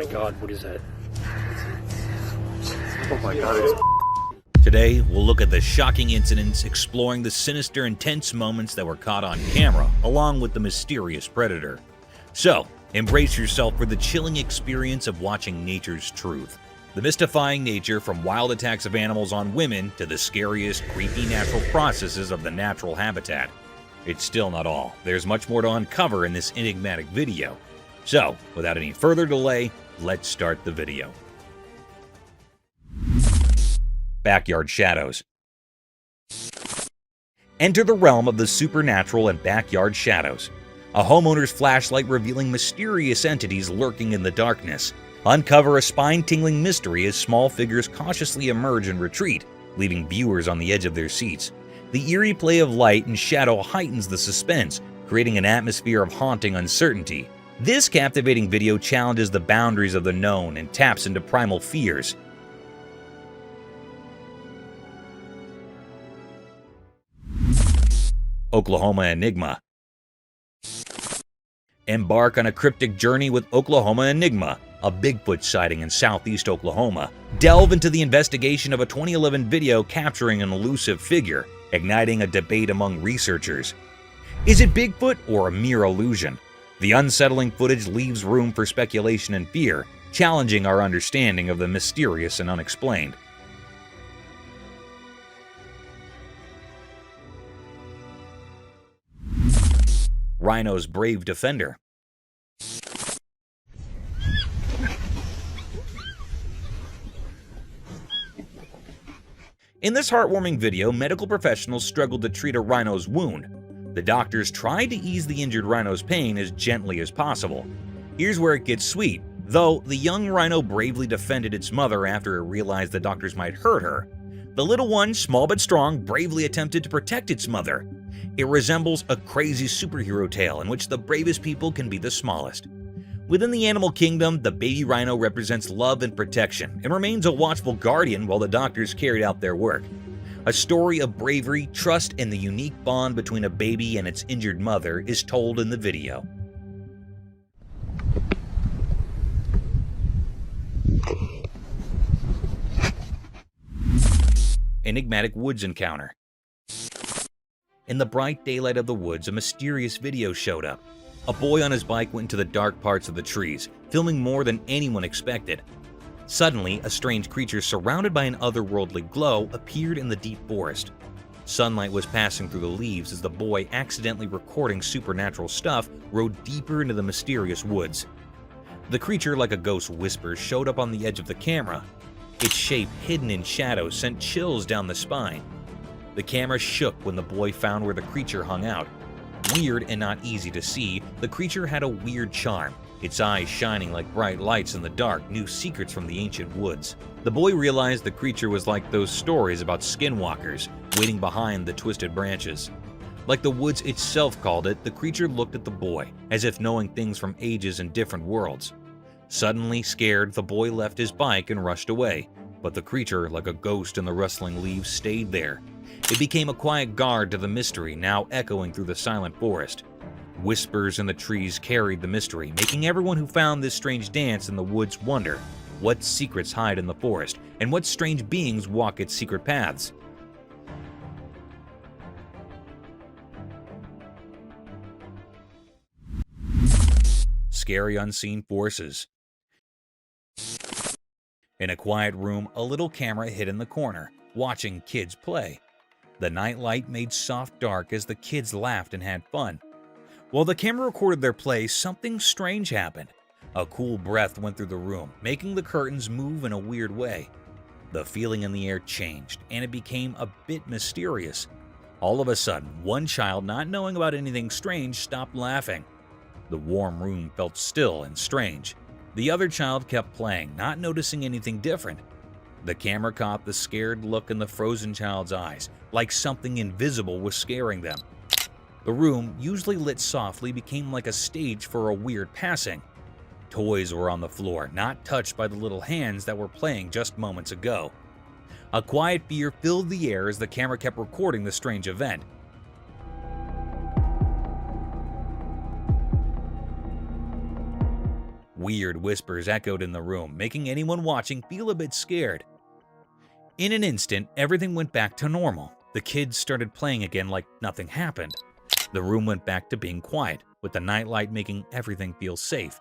my god, what is that? Oh my god, Today, we'll look at the shocking incidents, exploring the sinister and tense moments that were caught on camera, along with the mysterious predator. So, embrace yourself for the chilling experience of watching nature's truth. The mystifying nature from wild attacks of animals on women to the scariest, creepy natural processes of the natural habitat. It's still not all. There's much more to uncover in this enigmatic video. So, without any further delay, let's start the video. Backyard shadows. Enter the realm of the supernatural and backyard shadows. A homeowner's flashlight revealing mysterious entities lurking in the darkness. Uncover a spine-tingling mystery as small figures cautiously emerge and retreat, leaving viewers on the edge of their seats. The eerie play of light and shadow heightens the suspense, creating an atmosphere of haunting uncertainty. This captivating video challenges the boundaries of the known and taps into primal fears. Oklahoma Enigma. Embark on a cryptic journey with Oklahoma Enigma, a Bigfoot sighting in southeast Oklahoma. Delve into the investigation of a 2011 video capturing an elusive figure, igniting a debate among researchers. Is it Bigfoot or a mere illusion? The unsettling footage leaves room for speculation and fear, challenging our understanding of the mysterious and unexplained. Rhino's brave defender. In this heartwarming video, medical professionals struggled to treat a rhino's wound. The doctors tried to ease the injured rhino's pain as gently as possible. Here's where it gets sweet. Though the young rhino bravely defended its mother after it realized the doctors might hurt her, the little one, small but strong, bravely attempted to protect its mother. It resembles a crazy superhero tale in which the bravest people can be the smallest. Within the animal kingdom, the baby rhino represents love and protection and remains a watchful guardian while the doctors carried out their work. A story of bravery, trust, and the unique bond between a baby and its injured mother is told in the video. Enigmatic woods encounter. In the bright daylight of the woods, a mysterious video showed up. A boy on his bike went into the dark parts of the trees, filming more than anyone expected. Suddenly, a strange creature surrounded by an otherworldly glow appeared in the deep forest. Sunlight was passing through the leaves as the boy, accidentally recording supernatural stuff, rode deeper into the mysterious woods. The creature, like a ghost whisper, showed up on the edge of the camera. Its shape, hidden in shadows, sent chills down the spine. The camera shook when the boy found where the creature hung out. Weird and not easy to see, the creature had a weird charm. Its eyes shining like bright lights in the dark knew secrets from the ancient woods. The boy realized the creature was like those stories about skinwalkers, waiting behind the twisted branches. Like the woods itself called it, the creature looked at the boy, as if knowing things from ages and different worlds. Suddenly scared, the boy left his bike and rushed away, but the creature, like a ghost in the rustling leaves, stayed there. It became a quiet guard to the mystery, now echoing through the silent forest. Whispers in the trees carried the mystery, making everyone who found this strange dance in the woods wonder what secrets hide in the forest and what strange beings walk its secret paths. Scary unseen forces. In a quiet room, a little camera hid in the corner, watching kids play. The nightlight made soft dark as the kids laughed and had fun. While the camera recorded their play, something strange happened. A cool breath went through the room, making the curtains move in a weird way. The feeling in the air changed, and it became a bit mysterious. All of a sudden, one child, not knowing about anything strange, stopped laughing. The warm room felt still and strange. The other child kept playing, not noticing anything different. The camera caught the scared look in the frozen child's eyes, like something invisible was scaring them. The room, usually lit softly, became like a stage for a weird passing. Toys were on the floor, not touched by the little hands that were playing just moments ago. A quiet fear filled the air as the camera kept recording the strange event. Weird whispers echoed in the room, making anyone watching feel a bit scared. In an instant, everything went back to normal. The kids started playing again like nothing happened. The room went back to being quiet, with the nightlight making everything feel safe.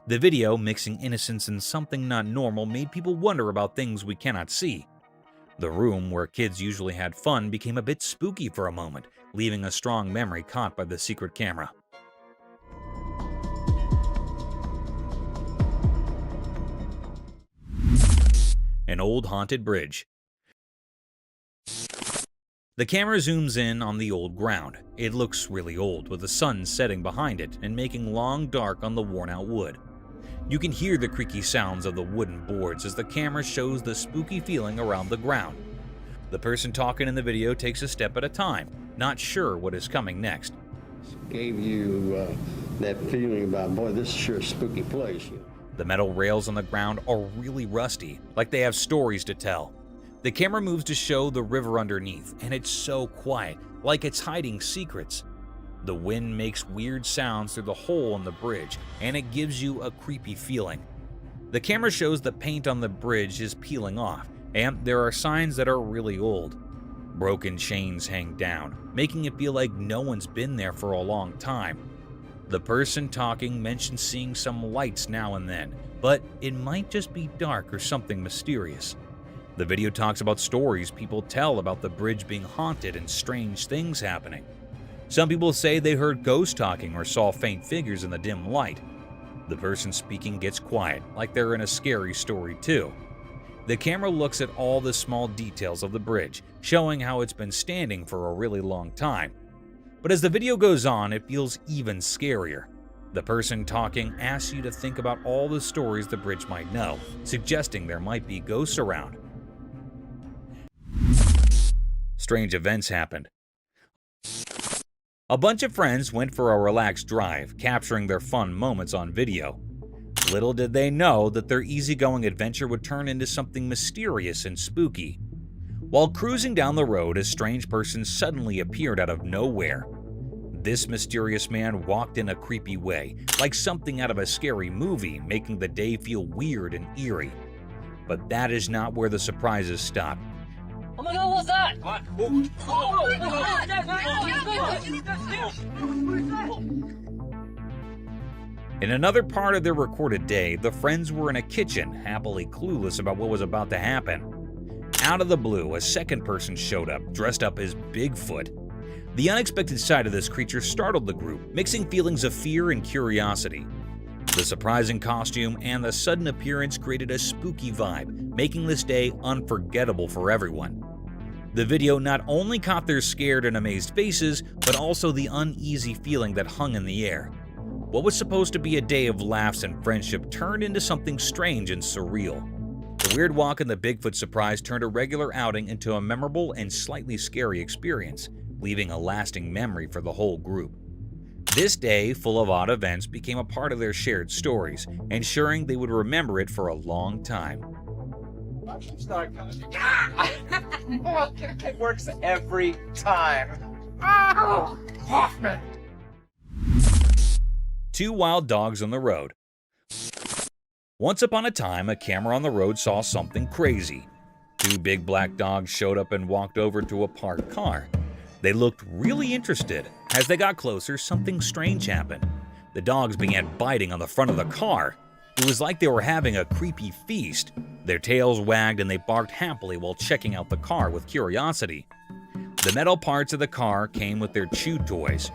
The video, mixing innocence and something not normal, made people wonder about things we cannot see. The room, where kids usually had fun, became a bit spooky for a moment, leaving a strong memory caught by the secret camera. An old haunted bridge. The camera zooms in on the old ground. It looks really old, with the sun setting behind it and making long dark on the worn-out wood. You can hear the creaky sounds of the wooden boards as the camera shows the spooky feeling around the ground. The person talking in the video takes a step at a time, not sure what is coming next. Gave you that feeling about, boy, this is sure a spooky place. The metal rails on the ground are really rusty, like they have stories to tell. The camera moves to show the river underneath, and it's so quiet, like it's hiding secrets. The wind makes weird sounds through the hole in the bridge, and it gives you a creepy feeling. The camera shows the paint on the bridge is peeling off, and there are signs that are really old. Broken chains hang down, making it feel like no one's been there for a long time. The person talking mentions seeing some lights now and then, but it might just be dark or something mysterious. The video talks about stories people tell about the bridge being haunted and strange things happening. Some people say they heard ghosts talking or saw faint figures in the dim light. The person speaking gets quiet, like they're in a scary story too. The camera looks at all the small details of the bridge, showing how it's been standing for a really long time. But as the video goes on, it feels even scarier. The person talking asks you to think about all the stories the bridge might know, suggesting there might be ghosts around. Strange events happened. A bunch of friends went for a relaxed drive, capturing their fun moments on video. Little did they know that their easygoing adventure would turn into something mysterious and spooky. While cruising down the road, a strange person suddenly appeared out of nowhere. This mysterious man walked in a creepy way, like something out of a scary movie, making the day feel weird and eerie. But that is not where the surprises stop. Oh my god, what's that? What? In another part of their recorded day, the friends were in a kitchen, happily clueless about what was about to happen. Out of the blue, a second person showed up, dressed up as Bigfoot. The unexpected sight of this creature startled the group, mixing feelings of fear and curiosity. The surprising costume and the sudden appearance created a spooky vibe, making this day unforgettable for everyone. The video not only caught their scared and amazed faces, but also the uneasy feeling that hung in the air. What was supposed to be a day of laughs and friendship turned into something strange and surreal. The weird walk and the Bigfoot surprise turned a regular outing into a memorable and slightly scary experience, leaving a lasting memory for the whole group. This day, full of odd events, became a part of their shared stories, ensuring they would remember it for a long time. It works every time. Oh, Hoffman! Two wild dogs on the road. Once upon a time, a camera on the road saw something crazy. Two big black dogs showed up and walked over to a parked car. They looked really interested. As they got closer, something strange happened. The dogs began biting on the front of the car. It was like they were having a creepy feast. Their tails wagged and they barked happily while checking out the car with curiosity. The metal parts of the car came with their chew toys.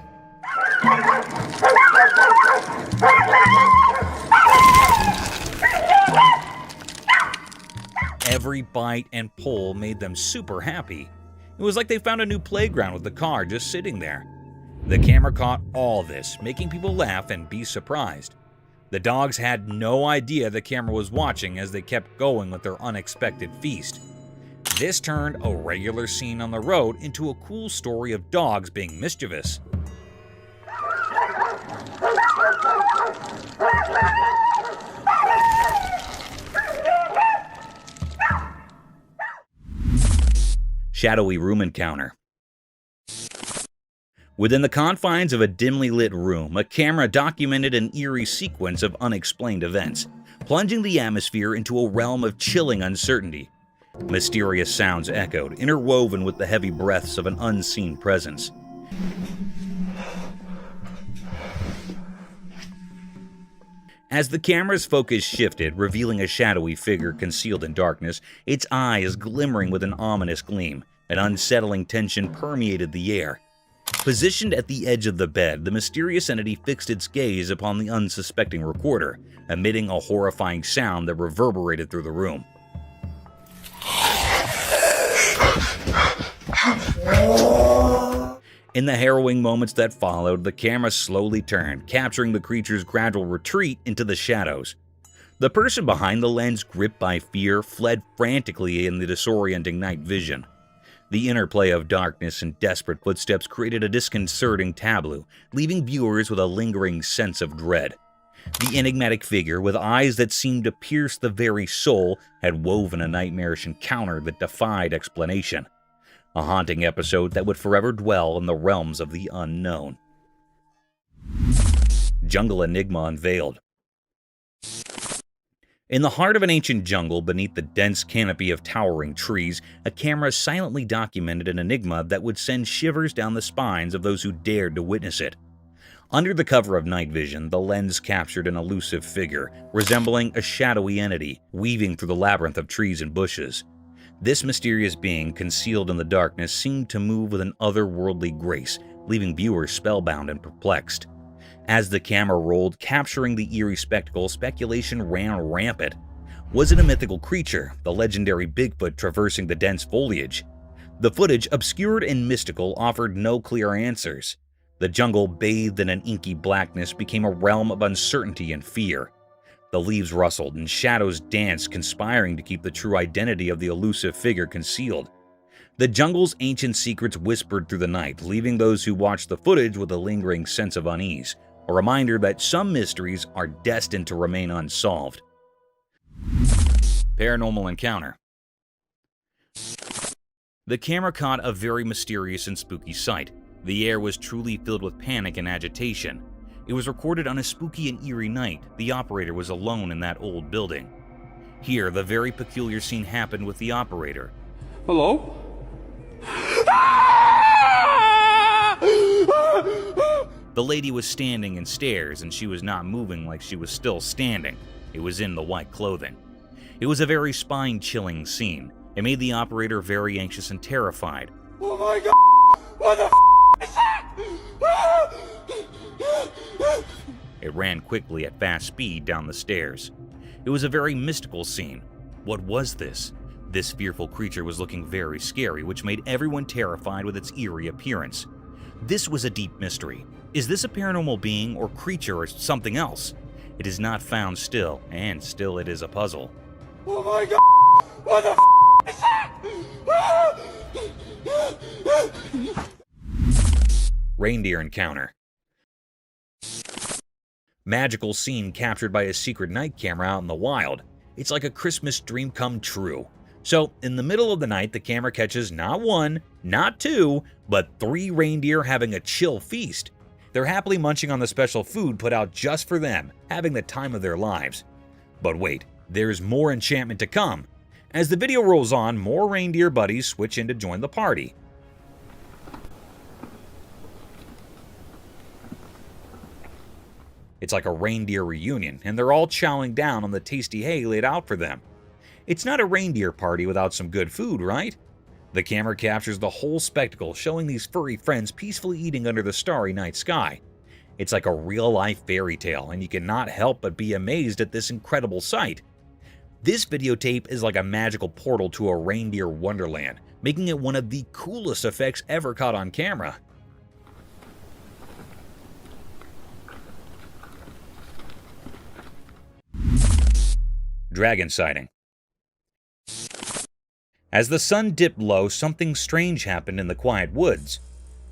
Every bite and pull made them super happy. It was like they found a new playground with the car just sitting there. The camera caught all this, making people laugh and be surprised. The dogs had no idea the camera was watching as they kept going with their unexpected feast. This turned a regular scene on the road into a cool story of dogs being mischievous. Shadowy room encounter. Within the confines of a dimly lit room, a camera documented an eerie sequence of unexplained events, plunging the atmosphere into a realm of chilling uncertainty. Mysterious sounds echoed, interwoven with the heavy breaths of an unseen presence. As the camera's focus shifted, revealing a shadowy figure concealed in darkness, its eyes glimmering with an ominous gleam, an unsettling tension permeated the air. Positioned at the edge of the bed, the mysterious entity fixed its gaze upon the unsuspecting recorder, emitting a horrifying sound that reverberated through the room. In the harrowing moments that followed, the camera slowly turned, capturing the creature's gradual retreat into the shadows. The person behind the lens, gripped by fear, fled frantically in the disorienting night vision. The interplay of darkness and desperate footsteps created a disconcerting tableau, leaving viewers with a lingering sense of dread. The enigmatic figure, with eyes that seemed to pierce the very soul, had woven a nightmarish encounter that defied explanation. A haunting episode that would forever dwell in the realms of the unknown. Jungle Enigma Unveiled. In the heart of an ancient jungle, beneath the dense canopy of towering trees, a camera silently documented an enigma that would send shivers down the spines of those who dared to witness it. Under the cover of night vision, the lens captured an elusive figure, resembling a shadowy entity, weaving through the labyrinth of trees and bushes. This mysterious being, concealed in the darkness, seemed to move with an otherworldly grace, leaving viewers spellbound and perplexed. As the camera rolled, capturing the eerie spectacle, speculation ran rampant. Was it a mythical creature, the legendary Bigfoot traversing the dense foliage? The footage, obscured and mystical, offered no clear answers. The jungle, bathed in an inky blackness, became a realm of uncertainty and fear. The leaves rustled and shadows danced, conspiring to keep the true identity of the elusive figure concealed. The jungle's ancient secrets whispered through the night, leaving those who watched the footage with a lingering sense of unease, a reminder that some mysteries are destined to remain unsolved. Paranormal Encounter. The camera caught a very mysterious and spooky sight. The air was truly filled with panic and agitation. It was recorded on a spooky and eerie night. The operator was alone in that old building. Here, the very peculiar scene happened with the operator. Hello? The lady was standing in stairs, and she was not moving like she was still standing. It was in the white clothing. It was a very spine-chilling scene. It made the operator very anxious and terrified. Oh my god! What the is that? It ran quickly at fast speed down the stairs. It was a very mystical scene. What was this? This fearful creature was looking very scary, which made everyone terrified with its eerie appearance. This was a deep mystery. Is this a paranormal being or creature or something else? It is not found still, and still it is a puzzle. Oh my god! What the is that? Reindeer Encounter. Magical scene captured by a secret night camera out in the wild. It's like a Christmas dream come true. So, in the middle of the night, the camera catches not one, not two, but 3 reindeer having a chill feast. They're happily munching on the special food put out just for them, having the time of their lives. But wait, there's more enchantment to come. As the video rolls on, more reindeer buddies switch in to join the party. It's like a reindeer reunion, and they're all chowing down on the tasty hay laid out for them. It's not a reindeer party without some good food, right? The camera captures the whole spectacle, showing these furry friends peacefully eating under the starry night sky. It's like a real-life fairy tale, and you cannot help but be amazed at this incredible sight. This videotape is like a magical portal to a reindeer wonderland, making it one of the coolest effects ever caught on camera. Dragon sighting. As the sun dipped low, something strange happened in the quiet woods.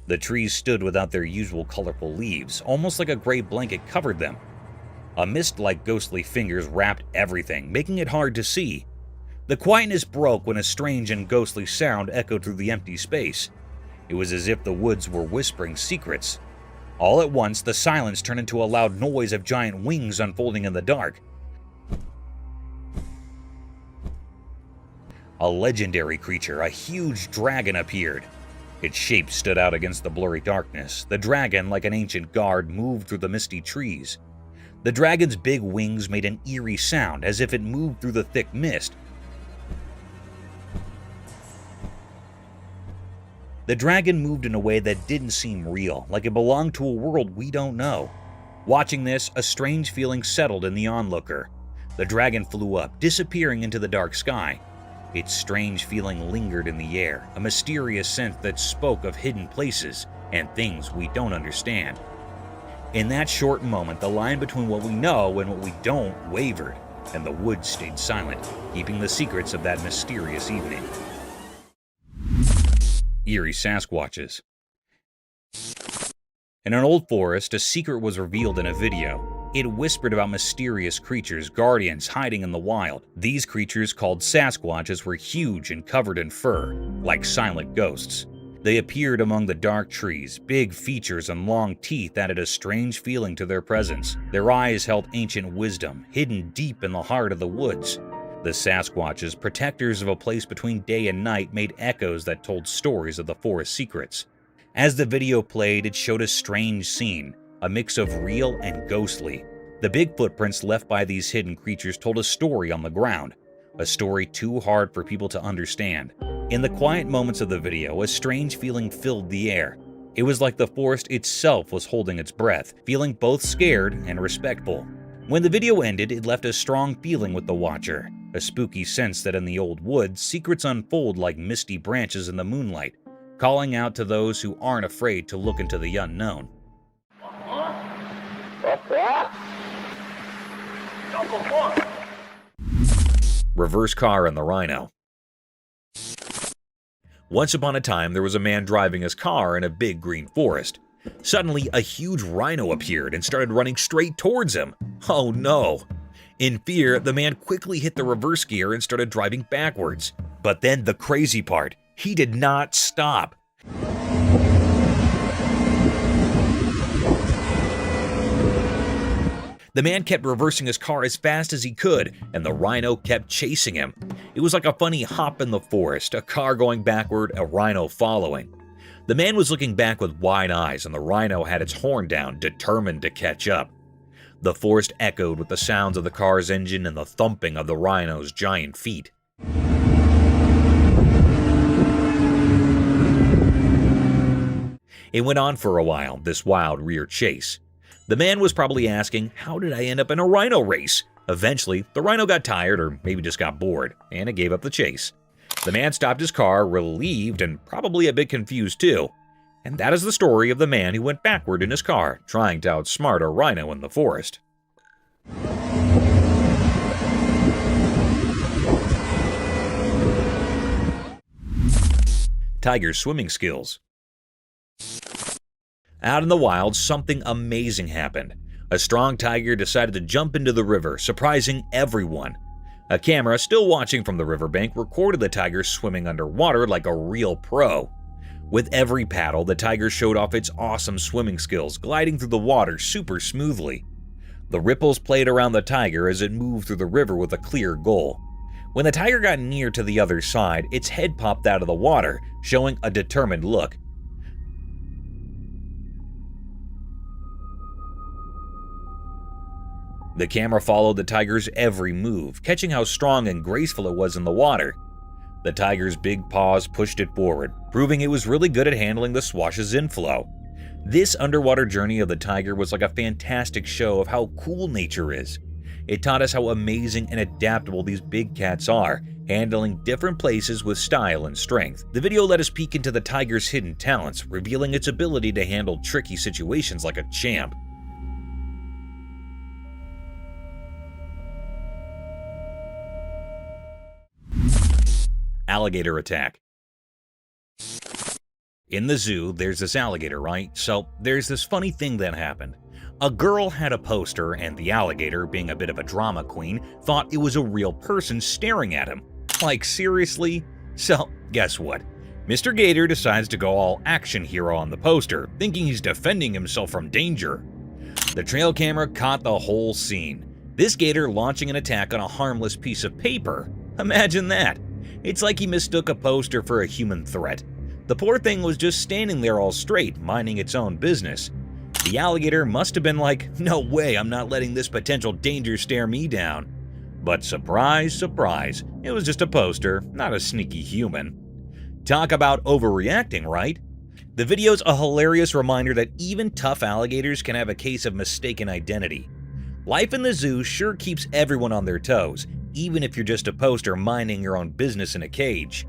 The trees stood without their usual colorful leaves, almost like a gray blanket covered them. A mist-like ghostly fingers wrapped everything, making it hard to see. The quietness broke when a strange and ghostly sound echoed through the empty space. It was as if the woods were whispering secrets. All at once, the silence turned into a loud noise of giant wings unfolding in the dark. A legendary creature, a huge dragon, appeared. Its shape stood out against the blurry darkness. The dragon, like an ancient guard, moved through the misty trees. The dragon's big wings made an eerie sound, as if it moved through the thick mist. The dragon moved in a way that didn't seem real, like it belonged to a world we don't know. Watching this, a strange feeling settled in the onlooker. The dragon flew up, disappearing into the dark sky. Its strange feeling lingered in the air, a mysterious sense that spoke of hidden places and things we don't understand. In that short moment, the line between what we know and what we don't wavered, and the woods stayed silent, keeping the secrets of that mysterious evening. Eerie Sasquatches. In an old forest, a secret was revealed in a video. It whispered about mysterious creatures, guardians hiding in the wild. These creatures, called Sasquatches, were huge and covered in fur, like silent ghosts. They appeared among the dark trees. Big features and long teeth added a strange feeling to their presence. Their eyes held ancient wisdom, hidden deep in the heart of the woods. The Sasquatches, protectors of a place between day and night, made echoes that told stories of the forest secrets. As the video played, it showed a strange scene, a mix of real and ghostly. The big footprints left by these hidden creatures told a story on the ground, a story too hard for people to understand. In the quiet moments of the video, a strange feeling filled the air. It was like the forest itself was holding its breath, feeling both scared and respectful. When the video ended, it left a strong feeling with the watcher, a spooky sense that in the old woods, secrets unfold like misty branches in the moonlight, calling out to those who aren't afraid to look into the unknown. Reverse car and the rhino. Once upon a time, there was a man driving his car in a big green forest. Suddenly, a huge rhino appeared and started running straight towards him. Oh no! In fear, the man quickly hit the reverse gear and started driving backwards. But then the crazy part, he did not stop. The man kept reversing his car as fast as he could, and the rhino kept chasing him. It was like a funny hop in the forest, a car going backward, a rhino following. The man was looking back with wide eyes, and the rhino had its horn down, determined to catch up. The forest echoed with the sounds of the car's engine and the thumping of the rhino's giant feet. It went on for a while, this wild rear chase. The man was probably asking, how did I end up in a rhino race? Eventually, the rhino got tired, or maybe just got bored, and it gave up the chase. The man stopped his car, relieved and probably a bit confused too. And that is the story of the man who went backward in his car, trying to outsmart a rhino in the forest. Tiger's swimming skills. Out in the wild, something amazing happened. A strong tiger decided to jump into the river, surprising everyone. A camera, still watching from the riverbank, recorded the tiger swimming underwater like a real pro. With every paddle, the tiger showed off its awesome swimming skills, gliding through the water super smoothly. The ripples played around the tiger as it moved through the river with a clear goal. When the tiger got near to the other side, its head popped out of the water, showing a determined look. The camera followed the tiger's every move, catching how strong and graceful it was in the water. The tiger's big paws pushed it forward, proving it was really good at handling the swash's inflow. This underwater journey of the tiger was like a fantastic show of how cool nature is. It taught us how amazing and adaptable these big cats are, handling different places with style and strength. The video let us peek into the tiger's hidden talents, revealing its ability to handle tricky situations like a champ. Alligator attack. In the zoo, there's this alligator, right? So there's this funny thing that happened. A girl had a poster, and the alligator, being a bit of a drama queen, thought it was a real person staring at him. Like, seriously? So, guess what? Mr. Gator decides to go all action hero on the poster, thinking he's defending himself from danger. The trail camera caught the whole scene. This gator launching an attack on a harmless piece of paper. Imagine that. It's like he mistook a poster for a human threat. The poor thing was just standing there all straight, minding its own business. The alligator must have been like, no way, I'm not letting this potential danger stare me down. But surprise, surprise, it was just a poster, not a sneaky human. Talk about overreacting, right? The video's a hilarious reminder that even tough alligators can have a case of mistaken identity. Life in the zoo sure keeps everyone on their toes, even if you're just a poster minding your own business in a cage.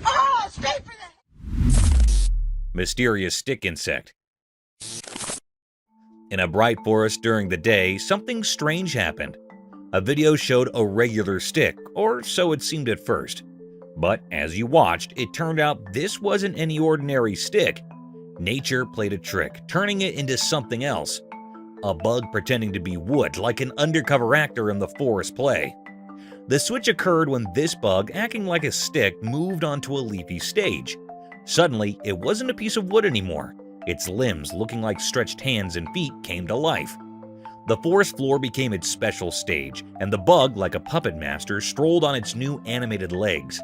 Oh, straight for the... Mysterious stick insect. In a bright forest during the day, something strange happened. A video showed a regular stick, or so it seemed at first. But as you watched, it turned out this wasn't any ordinary stick. Nature played a trick, turning it into something else. A bug pretending to be wood, like an undercover actor in the forest play. The switch occurred when this bug, acting like a stick, moved onto a leafy stage. Suddenly, it wasn't a piece of wood anymore. Its limbs, looking like stretched hands and feet, came to life. The forest floor became its special stage, and the bug, like a puppet master, strolled on its new animated legs.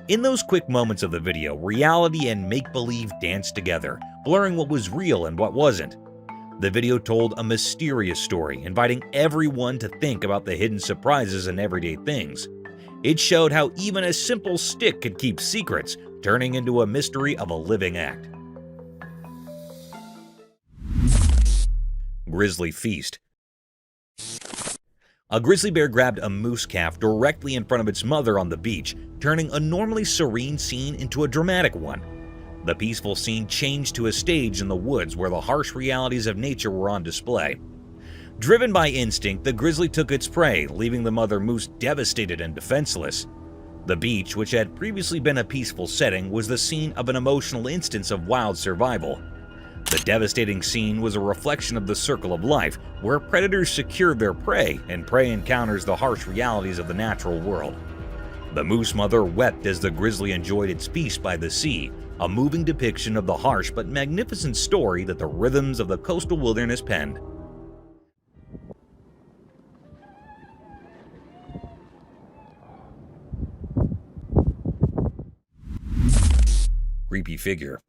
In those quick moments of the video, reality and make-believe danced together, blurring what was real and what wasn't. The video told a mysterious story, inviting everyone to think about the hidden surprises in everyday things. It showed how even a simple stick could keep secrets, turning into a mystery of a living act. Grizzly feast. A grizzly bear grabbed a moose calf directly in front of its mother on the beach, turning a normally serene scene into a dramatic one. The peaceful scene changed to a stage in the woods where the harsh realities of nature were on display. Driven by instinct, the grizzly took its prey, leaving the mother moose devastated and defenseless. The beach, which had previously been a peaceful setting, was the scene of an emotional instance of wild survival. The devastating scene was a reflection of the circle of life, where predators secure their prey and prey encounters the harsh realities of the natural world. The moose mother wept as the grizzly enjoyed its feast by the sea, a moving depiction of the harsh but magnificent story that the rhythms of the coastal wilderness penned. Creepy figure.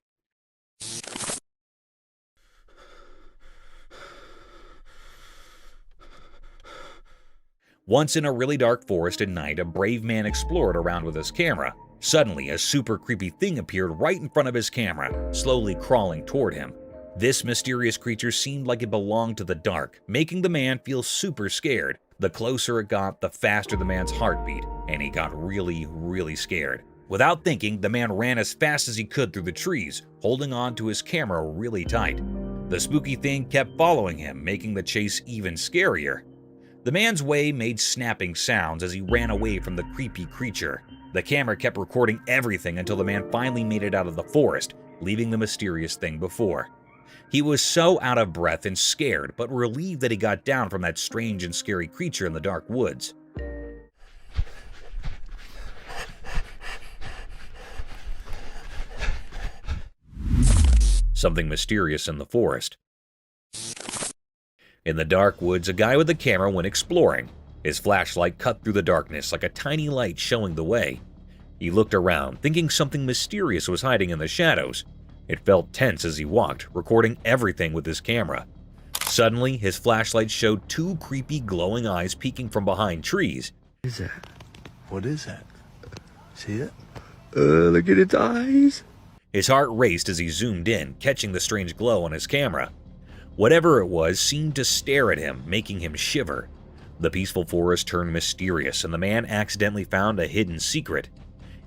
Once in a really dark forest at night, a brave man explored around with his camera. Suddenly, a super creepy thing appeared right in front of his camera, slowly crawling toward him. This mysterious creature seemed like it belonged to the dark, making the man feel super scared. The closer it got, the faster the man's heart beat, and he got really scared. Without thinking, the man ran as fast as he could through the trees, holding on to his camera really tight. The spooky thing kept following him, making the chase even scarier. The man's way made snapping sounds as he ran away from the creepy creature. The camera kept recording everything until the man finally made it out of the forest, leaving the mysterious thing before. He was so out of breath and scared, but relieved that he got down from that strange and scary creature in the dark woods. Something mysterious in the forest. In the dark woods, a guy with a camera went exploring. His flashlight cut through the darkness like a tiny light showing the way. He looked around, thinking something mysterious was hiding in the shadows. It felt tense as he walked, recording everything with his camera. Suddenly, his flashlight showed two creepy glowing eyes peeking from behind trees. What is that? What is that? See it? Look at its eyes. His heart raced as he zoomed in, catching the strange glow on his camera. Whatever it was seemed to stare at him, making him shiver. The peaceful forest turned mysterious, and the man accidentally found a hidden secret.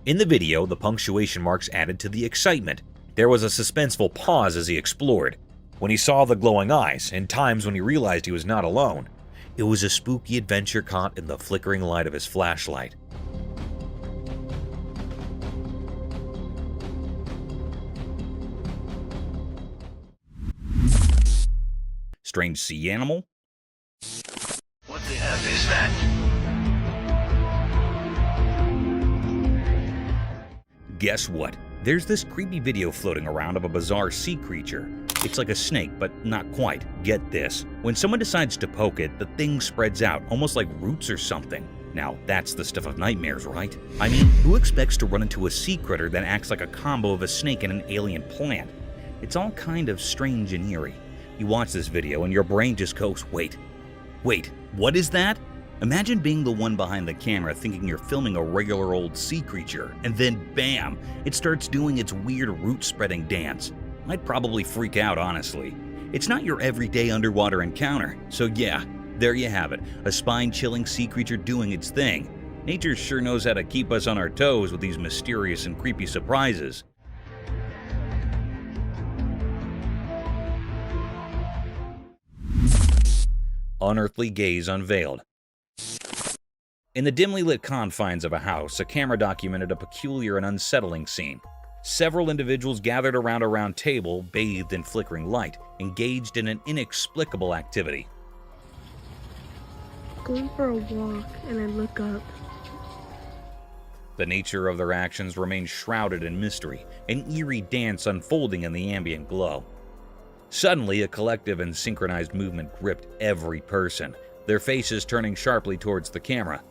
In the video, the punctuation marks added to the excitement. There was a suspenseful pause as he explored. When he saw the glowing eyes, and times when he realized he was not alone, it was a spooky adventure caught in the flickering light of his flashlight. Strange sea animal? is that? Guess what? There's this creepy video floating around of a bizarre sea creature. It's like a snake, but not quite. Get this. When someone decides to poke it, the thing spreads out, almost like roots or something. Now, that's the stuff of nightmares, right? I mean, who expects to run into a sea critter that acts like a combo of a snake and an alien plant? It's all kind of strange and eerie. You watch this video and your brain just goes, wait, what is that? Imagine being the one behind the camera thinking you're filming a regular old sea creature, and then bam, it starts doing its weird root-spreading dance. I'd probably freak out, honestly. It's not your everyday underwater encounter, so yeah, there you have it, a spine-chilling sea creature doing its thing. Nature sure knows how to keep us on our toes with these mysterious and creepy surprises. Unearthly gaze unveiled. In the dimly lit confines of a house, a camera documented a peculiar and unsettling scene. Several individuals gathered around a round table, bathed in flickering light, engaged in an inexplicable activity. Going for a walk, and I look up. The nature of their actions remained shrouded in mystery, an eerie dance unfolding in the ambient glow. Suddenly, a collective and synchronized movement gripped every person, their faces turning sharply towards the camera.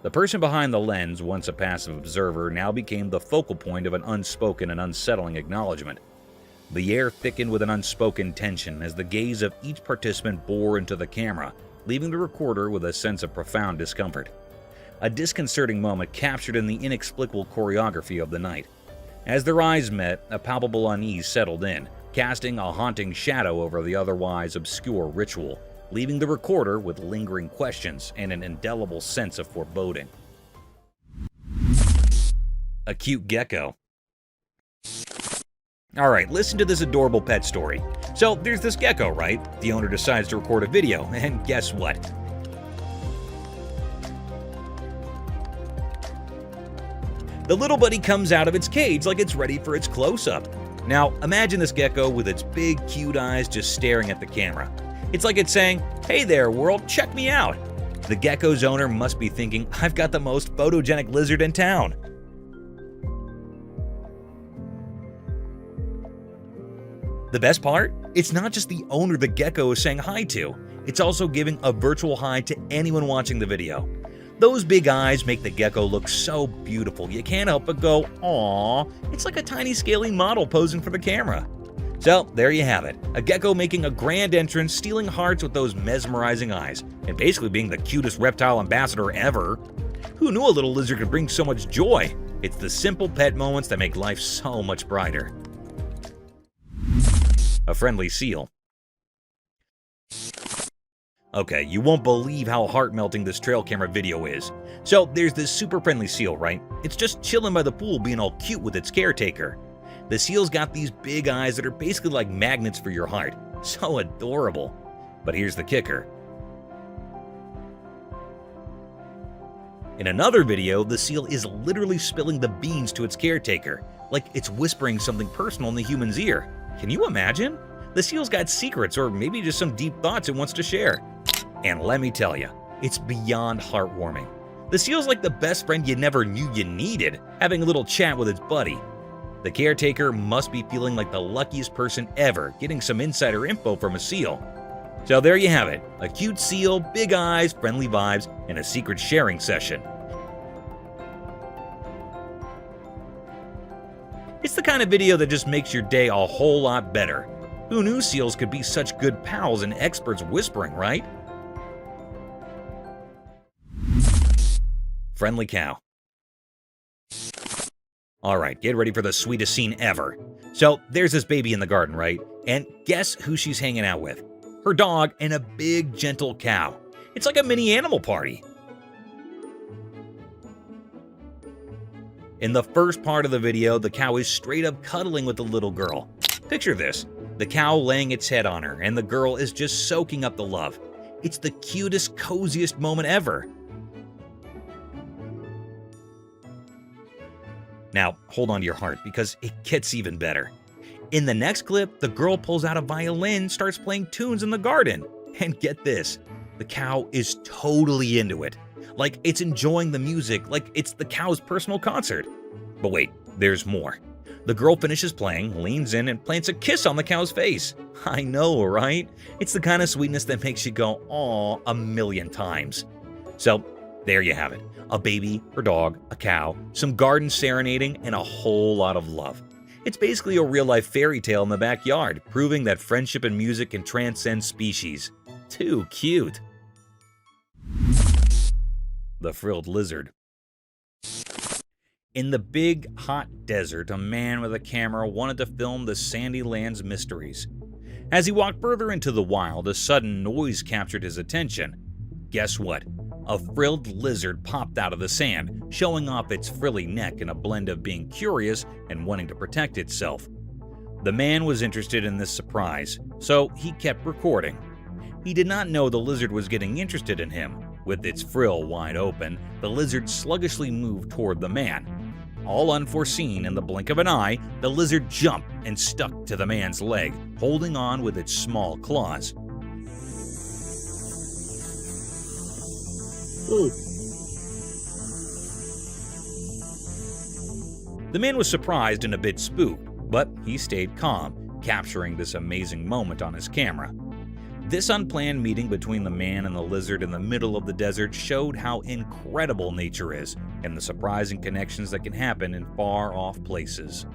The person behind the lens, once a passive observer, now became the focal point of an unspoken and unsettling acknowledgement. The air thickened with an unspoken tension as the gaze of each participant bore into the camera, leaving the recorder with a sense of profound discomfort. A disconcerting moment captured in the inexplicable choreography of the night. As their eyes met, a palpable unease settled in, casting a haunting shadow over the otherwise obscure ritual, leaving the recorder with lingering questions and an indelible sense of foreboding. A cute gecko. Alright, listen to this adorable pet story. So, there's this gecko, right? The owner decides to record a video, and guess what? The little buddy comes out of its cage like it's ready for its close-up. Now, imagine this gecko with its big, cute eyes just staring at the camera. It's like it's saying, "Hey there, world, check me out." The gecko's owner must be thinking, "I've got the most photogenic lizard in town." The best part? It's not just the owner the gecko is saying hi to. It's also giving a virtual hi to anyone watching the video. Those big eyes make the gecko look so beautiful, you can't help but go, "Aww." It's like a tiny scaly model posing for the camera. So, there you have it. A gecko making a grand entrance, stealing hearts with those mesmerizing eyes, and basically being the cutest reptile ambassador ever. Who knew a little lizard could bring so much joy? It's the simple pet moments that make life so much brighter. A friendly seal. Okay, you won't believe how heart-melting this trail camera video is. So, there's this super friendly seal, right? It's just chilling by the pool being all cute with its caretaker. The seal's got these big eyes that are basically like magnets for your heart. So adorable. But here's the kicker. In another video, the seal is literally spilling the beans to its caretaker, like it's whispering something personal in the human's ear. Can you imagine? The seal's got secrets, or maybe just some deep thoughts it wants to share. And let me tell you, it's beyond heartwarming. The seal's like the best friend you never knew you needed, having a little chat with its buddy. The caretaker must be feeling like the luckiest person ever, getting some insider info from a seal. So there you have it, a cute seal, big eyes, friendly vibes, and a secret sharing session. It's the kind of video that just makes your day a whole lot better. Who knew seals could be such good pals and experts whispering, right? Friendly cow. Alright, get ready for the sweetest scene ever. So, there's this baby in the garden, right? And guess who she's hanging out with? Her dog and a big, gentle cow. It's like a mini animal party. In the first part of the video, the cow is straight up cuddling with the little girl. Picture this, the cow laying its head on her, and the girl is just soaking up the love. It's the cutest, coziest moment ever. Now, hold on to your heart, because it gets even better. In the next clip, the girl pulls out a violin, starts playing tunes in the garden. And get this, the cow is totally into it. Like it's enjoying the music, like it's the cow's personal concert. But wait, there's more. The girl finishes playing, leans in, and plants a kiss on the cow's face. I know, right? It's the kind of sweetness that makes you go, "Aw," a million times. So, there you have it. A baby, her dog, a cow, some garden serenading, and a whole lot of love. It's basically a real-life fairy tale in the backyard, proving that friendship and music can transcend species. Too cute. The frilled lizard. In the big, hot desert, a man with a camera wanted to film the sandy land's mysteries. As he walked further into the wild, a sudden noise captured his attention. Guess what? A frilled lizard popped out of the sand, showing off its frilly neck in a blend of being curious and wanting to protect itself. The man was interested in this surprise, so he kept recording. He did not know the lizard was getting interested in him. With its frill wide open, the lizard sluggishly moved toward the man. All unforeseen, in the blink of an eye, the lizard jumped and stuck to the man's leg, holding on with its small claws. The man was surprised and a bit spooked, but he stayed calm, capturing this amazing moment on his camera. This unplanned meeting between the man and the lizard in the middle of the desert showed how incredible nature is and the surprising connections that can happen in far-off places.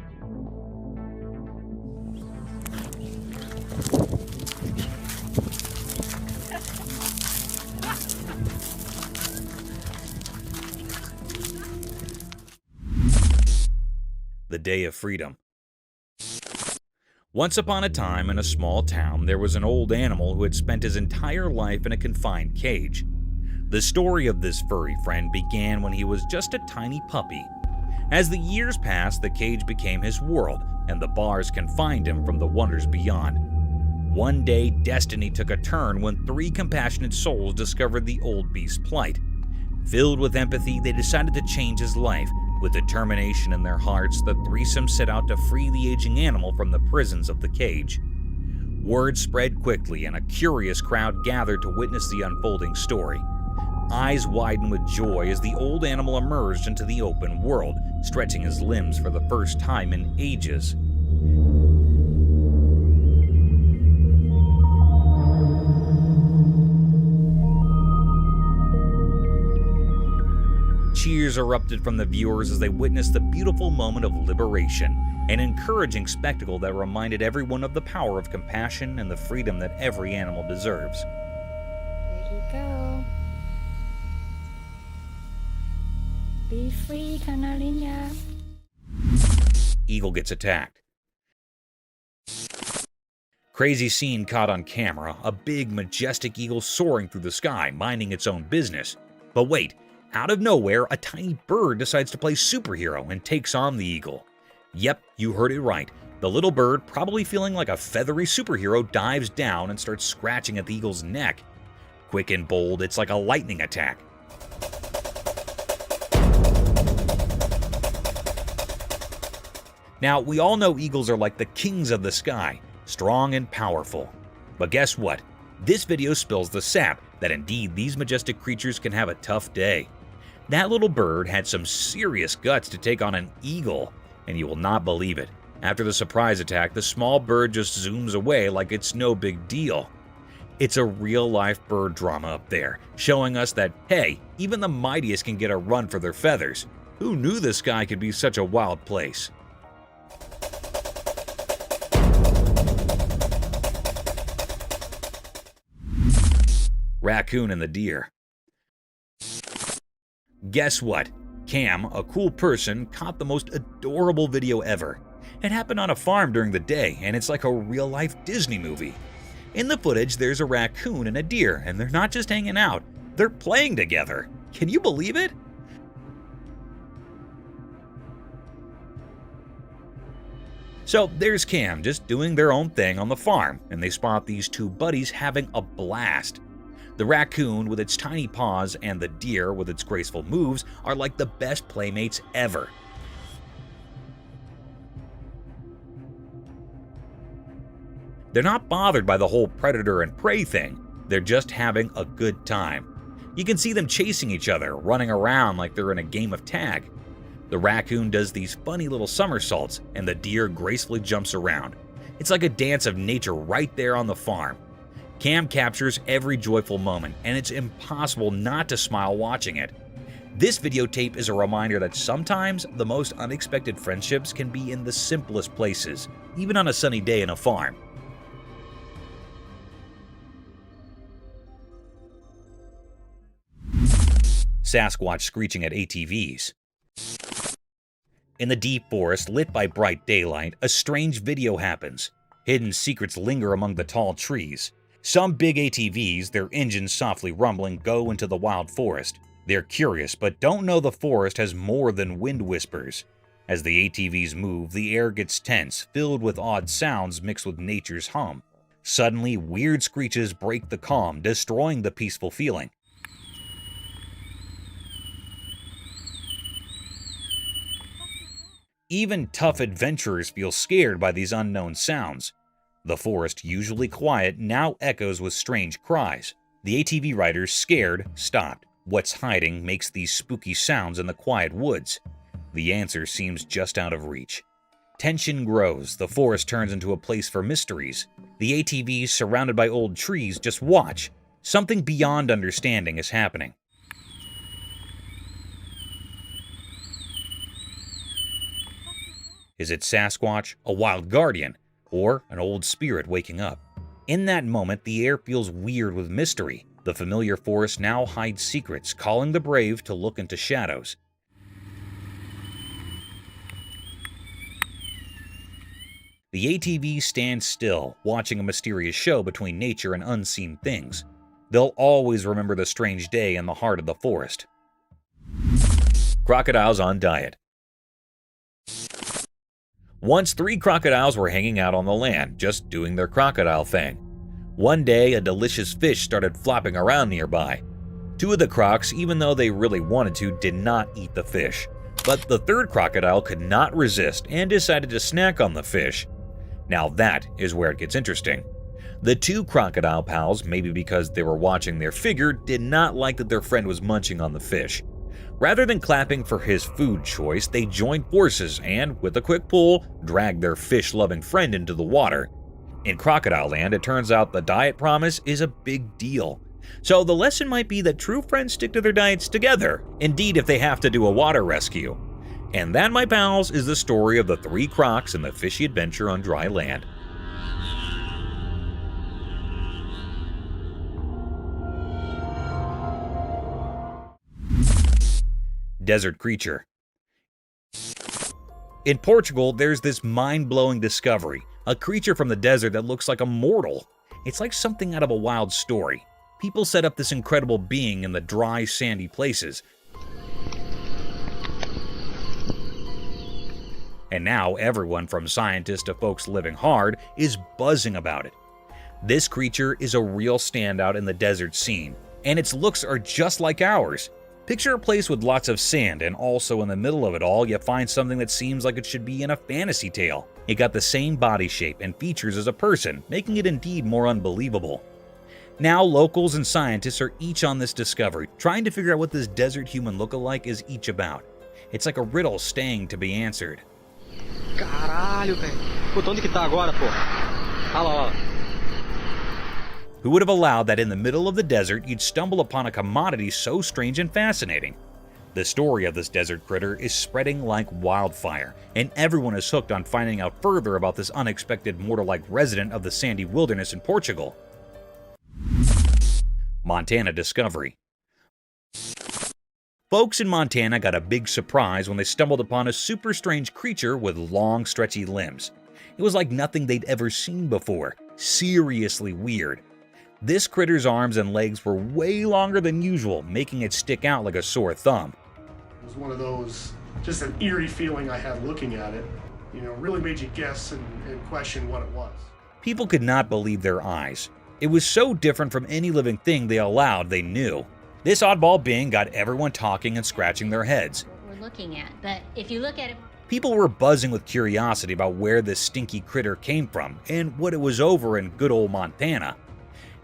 The Day of Freedom. Once upon a time, in a small town, there was an old animal who had spent his entire life in a confined cage. The story of this furry friend began when he was just a tiny puppy. As the years passed, the cage became his world, and the bars confined him from the wonders beyond. One day, destiny took a turn when 3 compassionate souls discovered the old beast's plight. Filled with empathy, they decided to change his life. With determination in their hearts, the threesome set out to free the aging animal from the prisons of the cage. Word spread quickly, and a curious crowd gathered to witness the unfolding story. Eyes widened with joy as the old animal emerged into the open world, stretching his limbs for the first time in ages. Cheers erupted from the viewers as they witnessed the beautiful moment of liberation, an encouraging spectacle that reminded everyone of the power of compassion and the freedom that every animal deserves. There you go. Be free, Canarinha. Eagle gets attacked. Crazy scene caught on camera, a big, majestic eagle soaring through the sky, minding its own business. But wait, out of nowhere, a tiny bird decides to play superhero and takes on the eagle. Yep, you heard it right. The little bird, probably feeling like a feathery superhero, dives down and starts scratching at the eagle's neck. Quick and bold, it's like a lightning attack. Now, we all know eagles are like the kings of the sky, strong and powerful. But guess what? This video spills the sap that indeed these majestic creatures can have a tough day. That little bird had some serious guts to take on an eagle, and you will not believe it. After the surprise attack, the small bird just zooms away like it's no big deal. It's a real-life bird drama up there, showing us that, hey, even the mightiest can get a run for their feathers. Who knew the sky could be such a wild place? Raccoon and the deer. Guess what? Cam, a cool person, caught the most adorable video ever. It happened on a farm during the day, and it's like a real-life Disney movie. In the footage, there's a raccoon and a deer, and they're not just hanging out, they're playing together. Can you believe it? So there's Cam just doing their own thing on the farm, and they spot these 2 buddies having a blast. The raccoon with its tiny paws and the deer with its graceful moves are like the best playmates ever. They're not bothered by the whole predator and prey thing, they're just having a good time. You can see them chasing each other, running around like they're in a game of tag. The raccoon does these funny little somersaults, and the deer gracefully jumps around. It's like a dance of nature right there on the farm. Cam captures every joyful moment, and it's impossible not to smile watching it. This videotape is a reminder that sometimes the most unexpected friendships can be in the simplest places, even on a sunny day in a farm. Sasquatch screeching at ATVs. In the deep forest, lit by bright daylight, a strange video happens. Hidden secrets linger among the tall trees. Some big ATVs, their engines softly rumbling, go into the wild forest. They're curious, but don't know the forest has more than wind whispers. As the ATVs move, the air gets tense, filled with odd sounds mixed with nature's hum. Suddenly, weird screeches break the calm, destroying the peaceful feeling. Even tough adventurers feel scared by these unknown sounds. The forest, usually quiet, now echoes with strange cries. The ATV riders, scared, stopped. What's hiding makes these spooky sounds in the quiet woods? The answer seems just out of reach. Tension grows, the forest turns into a place for mysteries. The ATVs, surrounded by old trees, just watch. Something beyond understanding is happening. Is it Sasquatch, a wild guardian, or an old spirit waking up? In that moment, the air feels weird with mystery. The familiar forest now hides secrets, calling the brave to look into shadows. The ATVs stand still, watching a mysterious show between nature and unseen things. They'll always remember the strange day in the heart of the forest. Crocodiles on diet. Once 3 crocodiles were hanging out on the land, just doing their crocodile thing. One day, a delicious fish started flopping around nearby. 2 of the crocs, even though they really wanted to, did not eat the fish. But the 3rd crocodile could not resist and decided to snack on the fish. Now that is where it gets interesting. The 2 crocodile pals, maybe because they were watching their figure, did not like that their friend was munching on the fish. Rather than clapping for his food choice, they joined forces and, with a quick pull, dragged their fish-loving friend into the water. In Crocodile Land, it turns out the diet promise is a big deal. So the lesson might be that true friends stick to their diets together, indeed if they have to do a water rescue. And that, my pals, is the story of the 3 crocs and the fishy adventure on dry land. Desert creature. In Portugal, there's this mind-blowing discovery, a creature from the desert that looks like a mortal. It's like something out of a wild story. People set up this incredible being in the dry, sandy places. And now everyone from scientists to folks living hard is buzzing about it. This creature is a real standout in the desert scene, and its looks are just like ours. Picture a place with lots of sand, and also in the middle of it all, you find something that seems like it should be in a fantasy tale. It got the same body shape and features as a person, making it indeed more unbelievable. Now, locals and scientists are each on this discovery, trying to figure out what this desert human look-alike is each about. It's like a riddle staying to be answered. Caralho, velho. Puta, onde que tá agora, pô? Olha lá, olha lá. Who would have allowed that in the middle of the desert you'd stumble upon a commodity so strange and fascinating? The story of this desert critter is spreading like wildfire, and everyone is hooked on finding out further about this unexpected mortal-like resident of the sandy wilderness in Portugal. Montana discovery. Folks in Montana got a big surprise when they stumbled upon a super strange creature with long, stretchy limbs. It was like nothing they'd ever seen before. Seriously weird. This critter's arms and legs were way longer than usual, making it stick out like a sore thumb. It was one of those, just an eerie feeling I had looking at it. You know, really made you guess and question what it was. People could not believe their eyes. It was so different from any living thing they allowed they knew. This oddball being got everyone talking and scratching their heads. What we're looking at, but if you look at it People were buzzing with curiosity about where this stinky critter came from and what it was over in good old Montana.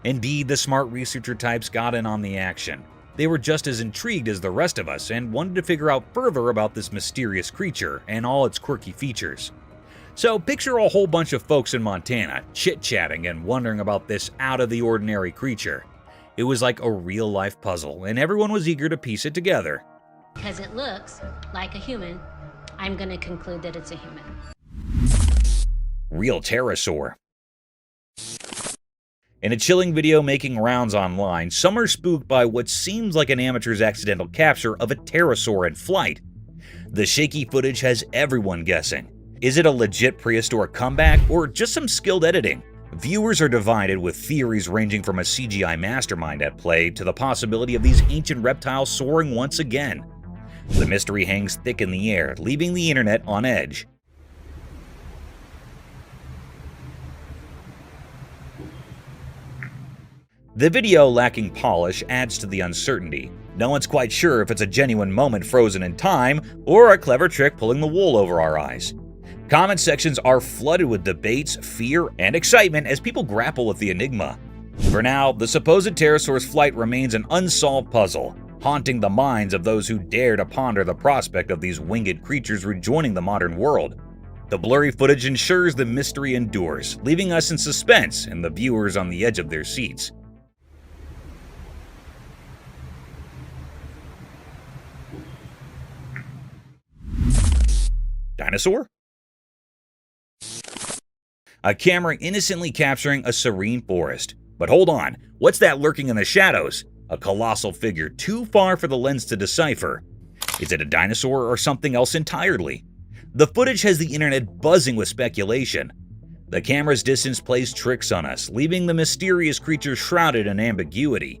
Indeed, the smart researcher types got in on the action. They were just as intrigued as the rest of us and wanted to figure out further about this mysterious creature and all its quirky features. So picture a whole bunch of folks in Montana chit-chatting and wondering about this out-of-the-ordinary creature. It was like a real-life puzzle, and everyone was eager to piece it together. Because it looks like a human, I'm going to conclude that it's a human. Real pterosaur. In a chilling video making rounds online, some are spooked by what seems like an amateur's accidental capture of a pterosaur in flight. The shaky footage has everyone guessing. Is it a legit prehistoric comeback or just some skilled editing? Viewers are divided with theories ranging from a CGI mastermind at play to the possibility of these ancient reptiles soaring once again. The mystery hangs thick in the air, leaving the internet on edge. The video lacking polish adds to the uncertainty. No one's quite sure if it's a genuine moment frozen in time or a clever trick pulling the wool over our eyes. Comment sections are flooded with debates, fear, and excitement as people grapple with the enigma. For now, the supposed pterosaur's flight remains an unsolved puzzle, haunting the minds of those who dare to ponder the prospect of these winged creatures rejoining the modern world. The blurry footage ensures the mystery endures, leaving us in suspense and the viewers on the edge of their seats. Dinosaur? A camera innocently capturing a serene forest. But hold on, what's that lurking in the shadows? A colossal figure too far for the lens to decipher. Is it a dinosaur or something else entirely? The footage has the internet buzzing with speculation. The camera's distance plays tricks on us, leaving the mysterious creature shrouded in ambiguity.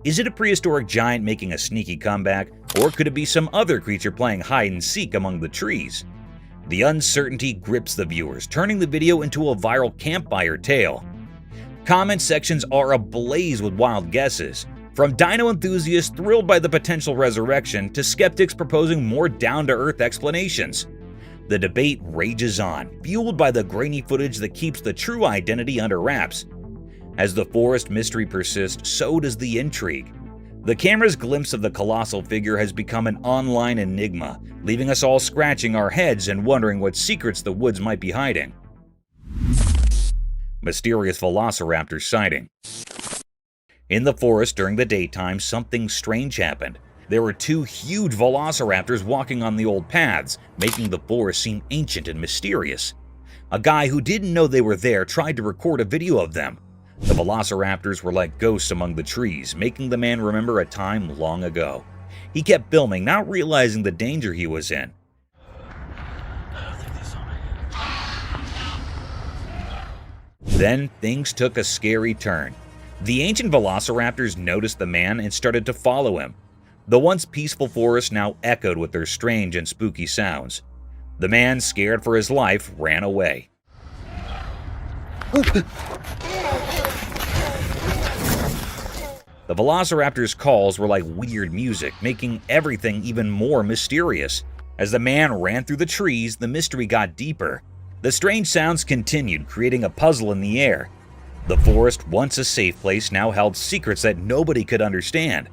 Is it a prehistoric giant making a sneaky comeback, or could it be some other creature playing hide and seek among the trees? The uncertainty grips the viewers, turning the video into a viral campfire tale. Comment sections are ablaze with wild guesses, from dino enthusiasts thrilled by the potential resurrection to skeptics proposing more down-to-earth explanations. The debate rages on, fueled by the grainy footage that keeps the true identity under wraps. As the forest mystery persists, so does the intrigue. The camera's glimpse of the colossal figure has become an online enigma, leaving us all scratching our heads and wondering what secrets the woods might be hiding. Mysterious velociraptor sighting. In the forest during the daytime, something strange happened. There were two huge velociraptors walking on the old paths, making the forest seem ancient and mysterious. A guy who didn't know they were there tried to record a video of them. The velociraptors were like ghosts among the trees, making the man remember a time long ago. He kept filming, not realizing the danger he was in. Then things took a scary turn. The ancient velociraptors noticed the man and started to follow him. The once peaceful forest now echoed with their strange and spooky sounds. The man, scared for his life, ran away. The velociraptor's calls were like weird music, making everything even more mysterious. As the man ran through the trees, the mystery got deeper. The strange sounds continued, creating a puzzle in the air. The forest, once a safe place, now held secrets that nobody could understand.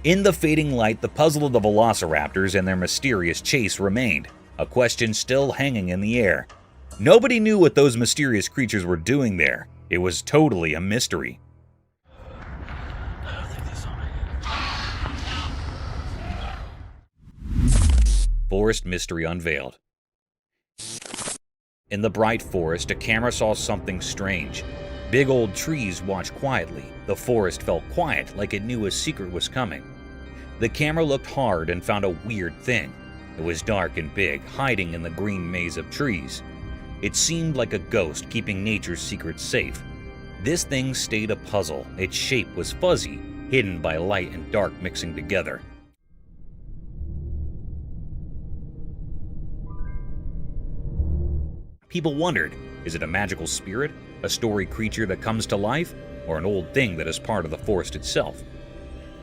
In the fading light, the puzzle of the velociraptors and their mysterious chase remained, a question still hanging in the air. Nobody knew what those mysterious creatures were doing there. It was totally a mystery. Forest mystery unveiled. In the bright forest, a camera saw something strange. Big old trees watched quietly. The forest felt quiet, like it knew a secret was coming. The camera looked hard and found a weird thing. It was dark and big, hiding in the green maze of trees. It seemed like a ghost keeping nature's secrets safe. This thing stayed a puzzle. Its shape was fuzzy, hidden by light and dark mixing together. People wondered, is it a magical spirit, a story creature that comes to life, or an old thing that is part of the forest itself?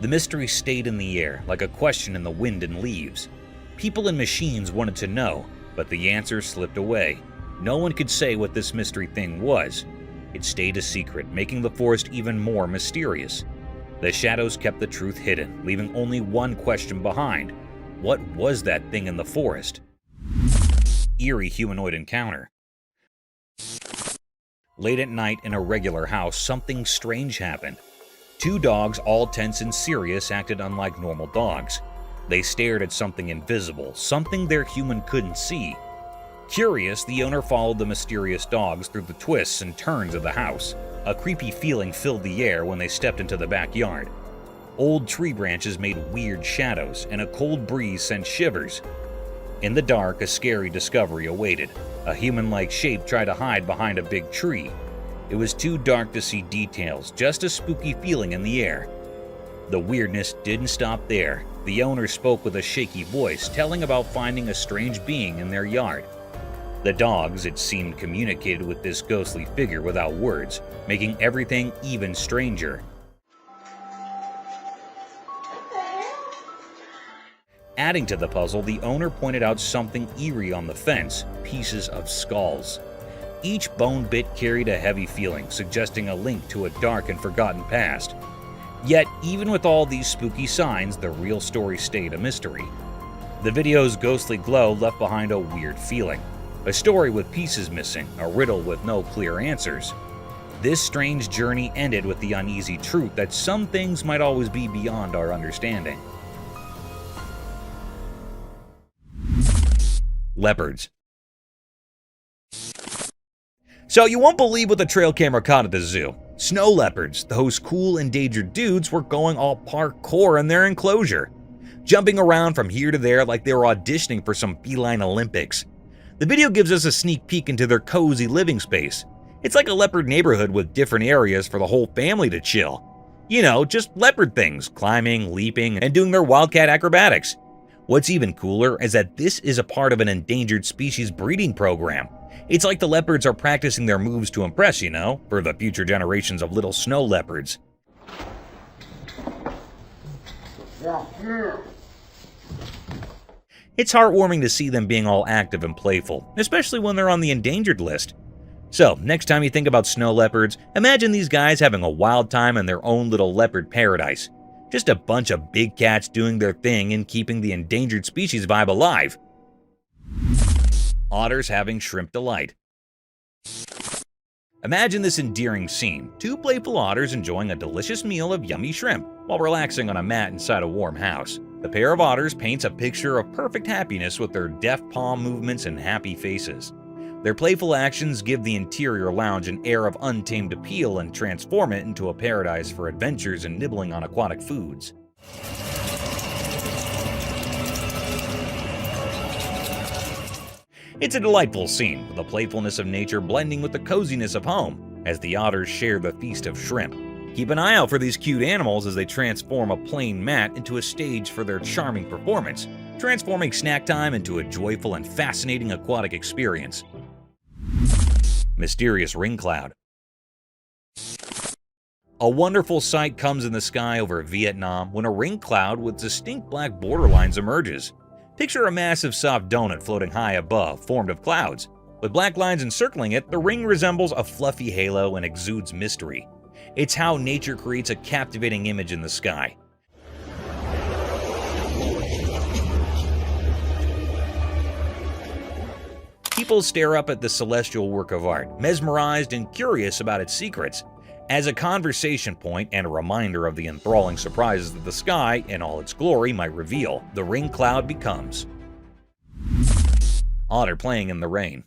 The mystery stayed in the air, like a question in the wind and leaves. People and machines wanted to know, but the answer slipped away. No one could say what this mystery thing was. It stayed a secret, making the forest even more mysterious. The shadows kept the truth hidden, leaving only one question behind. What was that thing in the forest? Eerie humanoid encounter. Late at night in a regular house, something strange happened. Two dogs, all tense and serious, acted unlike normal dogs. They stared at something invisible, something their human couldn't see. Curious, the owner followed the mysterious dogs through the twists and turns of the house. A creepy feeling filled the air when they stepped into the backyard. Old tree branches made weird shadows, and a cold breeze sent shivers. In the dark, a scary discovery awaited. A human-like shape tried to hide behind a big tree. It was too dark to see details, just a spooky feeling in the air. The weirdness didn't stop there. The owner spoke with a shaky voice, telling about finding a strange being in their yard. The dogs, it seemed, communicated with this ghostly figure without words, making everything even stranger. Adding to the puzzle, the owner pointed out something eerie on the fence: pieces of skulls. Each bone bit carried a heavy feeling, suggesting a link to a dark and forgotten past. Yet, even with all these spooky signs, the real story stayed a mystery. The video's ghostly glow left behind a weird feeling. A story with pieces missing, a riddle with no clear answers. This strange journey ended with the uneasy truth that some things might always be beyond our understanding. Leopards. So you won't believe what the trail camera caught at the zoo. Snow leopards, those cool endangered dudes, were going all parkour in their enclosure, jumping around from here to there like they were auditioning for some feline Olympics. The video gives us a sneak peek into their cozy living space. It's like a leopard neighborhood with different areas for the whole family to chill. You know, just leopard things, climbing, leaping, and doing their wildcat acrobatics. What's even cooler is that this is a part of an endangered species breeding program. It's like the leopards are practicing their moves to impress, you know, for the future generations of little snow leopards. It's heartwarming to see them being all active and playful, especially when they're on the endangered list. So, next time you think about snow leopards, imagine these guys having a wild time in their own little leopard paradise. Just a bunch of big cats doing their thing and keeping the endangered species vibe alive. Otters having shrimp delight. Imagine this endearing scene: two playful otters enjoying a delicious meal of yummy shrimp while relaxing on a mat inside a warm house. The pair of otters paints a picture of perfect happiness with their deft palm movements and happy faces. Their playful actions give the interior lounge an air of untamed appeal and transform it into a paradise for adventures and nibbling on aquatic foods. It's a delightful scene, with the playfulness of nature blending with the coziness of home, as the otters share the feast of shrimp. Keep an eye out for these cute animals as they transform a plain mat into a stage for their charming performance, transforming snack time into a joyful and fascinating aquatic experience. Mysterious ring cloud. A wonderful sight comes in the sky over Vietnam when a ring cloud with distinct black borderlines emerges. Picture a massive soft donut floating high above, formed of clouds. With black lines encircling it, the ring resembles a fluffy halo and exudes mystery. It's how nature creates a captivating image in the sky. People stare up at the celestial work of art, mesmerized and curious about its secrets. As a conversation point and a reminder of the enthralling surprises that the sky, in all its glory, might reveal, the ring cloud becomes. Otter playing in the rain.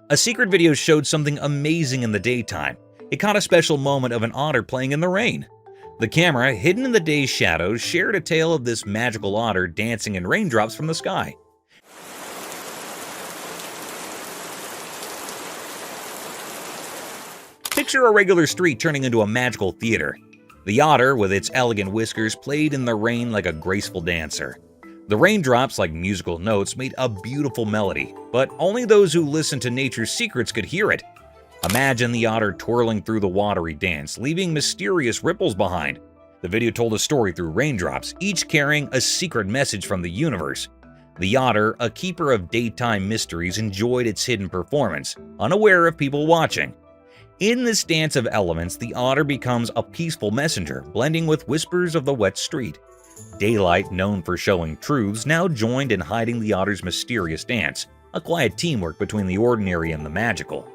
A secret video showed something amazing in the daytime. It caught a special moment of an otter playing in the rain. The camera, hidden in the day's shadows, shared a tale of this magical otter dancing in raindrops from the sky. Picture a regular street turning into a magical theater. The otter, with its elegant whiskers, played in the rain like a graceful dancer. The raindrops, like musical notes, made a beautiful melody, but only those who listened to nature's secrets could hear it. Imagine the otter twirling through the watery dance, leaving mysterious ripples behind. The video told a story through raindrops, each carrying a secret message from the universe. The otter, a keeper of daytime mysteries, enjoyed its hidden performance, unaware of people watching. In this dance of elements, the otter becomes a peaceful messenger, blending with whispers of the wet street. Daylight, known for showing truths, now joined in hiding the otter's mysterious dance, a quiet teamwork between the ordinary and the magical.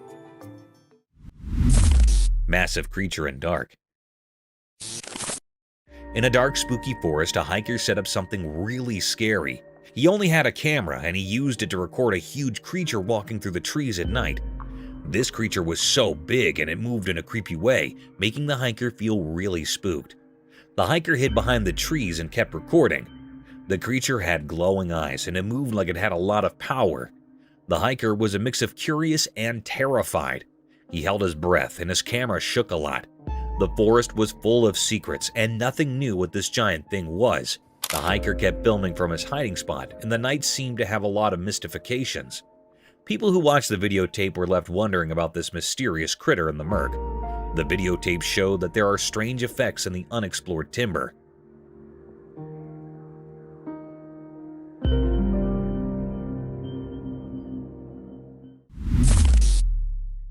Massive creature in dark. In a dark, spooky forest, a hiker set up something really scary. He only had a camera, and he used it to record a huge creature walking through the trees at night. This creature was so big and it moved in a creepy way, making the hiker feel really spooked. The hiker hid behind the trees and kept recording. The creature had glowing eyes and it moved like it had a lot of power. The hiker was a mix of curious and terrified. He held his breath and his camera shook a lot. The forest was full of secrets and nothing knew what this giant thing was. The hiker kept filming from his hiding spot, and the night seemed to have a lot of mystifications. People who watched the videotape were left wondering about this mysterious critter in the murk. The videotape showed that there are strange effects in the unexplored timber.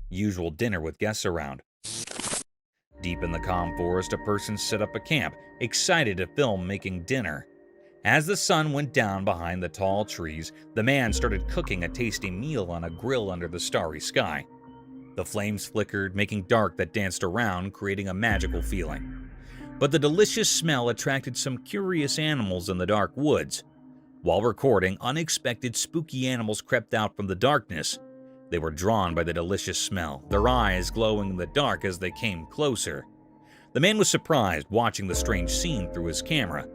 Usual dinner with guests around. Deep in the calm forest, a person set up a camp, excited to film making dinner. As the sun went down behind the tall trees, the man started cooking a tasty meal on a grill under the starry sky. The flames flickered, making dark that danced around, creating a magical feeling. But the delicious smell attracted some curious animals in the dark woods. While recording, unexpected spooky animals crept out from the darkness. They were drawn by the delicious smell, their eyes glowing in the dark as they came closer. The man was surprised watching the strange scene through his camera.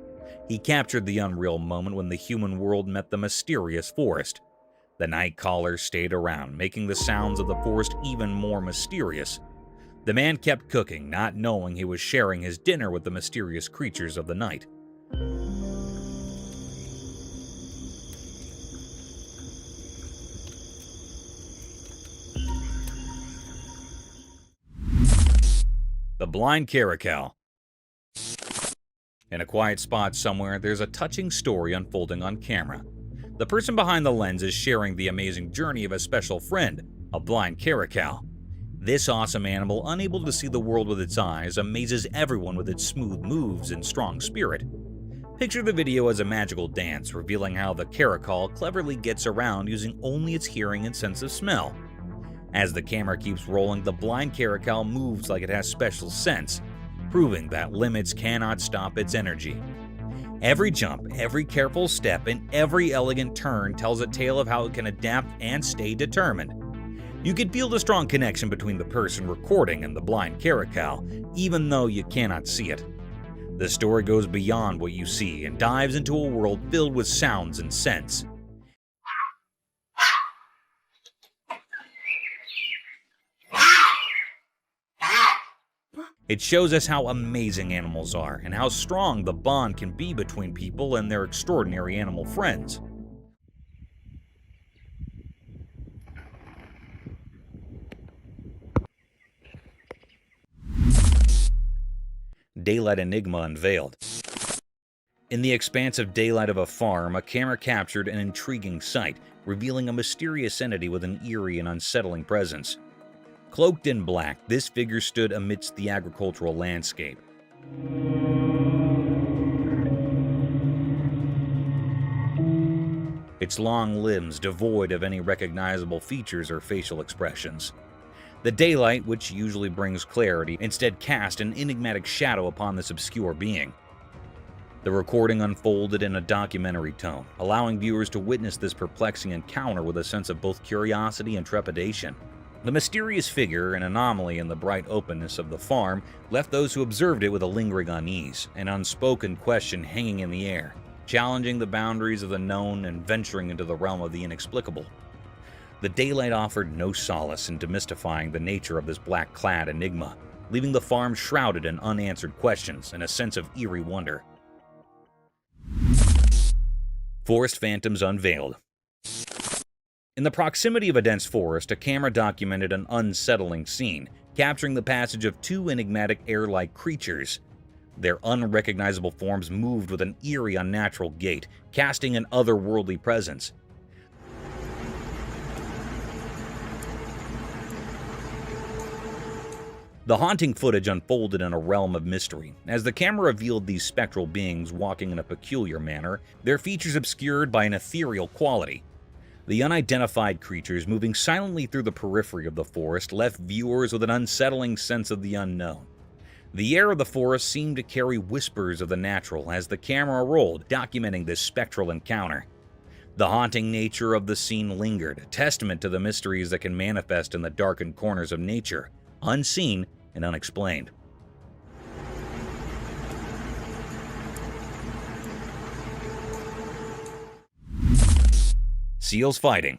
He captured the unreal moment when the human world met the mysterious forest. The night caller stayed around, making the sounds of the forest even more mysterious. The man kept cooking, not knowing he was sharing his dinner with the mysterious creatures of the night. The blind caracal. In a quiet spot somewhere, there's a touching story unfolding on camera. The person behind the lens is sharing the amazing journey of a special friend, a blind caracal. This awesome animal, unable to see the world with its eyes, amazes everyone with its smooth moves and strong spirit. Picture the video as a magical dance, revealing how the caracal cleverly gets around using only its hearing and sense of smell. As the camera keeps rolling, the blind caracal moves like it has special sense, proving that limits cannot stop its energy. Every jump, every careful step, and every elegant turn tells a tale of how it can adapt and stay determined. You can feel the strong connection between the person recording and the blind caracal, even though you cannot see it. The story goes beyond what you see and dives into a world filled with sounds and scents. It shows us how amazing animals are and how strong the bond can be between people and their extraordinary animal friends. Daylight Enigma unveiled. In the expansive daylight of a farm, a camera captured an intriguing sight, revealing a mysterious entity with an eerie and unsettling presence. Cloaked in black, this figure stood amidst the agricultural landscape. Its long limbs devoid of any recognizable features or facial expressions. The daylight, which usually brings clarity, instead cast an enigmatic shadow upon this obscure being. The recording unfolded in a documentary tone, allowing viewers to witness this perplexing encounter with a sense of both curiosity and trepidation. The mysterious figure, an anomaly in the bright openness of the farm, left those who observed it with a lingering unease, an unspoken question hanging in the air, challenging the boundaries of the known and venturing into the realm of the inexplicable. The daylight offered no solace in demystifying the nature of this black-clad enigma, leaving the farm shrouded in unanswered questions and a sense of eerie wonder. Forest Phantoms unveiled. In the proximity of a dense forest, a camera documented an unsettling scene, capturing the passage of two enigmatic air-like creatures. Their unrecognizable forms moved with an eerie, unnatural gait, casting an otherworldly presence. The haunting footage unfolded in a realm of mystery. As the camera revealed these spectral beings walking in a peculiar manner, their features obscured by an ethereal quality. The unidentified creatures moving silently through the periphery of the forest left viewers with an unsettling sense of the unknown. The air of the forest seemed to carry whispers of the natural as the camera rolled, documenting this spectral encounter. The haunting nature of the scene lingered, a testament to the mysteries that can manifest in the darkened corners of nature, unseen and unexplained. Seals fighting.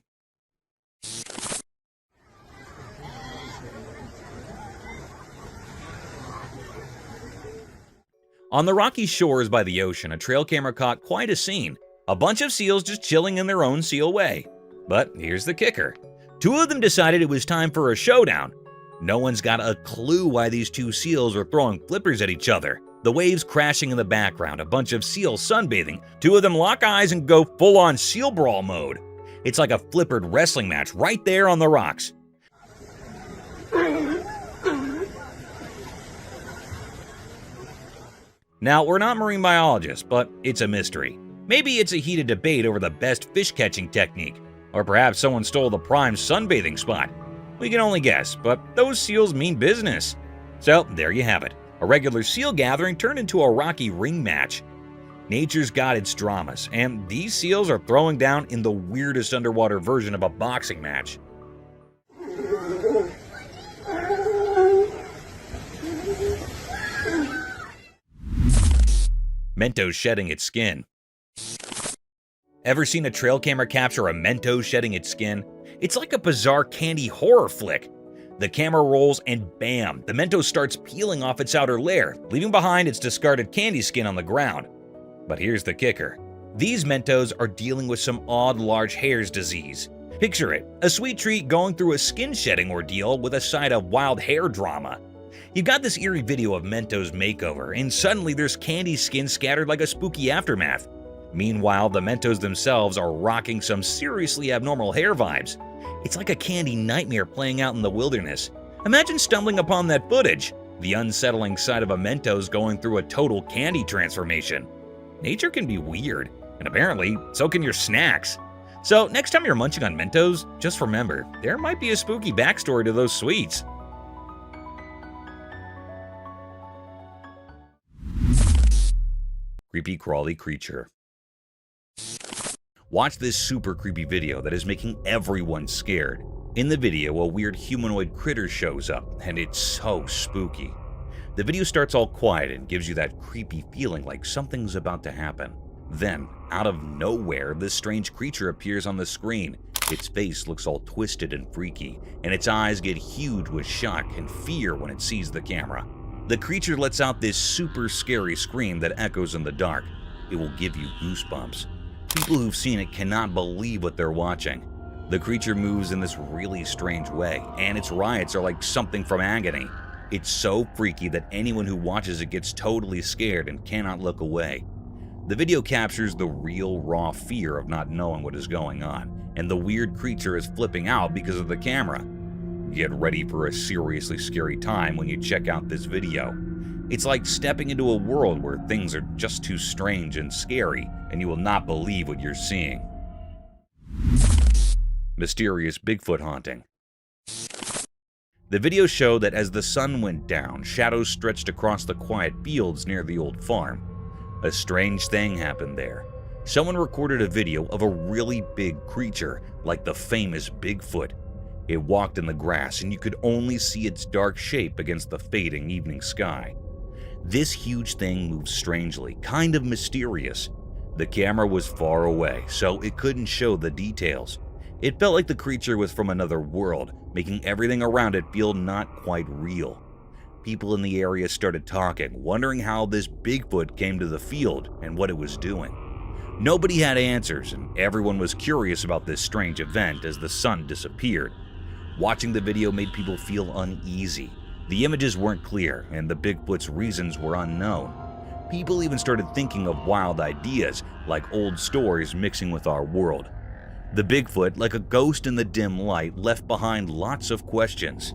On the rocky shores by the ocean, a trail camera caught quite a scene. A bunch of seals just chilling in their own seal way. But here's the kicker. Two of them decided it was time for a showdown. No one's got a clue why these two seals were throwing flippers at each other. The waves crashing in the background, a bunch of seals sunbathing. Two of them lock eyes and go full-on seal brawl mode. It's like a flippered wrestling match right there on the rocks. Now, we're not marine biologists, but it's a mystery. Maybe it's a heated debate over the best fish-catching technique, or perhaps someone stole the prime sunbathing spot. We can only guess, but those seals mean business. So, there you have it. A regular seal gathering turned into a rocky ring match. Nature's got its dramas, and these seals are throwing down in the weirdest underwater version of a boxing match. Mento shedding its skin. Ever seen a trail camera capture a mento shedding its skin? It's like a bizarre candy horror flick. The camera rolls and bam, the mento starts peeling off its outer layer, leaving behind its discarded candy skin on the ground. But here's the kicker. These mentos are dealing with some odd large hairs disease. Picture it, a sweet treat going through a skin shedding ordeal with a side of wild hair drama. You've got this eerie video of Mento's makeover, and suddenly there's candy skin scattered like a spooky aftermath. Meanwhile, the Mentos themselves are rocking some seriously abnormal hair vibes. It's like a candy nightmare playing out in the wilderness. Imagine stumbling upon that footage. The unsettling sight of a Mentos going through a total candy transformation. Nature can be weird, and apparently, so can your snacks. So next time you're munching on Mentos, just remember, there might be a spooky backstory to those sweets. Creepy crawly creature. Watch this super creepy video that is making everyone scared. In the video, a weird humanoid critter shows up, and it's so spooky. The video starts all quiet and gives you that creepy feeling like something's about to happen. Then, out of nowhere, this strange creature appears on the screen. Its face looks all twisted and freaky, and its eyes get huge with shock and fear when it sees the camera. The creature lets out this super scary scream that echoes in the dark. It will give you goosebumps. People who've seen it cannot believe what they're watching. The creature moves in this really strange way, and its riots are like something from Agony. It's so freaky that anyone who watches it gets totally scared and cannot look away. The video captures the real, raw fear of not knowing what is going on, and the weird creature is flipping out because of the camera. Get ready for a seriously scary time when you check out this video. It's like stepping into a world where things are just too strange and scary, and you will not believe what you're seeing. Mysterious Bigfoot haunting. The video showed that as the sun went down, shadows stretched across the quiet fields near the old farm. A strange thing happened there. Someone recorded a video of a really big creature, like the famous Bigfoot. It walked in the grass, and you could only see its dark shape against the fading evening sky. This huge thing moved strangely, kind of mysterious. The camera was far away, so it couldn't show the details. It felt like the creature was from another world, making everything around it feel not quite real. People in the area started talking, wondering how this Bigfoot came to the field and what it was doing. Nobody had answers, and everyone was curious about this strange event as the sun disappeared. Watching the video made people feel uneasy. The images weren't clear, and the Bigfoot's reasons were unknown. People even started thinking of wild ideas, like old stories mixing with our world. The Bigfoot, like a ghost in the dim light, left behind lots of questions.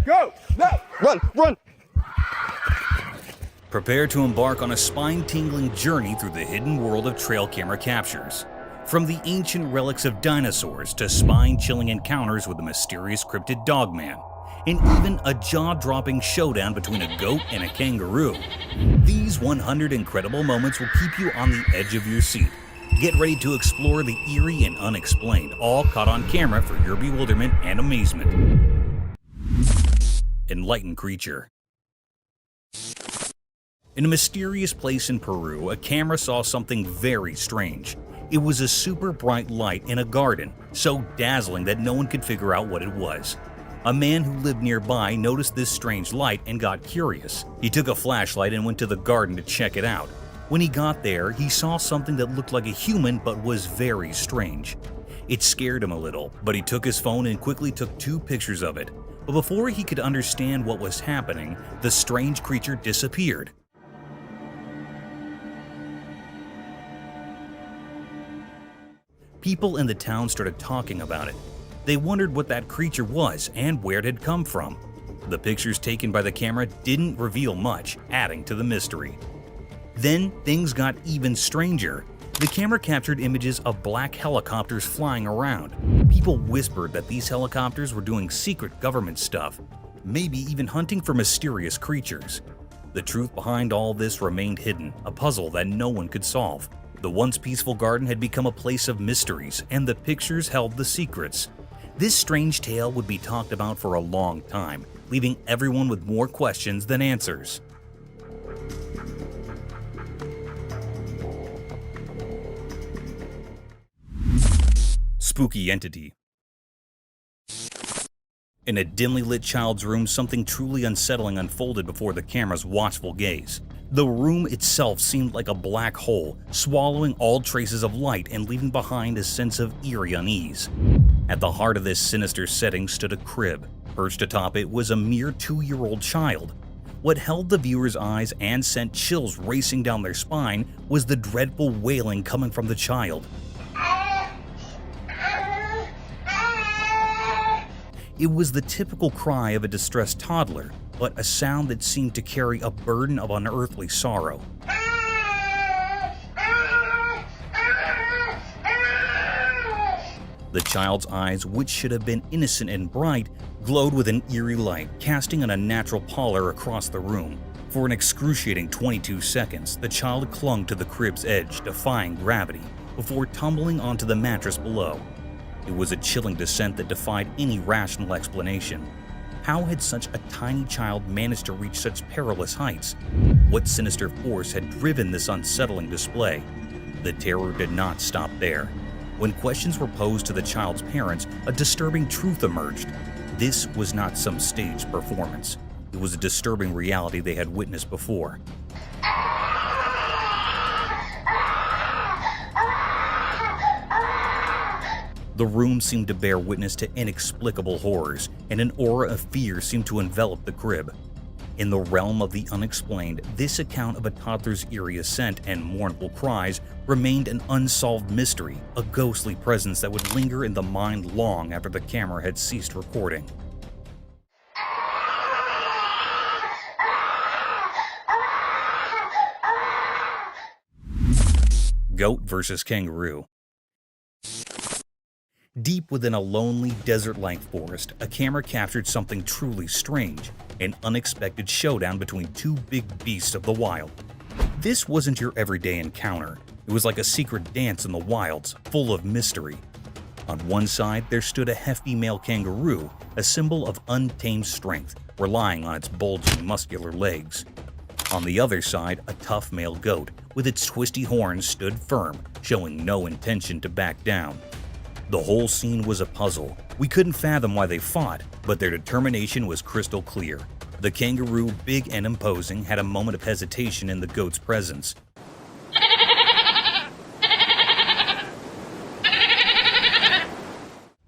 Go! No! Run! Run! Prepare to embark on a spine-tingling journey through the hidden world of trail camera captures. From the ancient relics of dinosaurs to spine-chilling encounters with a mysterious cryptid dogman, and even a jaw-dropping showdown between a goat and a kangaroo. These 100 incredible moments will keep you on the edge of your seat. Get ready to explore the eerie and unexplained, all caught on camera for your bewilderment and amazement. Enlightened Creature. In a mysterious place in Peru, a camera saw something very strange. It was a super bright light in a garden, so dazzling that no one could figure out what it was. A man who lived nearby noticed this strange light and got curious. He took a flashlight and went to the garden to check it out. When he got there, he saw something that looked like a human but was very strange. It scared him a little, but he took his phone and quickly took 2 pictures of it. But before he could understand what was happening, the strange creature disappeared. People in the town started talking about it. They wondered what that creature was and where it had come from. The pictures taken by the camera didn't reveal much, adding to the mystery. Then things got even stranger. The camera captured images of black helicopters flying around. People whispered that these helicopters were doing secret government stuff, maybe even hunting for mysterious creatures. The truth behind all this remained hidden, a puzzle that no one could solve. The once peaceful garden had become a place of mysteries, and the pictures held the secrets. This strange tale would be talked about for a long time, leaving everyone with more questions than answers. Spooky Entity. In a dimly lit child's room, something truly unsettling unfolded before the camera's watchful gaze. The room itself seemed like a black hole, swallowing all traces of light and leaving behind a sense of eerie unease. At the heart of this sinister setting stood a crib. Perched atop it was a mere 2-year-old child. What held the viewer's eyes and sent chills racing down their spine was the dreadful wailing coming from the child. It was the typical cry of a distressed toddler, but a sound that seemed to carry a burden of unearthly sorrow. The child's eyes, which should have been innocent and bright, glowed with an eerie light, casting an unnatural pallor across the room. For an excruciating 22 seconds, the child clung to the crib's edge, defying gravity, before tumbling onto the mattress below. It was a chilling descent that defied any rational explanation. How had such a tiny child managed to reach such perilous heights? What sinister force had driven this unsettling display? The terror did not stop there. When questions were posed to the child's parents, a disturbing truth emerged. This was not some staged performance. It was a disturbing reality they had witnessed before. The room seemed to bear witness to inexplicable horrors, and an aura of fear seemed to envelop the crib. In the realm of the unexplained, this account of a toddler's eerie ascent and mournful cries remained an unsolved mystery, a ghostly presence that would linger in the mind long after the camera had ceased recording. Goat versus kangaroo. Deep within a lonely, desert-like forest, a camera captured something truly strange, an unexpected showdown between 2 big beasts of the wild. This wasn't your everyday encounter. It was like a secret dance in the wilds, full of mystery. On one side, there stood a hefty male kangaroo, a symbol of untamed strength, relying on its bulging, muscular legs. On the other side, a tough male goat, with its twisty horns, stood firm, showing no intention to back down. The whole scene was a puzzle. We couldn't fathom why they fought, but their determination was crystal clear. The kangaroo, big and imposing, had a moment of hesitation in the goat's presence.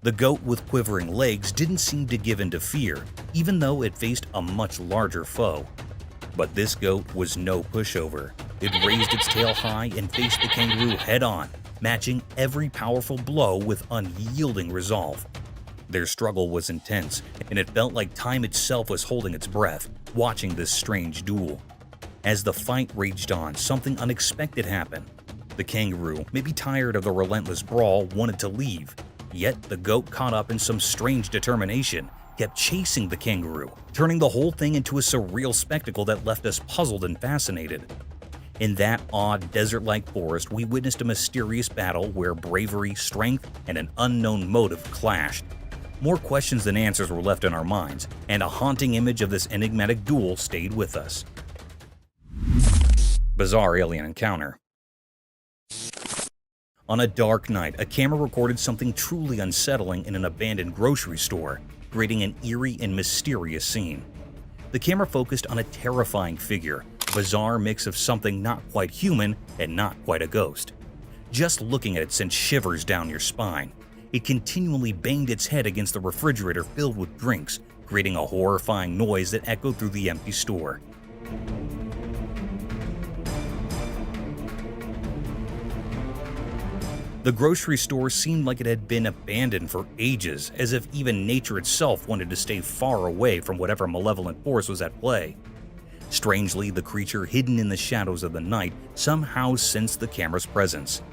The goat with quivering legs didn't seem to give in to fear, even though it faced a much larger foe. But this goat was no pushover. It raised its tail high and faced the kangaroo head-on, matching every powerful blow with unyielding resolve. Their struggle was intense, and it felt like time itself was holding its breath, watching this strange duel. As the fight raged on, something unexpected happened. The kangaroo, maybe tired of the relentless brawl, wanted to leave. Yet the goat, caught up in some strange determination, kept chasing the kangaroo, turning the whole thing into a surreal spectacle that left us puzzled and fascinated. In that odd desert-like forest, we witnessed a mysterious battle where bravery, strength, and an unknown motive clashed. More questions than answers were left in our minds, and a haunting image of this enigmatic duel stayed with us. Bizarre alien encounter. On a dark night, a camera recorded something truly unsettling in an abandoned grocery store, creating an eerie and mysterious scene. The camera focused on a terrifying figure, a bizarre mix of something not quite human and not quite a ghost. Just looking at it sent shivers down your spine. It continually banged its head against the refrigerator filled with drinks, creating a horrifying noise that echoed through the empty store. The grocery store seemed like it had been abandoned for ages, as if even nature itself wanted to stay far away from whatever malevolent force was at play. Strangely, the creature hidden in the shadows of the night somehow sensed the camera's presence.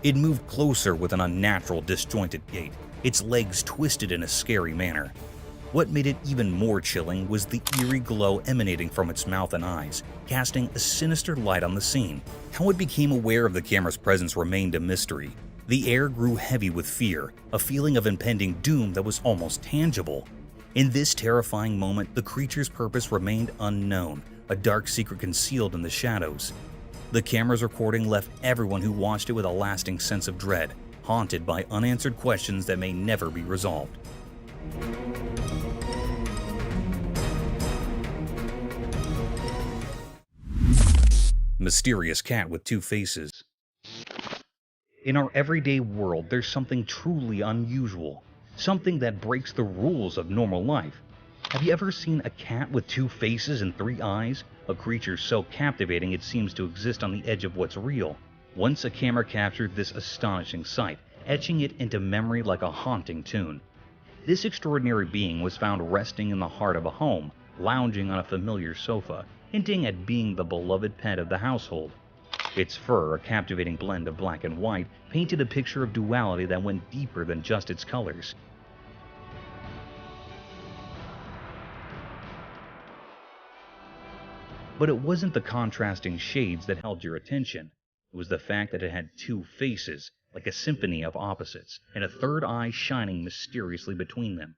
It moved closer with an unnatural, disjointed gait, its legs twisted in a scary manner. What made it even more chilling was the eerie glow emanating from its mouth and eyes, casting a sinister light on the scene. How it became aware of the camera's presence remained a mystery. The air grew heavy with fear, a feeling of impending doom that was almost tangible. In this terrifying moment, the creature's purpose remained unknown, a dark secret concealed in the shadows. The camera's recording left everyone who watched it with a lasting sense of dread, haunted by unanswered questions that may never be resolved. Mysterious cat with two faces. In our everyday world, there's something truly unusual, something that breaks the rules of normal life. Have you ever seen a cat with two faces and three eyes? A creature so captivating it seems to exist on the edge of what's real. Once a camera captured this astonishing sight, etching it into memory like a haunting tune. This extraordinary being was found resting in the heart of a home, lounging on a familiar sofa, hinting at being the beloved pet of the household. Its fur, a captivating blend of black and white, painted a picture of duality that went deeper than just its colors. But it wasn't the contrasting shades that held your attention. It was the fact that it had two faces, like a symphony of opposites, and a third eye shining mysteriously between them.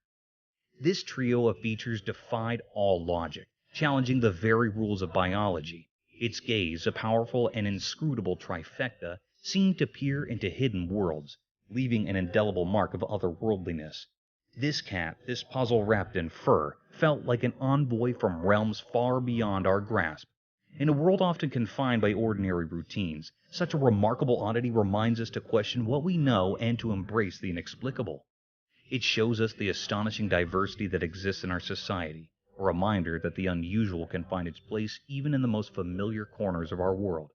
This trio of features defied all logic, challenging the very rules of biology. Its gaze, a powerful and inscrutable trifecta, seemed to peer into hidden worlds, leaving an indelible mark of otherworldliness. This cat, this puzzle wrapped in fur, felt like an envoy from realms far beyond our grasp. In a world often confined by ordinary routines, such a remarkable oddity reminds us to question what we know and to embrace the inexplicable. It shows us the astonishing diversity that exists in our society, a reminder that the unusual can find its place even in the most familiar corners of our world.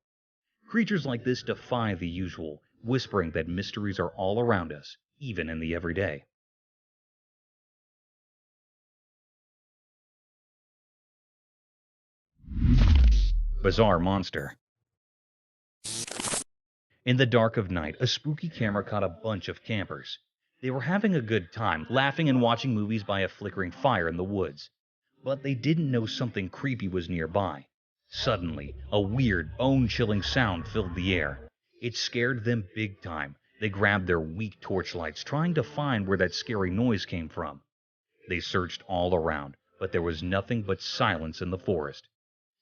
Creatures like this defy the usual, whispering that mysteries are all around us, even in the everyday. Bizarre monster. In the dark of night, a spooky camera caught a bunch of campers. They were having a good time, laughing and watching movies by a flickering fire in the woods. But they didn't know something creepy was nearby. Suddenly, a weird, bone-chilling sound filled the air. It scared them big time. They grabbed their weak torchlights, trying to find where that scary noise came from. They searched all around, but there was nothing but silence in the forest.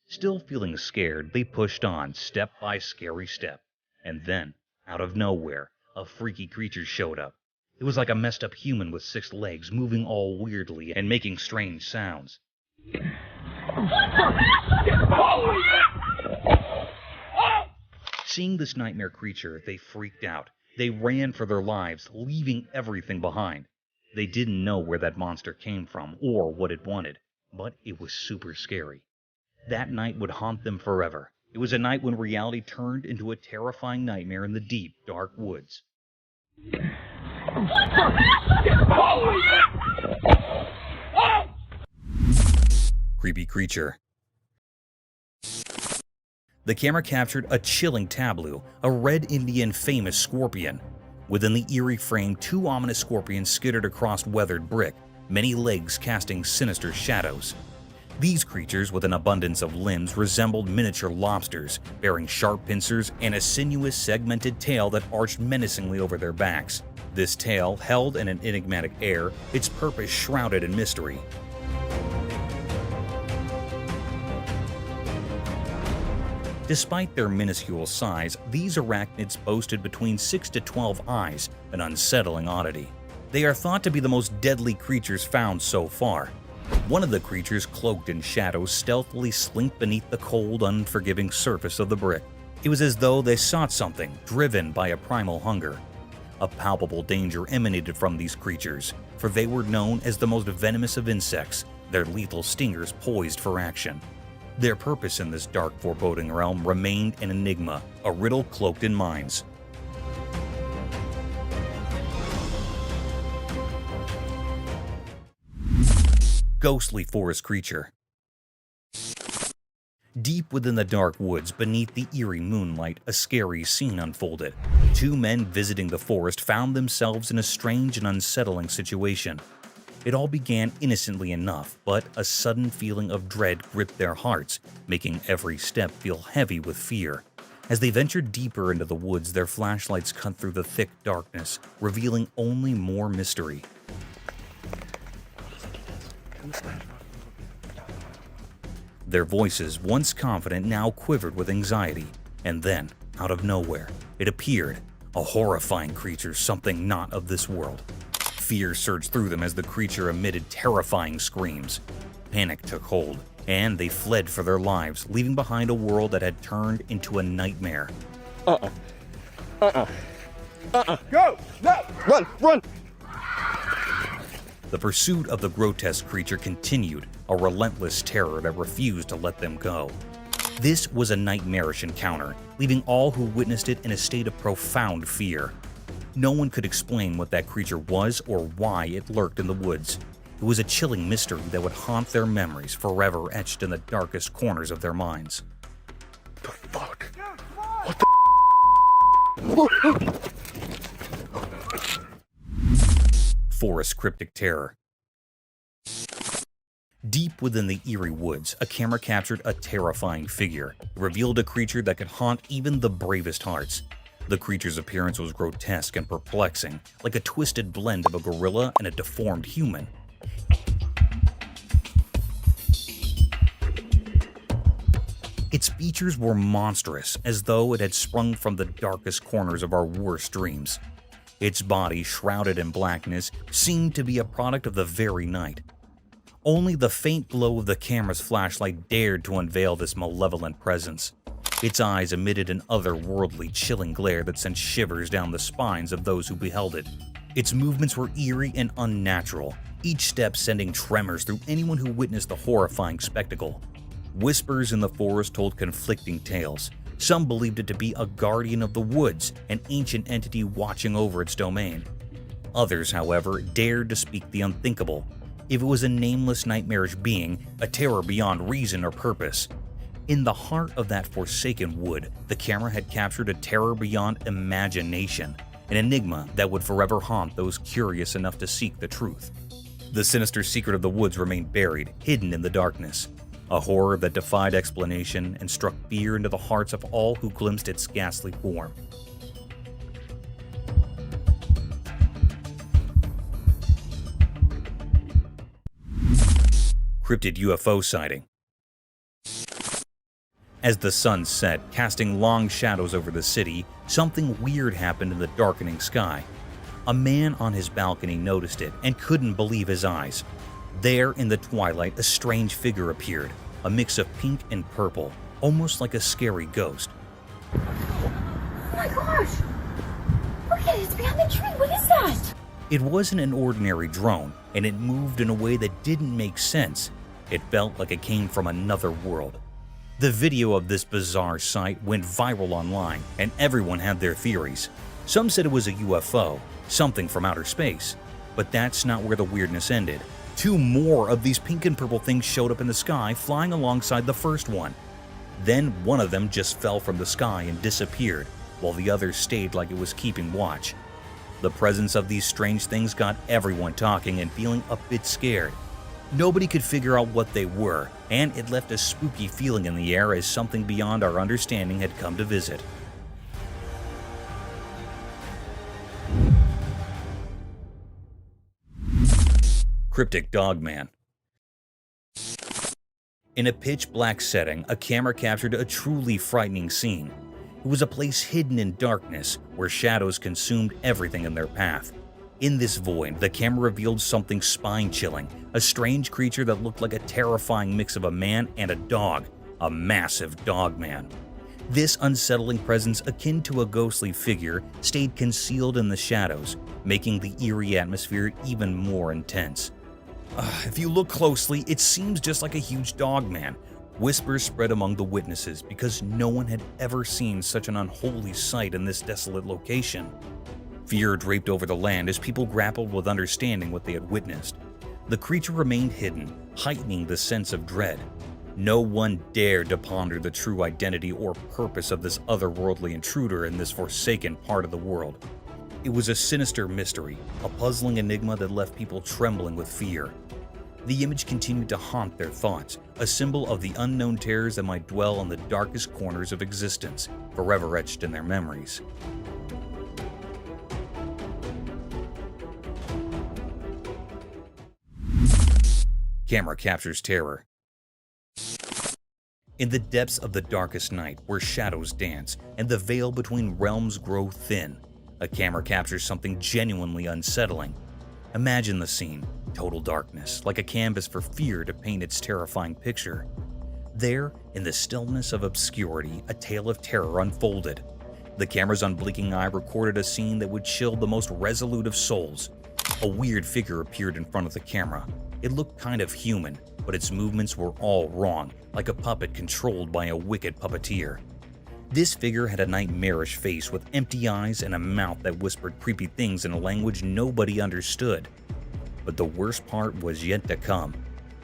Still feeling scared, they pushed on, step by scary step. And then, out of nowhere, a freaky creature showed up. It was like a messed up human with 6 legs, moving all weirdly and making strange sounds. Seeing this nightmare creature, they freaked out. They ran for their lives, leaving everything behind. They didn't know where that monster came from or what it wanted, but it was super scary. That night would haunt them forever. It was a night when reality turned into a terrifying nightmare in the deep, dark woods. Creepy creature. The camera captured a chilling tableau, a red Indian famous scorpion. Within the eerie frame, 2 ominous scorpions skittered across weathered brick, many legs casting sinister shadows. These creatures, with an abundance of limbs, resembled miniature lobsters, bearing sharp pincers and a sinuous, segmented tail that arched menacingly over their backs. This tail, held in an enigmatic air, its purpose shrouded in mystery. Despite their minuscule size, these arachnids boasted between 6 to 12 eyes, an unsettling oddity. They are thought to be the most deadly creatures found so far. One of the creatures, cloaked in shadows, stealthily slinked beneath the cold, unforgiving surface of the brick. It was as though they sought something, driven by a primal hunger. A palpable danger emanated from these creatures, for they were known as the most venomous of insects, their lethal stingers poised for action. Their purpose in this dark, foreboding realm remained an enigma, a riddle cloaked in mines. Ghostly forest creature. Deep within the dark woods, beneath the eerie moonlight, a scary scene unfolded. 2 men visiting the forest found themselves in a strange and unsettling situation. It all began innocently enough, but a sudden feeling of dread gripped their hearts, making every step feel heavy with fear. As they ventured deeper into the woods, their flashlights cut through the thick darkness, revealing only more mystery. Their voices, once confident, now quivered with anxiety. And then, out of nowhere, it appeared, a horrifying creature, something not of this world. Fear surged through them as the creature emitted terrifying screams. Panic took hold, and they fled for their lives, leaving behind a world that had turned into a nightmare. Go! No! Run! The pursuit of the grotesque creature continued, a relentless terror that refused to let them go. This was a nightmarish encounter, leaving all who witnessed it in a state of profound fear. No one could explain what that creature was or why it lurked in the woods. It was a chilling mystery that would haunt their memories, forever etched in the darkest corners of their minds. The fuck? Forest cryptic terror. Deep within the eerie woods, a camera captured a terrifying figure. It revealed a creature that could haunt even the bravest hearts. The creature's appearance was grotesque and perplexing, like a twisted blend of a gorilla and a deformed human. Its features were monstrous, as though it had sprung from the darkest corners of our worst dreams. Its body, shrouded in blackness, seemed to be a product of the very night. Only the faint glow of the camera's flashlight dared to unveil this malevolent presence. Its eyes emitted an otherworldly, chilling glare that sent shivers down the spines of those who beheld it. Its movements were eerie and unnatural, each step sending tremors through anyone who witnessed the horrifying spectacle. Whispers in the forest told conflicting tales. Some believed it to be a guardian of the woods, an ancient entity watching over its domain. Others, however, dared to speak the unthinkable. If it was a nameless, nightmarish being, a terror beyond reason or purpose. In the heart of that forsaken wood, the camera had captured a terror beyond imagination, an enigma that would forever haunt those curious enough to seek the truth. The sinister secret of the woods remained buried, hidden in the darkness. A horror that defied explanation and struck fear into the hearts of all who glimpsed its ghastly form. Cryptid UFO sighting. As the sun set, casting long shadows over the city, something weird happened in the darkening sky. A man on his balcony noticed it and couldn't believe his eyes. There, in the twilight, a strange figure appeared, a mix of pink and purple, almost like a scary ghost. Oh my gosh! Look at it, it's behind the tree, what is that? It wasn't an ordinary drone, and it moved in a way that didn't make sense. It felt like it came from another world. The video of this bizarre sight went viral online, and everyone had their theories. Some said it was a UFO, something from outer space. But that's not where the weirdness ended. 2 more of these pink and purple things showed up in the sky, flying alongside the first one. Then one of them just fell from the sky and disappeared, while the others stayed like it was keeping watch. The presence of these strange things got everyone talking and feeling a bit scared. Nobody could figure out what they were, and it left a spooky feeling in the air as something beyond our understanding had come to visit. Cryptic Dogman. In a pitch-black setting, a camera captured a truly frightening scene. It was a place hidden in darkness, where shadows consumed everything in their path. In this void, the camera revealed something spine-chilling, a strange creature that looked like a terrifying mix of a man and a dog, a massive dogman. This unsettling presence, akin to a ghostly figure, stayed concealed in the shadows, making the eerie atmosphere even more intense. If you look closely, it seems just like a huge dogman. Whispers spread among the witnesses because no one had ever seen such an unholy sight in this desolate location. Fear draped over the land as people grappled with understanding what they had witnessed. The creature remained hidden, heightening the sense of dread. No one dared to ponder the true identity or purpose of this otherworldly intruder in this forsaken part of the world. It was a sinister mystery, a puzzling enigma that left people trembling with fear. The image continued to haunt their thoughts, a symbol of the unknown terrors that might dwell in the darkest corners of existence, forever etched in their memories. Camera captures terror. In the depths of the darkest night, where shadows dance and the veil between realms grow thin, a camera captures something genuinely unsettling. Imagine the scene, total darkness, like a canvas for fear to paint its terrifying picture. There, in the stillness of obscurity, a tale of terror unfolded. The camera's unblinking eye recorded a scene that would chill the most resolute of souls. A weird figure appeared in front of the camera. It looked kind of human, but its movements were all wrong, like a puppet controlled by a wicked puppeteer. This figure had a nightmarish face with empty eyes and a mouth that whispered creepy things in a language nobody understood. But the worst part was yet to come.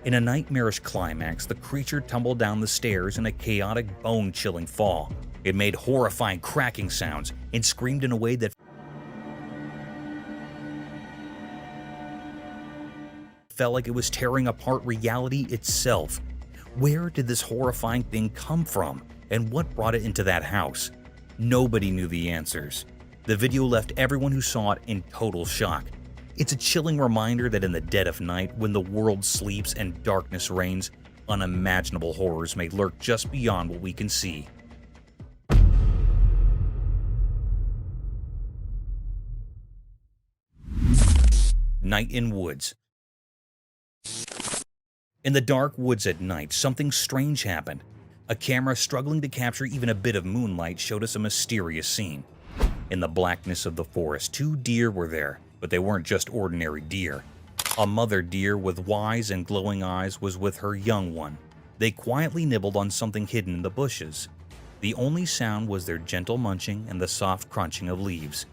In a nightmarish climax, the creature tumbled down the stairs in a chaotic, bone-chilling fall. It made horrifying cracking sounds and screamed in a way that felt like it was tearing apart reality itself. Where did this horrifying thing come from, and what brought it into that house? Nobody knew the answers. The video left everyone who saw it in total shock. It's a chilling reminder that in the dead of night, when the world sleeps and darkness reigns, unimaginable horrors may lurk just beyond what we can see. Night in Woods. In the dark woods at night, something strange happened. A camera struggling to capture even a bit of moonlight showed us a mysterious scene. In the blackness of the forest, 2 deer were there, but they weren't just ordinary deer. A mother deer with wise and glowing eyes was with her young one. They quietly nibbled on something hidden in the bushes. The only sound was their gentle munching and the soft crunching of leaves.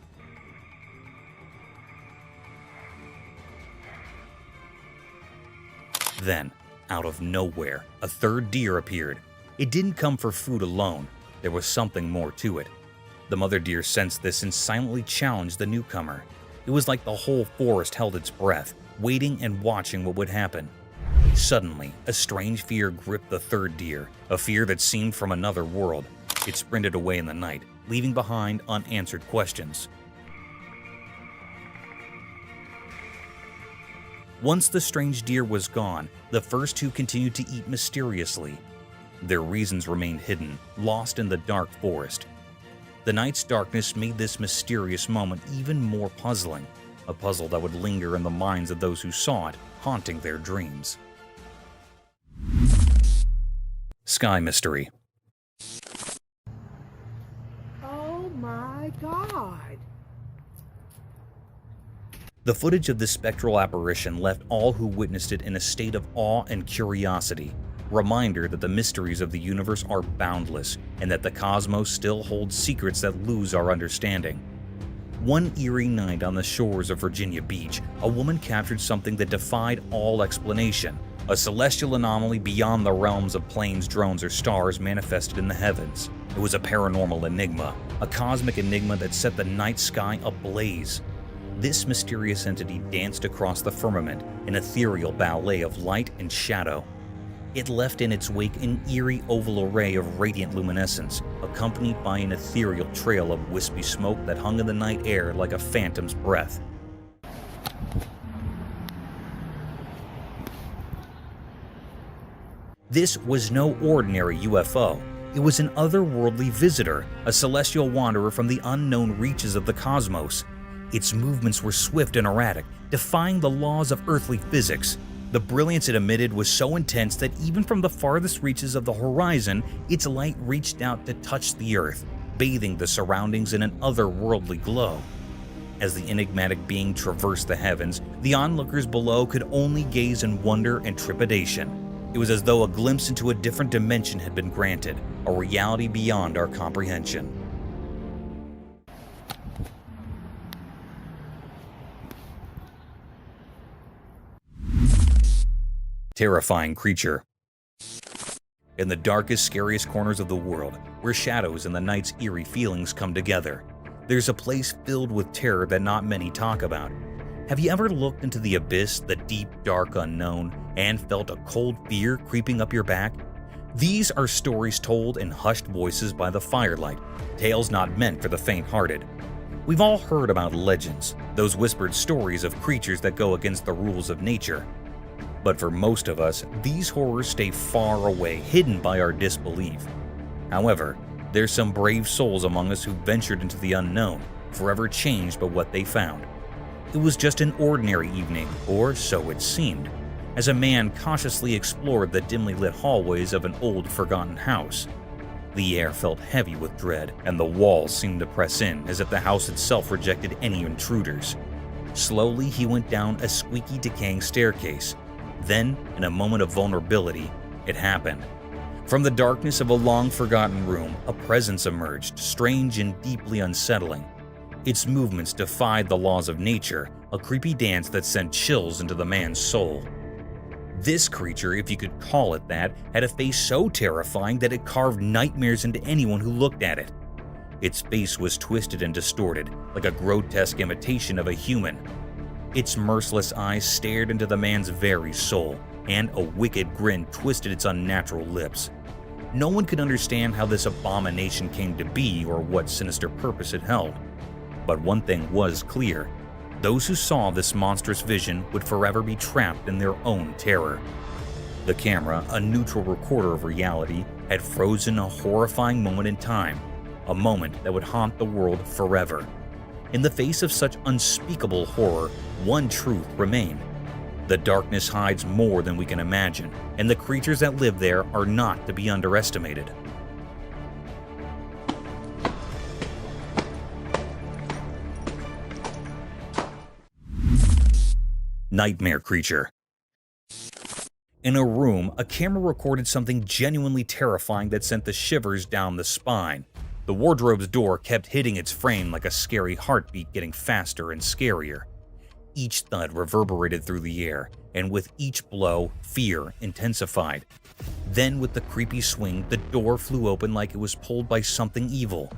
Then, out of nowhere, a 3rd deer appeared. It didn't come for food alone. There was something more to it. The mother deer sensed this and silently challenged the newcomer. It was like the whole forest held its breath, waiting and watching what would happen. Suddenly, a strange fear gripped the 3rd deer, a fear that seemed from another world. It sprinted away in the night, leaving behind unanswered questions. Once the strange deer was gone, the first 2 continued to eat mysteriously. Their reasons remained hidden, lost in the dark forest. The night's darkness made this mysterious moment even more puzzling, a puzzle that would linger in the minds of those who saw it, haunting their dreams. Sky Mystery. Oh my God. The footage of this spectral apparition left all who witnessed it in a state of awe and curiosity, reminder that the mysteries of the universe are boundless and that the cosmos still holds secrets that lose our understanding. One eerie night on the shores of Virginia Beach, a woman captured something that defied all explanation, a celestial anomaly beyond the realms of planes, drones, or stars manifested in the heavens. It was a paranormal enigma, a cosmic enigma that set the night sky ablaze. This mysterious entity danced across the firmament, an ethereal ballet of light and shadow. It left in its wake an eerie oval array of radiant luminescence, accompanied by an ethereal trail of wispy smoke that hung in the night air like a phantom's breath. This was no ordinary UFO. It was an otherworldly visitor, a celestial wanderer from the unknown reaches of the cosmos. Its movements were swift and erratic, defying the laws of earthly physics. The brilliance it emitted was so intense that even from the farthest reaches of the horizon, its light reached out to touch the earth, bathing the surroundings in an otherworldly glow. As the enigmatic being traversed the heavens, the onlookers below could only gaze in wonder and trepidation. It was as though a glimpse into a different dimension had been granted, a reality beyond our comprehension. Terrifying creature. In the darkest, scariest corners of the world, where shadows and the night's eerie feelings come together, there's a place filled with terror that not many talk about. Have you ever looked into the abyss, the deep, dark unknown, and felt a cold fear creeping up your back? These are stories told in hushed voices by the firelight, tales not meant for the faint-hearted. We've all heard about legends, those whispered stories of creatures that go against the rules of nature. But for most of us, these horrors stay far away, hidden by our disbelief. However, there's some brave souls among us who ventured into the unknown, forever changed by what they found. It was just an ordinary evening, or so it seemed, as a man cautiously explored the dimly lit hallways of an old, forgotten house. The air felt heavy with dread, and the walls seemed to press in as if the house itself rejected any intruders. Slowly, he went down a squeaky, decaying staircase. Then, in a moment of vulnerability, it happened. From the darkness of a long-forgotten room, a presence emerged, strange and deeply unsettling. Its movements defied the laws of nature, a creepy dance that sent chills into the man's soul. This creature, if you could call it that, had a face so terrifying that it carved nightmares into anyone who looked at it. Its face was twisted and distorted, like a grotesque imitation of a human. Its merciless eyes stared into the man's very soul, and a wicked grin twisted its unnatural lips. No one could understand how this abomination came to be or what sinister purpose it held. But one thing was clear. Those who saw this monstrous vision would forever be trapped in their own terror. The camera, a neutral recorder of reality, had frozen a horrifying moment in time, a moment that would haunt the world forever. In the face of such unspeakable horror, one truth remained. The darkness hides more than we can imagine, and the creatures that live there are not to be underestimated. Nightmare creature. In a room, a camera recorded something genuinely terrifying that sent the shivers down the spine. The wardrobe's door kept hitting its frame like a scary heartbeat, getting faster and scarier. Each thud reverberated through the air, and with each blow, fear intensified. Then, with the creepy swing, the door flew open like it was pulled by something evil.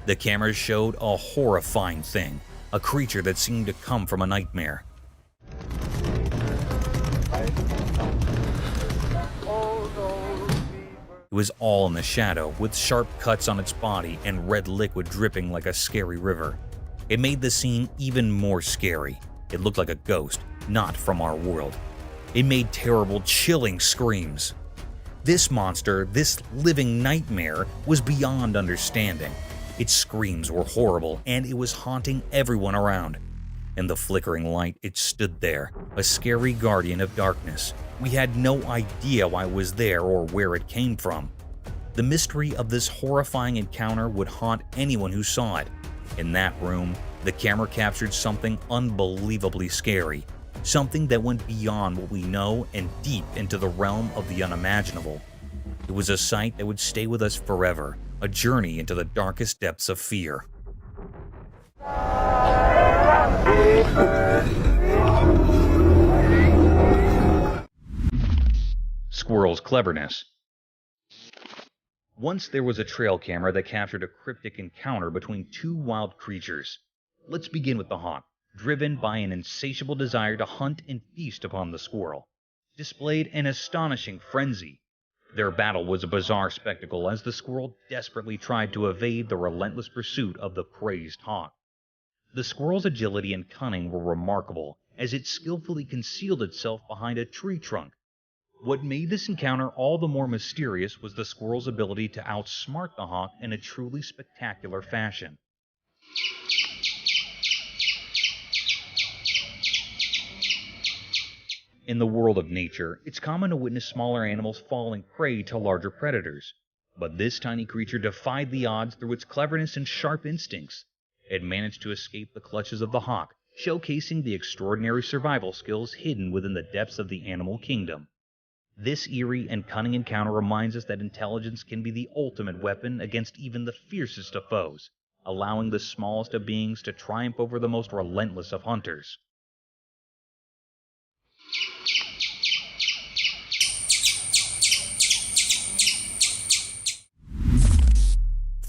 The camera showed a horrifying thing, a creature that seemed to come from a nightmare. It was all in the shadow, with sharp cuts on its body and red liquid dripping like a scary river. It made the scene even more scary. It looked like a ghost, not from our world. It made terrible, chilling screams. This monster, this living nightmare, was beyond understanding. Its screams were horrible, and it was haunting everyone around. In the flickering light, it stood there, a scary guardian of darkness. We had no idea why it was there or where it came from. The mystery of this horrifying encounter would haunt anyone who saw it. In that room, The camera captured something unbelievably scary, something that went beyond what we know and deep into the realm of the unimaginable. It was a sight that would stay with us forever, a journey into the darkest depths of fear. Squirrel's cleverness. Once there was a trail camera that captured a cryptic encounter between two wild creatures. Let's begin with the hawk, driven by an insatiable desire to hunt and feast upon the squirrel, displayed an astonishing frenzy. Their battle was a bizarre spectacle as the squirrel desperately tried to evade the relentless pursuit of the crazed hawk. The squirrel's agility and cunning were remarkable, as it skillfully concealed itself behind a tree trunk. What made this encounter all the more mysterious was the squirrel's ability to outsmart the hawk in a truly spectacular fashion. In the world of nature, it's common to witness smaller animals falling prey to larger predators. But this tiny creature defied the odds through its cleverness and sharp instincts. It managed to escape the clutches of the hawk, showcasing the extraordinary survival skills hidden within the depths of the animal kingdom. This eerie and cunning encounter reminds us that intelligence can be the ultimate weapon against even the fiercest of foes, allowing the smallest of beings to triumph over the most relentless of hunters.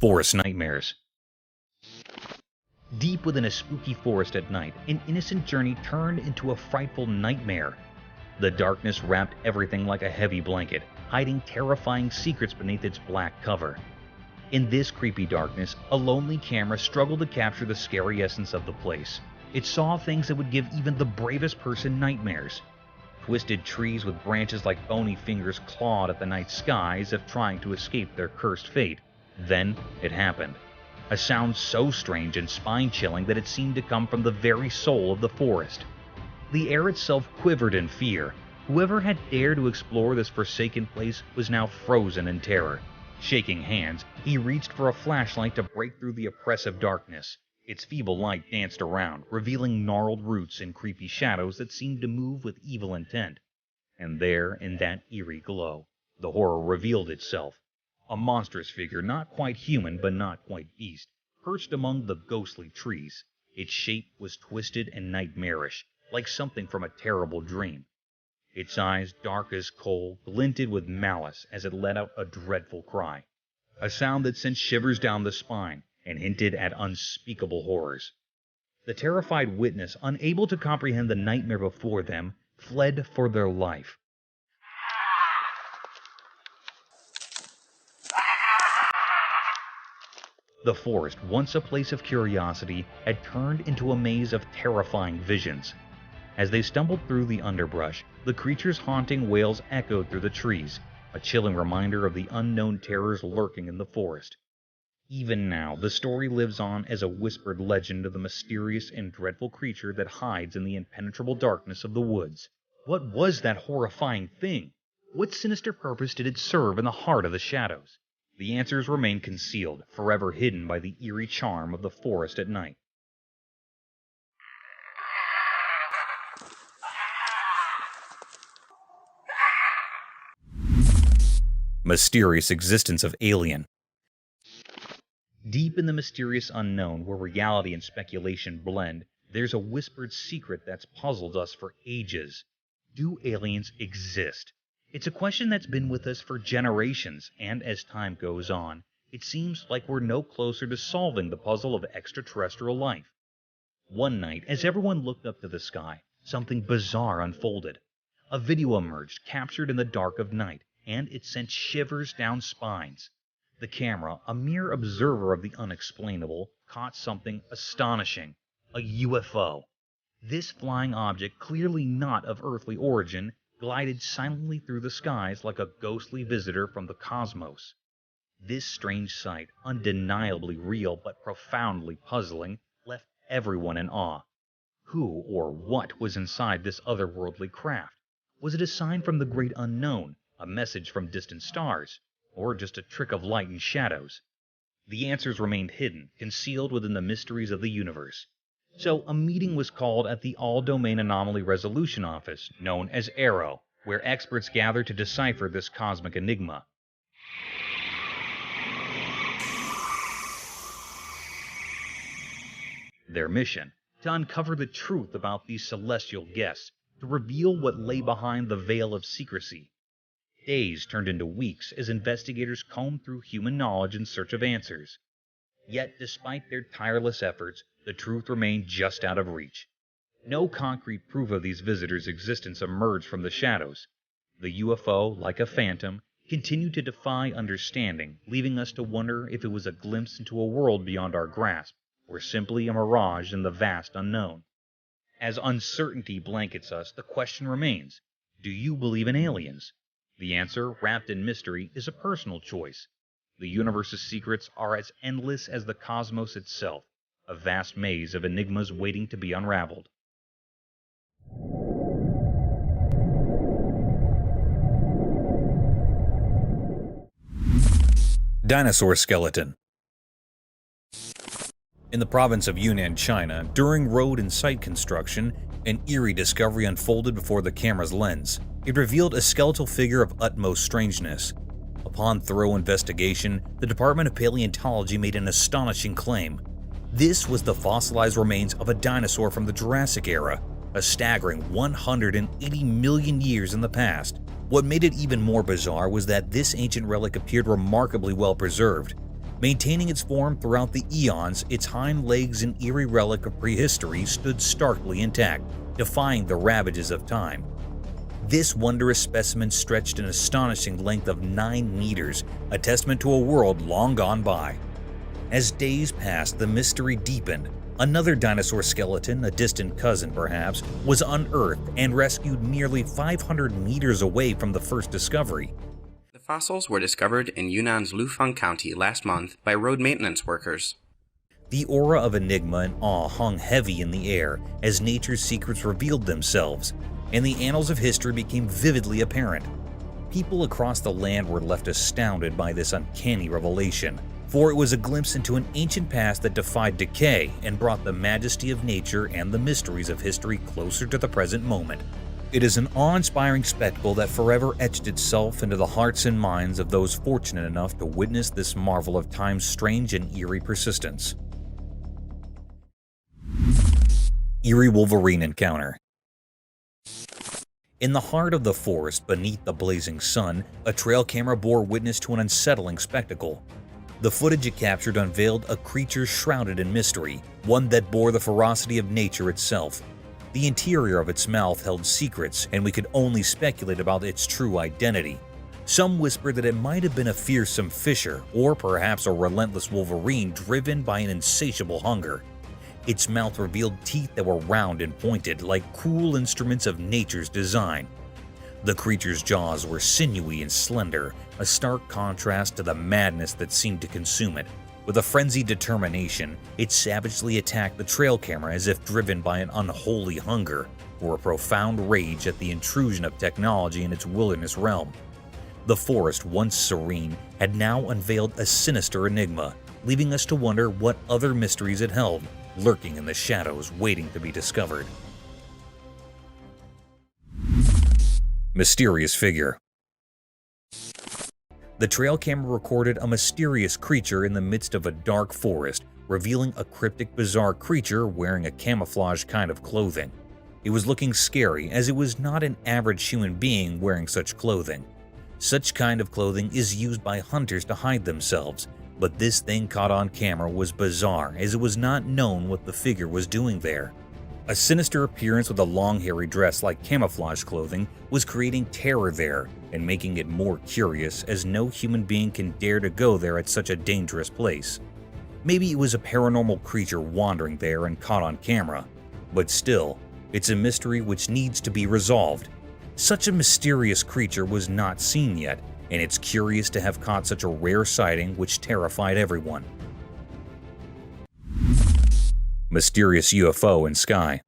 Forest nightmares. Deep within a spooky forest at night, an innocent journey turned into a frightful nightmare. The darkness wrapped everything like a heavy blanket, hiding terrifying secrets beneath its black cover. In this creepy darkness, a lonely camera struggled to capture the scary essence of the place. It saw things that would give even the bravest person nightmares. Twisted trees with branches like bony fingers clawed at the night sky as if trying to escape their cursed fate. Then it happened. A sound so strange and spine-chilling that it seemed to come from the very soul of the forest. The air itself quivered in fear. Whoever had dared to explore this forsaken place was now frozen in terror. Shaking hands, he reached for a flashlight to break through the oppressive darkness. Its feeble light danced around, revealing gnarled roots and creepy shadows that seemed to move with evil intent. And there, in that eerie glow, the horror revealed itself. A monstrous figure, not quite human but not quite beast, perched among the ghostly trees. Its shape was twisted and nightmarish, like something from a terrible dream. Its eyes, dark as coal, glinted with malice as it let out a dreadful cry, a sound that sent shivers down the spine and hinted at unspeakable horrors. The terrified witness, unable to comprehend the nightmare before them, fled for their life. The forest, once a place of curiosity, had turned into a maze of terrifying visions. As they stumbled through the underbrush, the creature's haunting wails echoed through the trees, a chilling reminder of the unknown terrors lurking in the forest. Even now, the story lives on as a whispered legend of the mysterious and dreadful creature that hides in the impenetrable darkness of the woods. What was that horrifying thing? What sinister purpose did it serve in the heart of the shadows? The answers remain concealed, forever hidden by the eerie charm of the forest at night. Mysterious existence of alien. Deep in the mysterious unknown, where reality and speculation blend, there's a whispered secret that's puzzled us for ages. Do aliens exist? It's a question that's been with us for generations, and as time goes on, it seems like we're no closer to solving the puzzle of extraterrestrial life. One night, as everyone looked up to the sky, something bizarre unfolded. A video emerged, captured in the dark of night, and it sent shivers down spines. The camera, a mere observer of the unexplainable, caught something astonishing: a UFO. This flying object, clearly not of earthly origin, glided silently through the skies like a ghostly visitor from the cosmos. This strange sight, undeniably real but profoundly puzzling, left everyone in awe. Who or what was inside this otherworldly craft? Was it a sign from the great unknown, a message from distant stars, or just a trick of light and shadows? The answers remained hidden, concealed within the mysteries of the universe. So a meeting was called at the All-Domain Anomaly Resolution Office, known as AARO, where experts gathered to decipher this cosmic enigma. Their mission: to uncover the truth about these celestial guests, to reveal what lay behind the veil of secrecy. Days turned into weeks as investigators combed through human knowledge in search of answers. Yet, despite their tireless efforts, the truth remained just out of reach. No concrete proof of these visitors' existence emerged from the shadows. The UFO, like a phantom, continued to defy understanding, leaving us to wonder if it was a glimpse into a world beyond our grasp, or simply a mirage in the vast unknown. As uncertainty blankets us, the question remains: do you believe in aliens? The answer, wrapped in mystery, is a personal choice. The universe's secrets are as endless as the cosmos itself, a vast maze of enigmas waiting to be unraveled. Dinosaur skeleton. In the province of Yunnan, China, during road and site construction, an eerie discovery unfolded before the camera's lens. It revealed a skeletal figure of utmost strangeness. Upon thorough investigation, the Department of Paleontology made an astonishing claim. This was the fossilized remains of a dinosaur from the Jurassic era, a staggering 180 million years in the past. What made it even more bizarre was that this ancient relic appeared remarkably well preserved. Maintaining its form throughout the eons, its hind legs, an eerie relic of prehistory, stood starkly intact, defying the ravages of time. This wondrous specimen stretched an astonishing length of 9 meters, a testament to a world long gone by. As days passed, the mystery deepened. Another dinosaur skeleton, a distant cousin perhaps, was unearthed and rescued nearly 500 meters away from the first discovery. The fossils were discovered in Yunnan's Lufeng County last month by road maintenance workers. The aura of enigma and awe hung heavy in the air as nature's secrets revealed themselves, and the annals of history became vividly apparent. People across the land were left astounded by this uncanny revelation, for it was a glimpse into an ancient past that defied decay and brought the majesty of nature and the mysteries of history closer to the present moment. It is an awe-inspiring spectacle that forever etched itself into the hearts and minds of those fortunate enough to witness this marvel of time's strange and eerie persistence. Eerie Wolverine Encounter. In the heart of the forest beneath the blazing sun, a trail camera bore witness to an unsettling spectacle. The footage it captured unveiled a creature shrouded in mystery, one that bore the ferocity of nature itself. The interior of its mouth held secrets, and we could only speculate about its true identity. Some whispered that it might have been a fearsome fisher, or perhaps a relentless wolverine driven by an insatiable hunger. Its mouth revealed teeth that were round and pointed, like cruel instruments of nature's design. The creature's jaws were sinewy and slender, a stark contrast to the madness that seemed to consume it. With a frenzied determination, it savagely attacked the trail camera as if driven by an unholy hunger, or a profound rage at the intrusion of technology in its wilderness realm. The forest, once serene, had now unveiled a sinister enigma, leaving us to wonder what other mysteries it held, lurking in the shadows waiting to be discovered. Mysterious figure. The trail camera recorded a mysterious creature in the midst of a dark forest, revealing a cryptic, bizarre creature wearing a camouflage kind of clothing. It was looking scary, as it was not an average human being wearing such clothing. Such kind of clothing is used by hunters to hide themselves, but this thing caught on camera was bizarre, as it was not known what the figure was doing there. A sinister appearance with a long hairy dress like camouflage clothing was creating terror there and making it more curious, as no human being can dare to go there at such a dangerous place. Maybe it was a paranormal creature wandering there and caught on camera, but still, it's a mystery which needs to be resolved. Such a mysterious creature was not seen yet, and it's curious to have caught such a rare sighting which terrified everyone. Mysterious UFO in sky.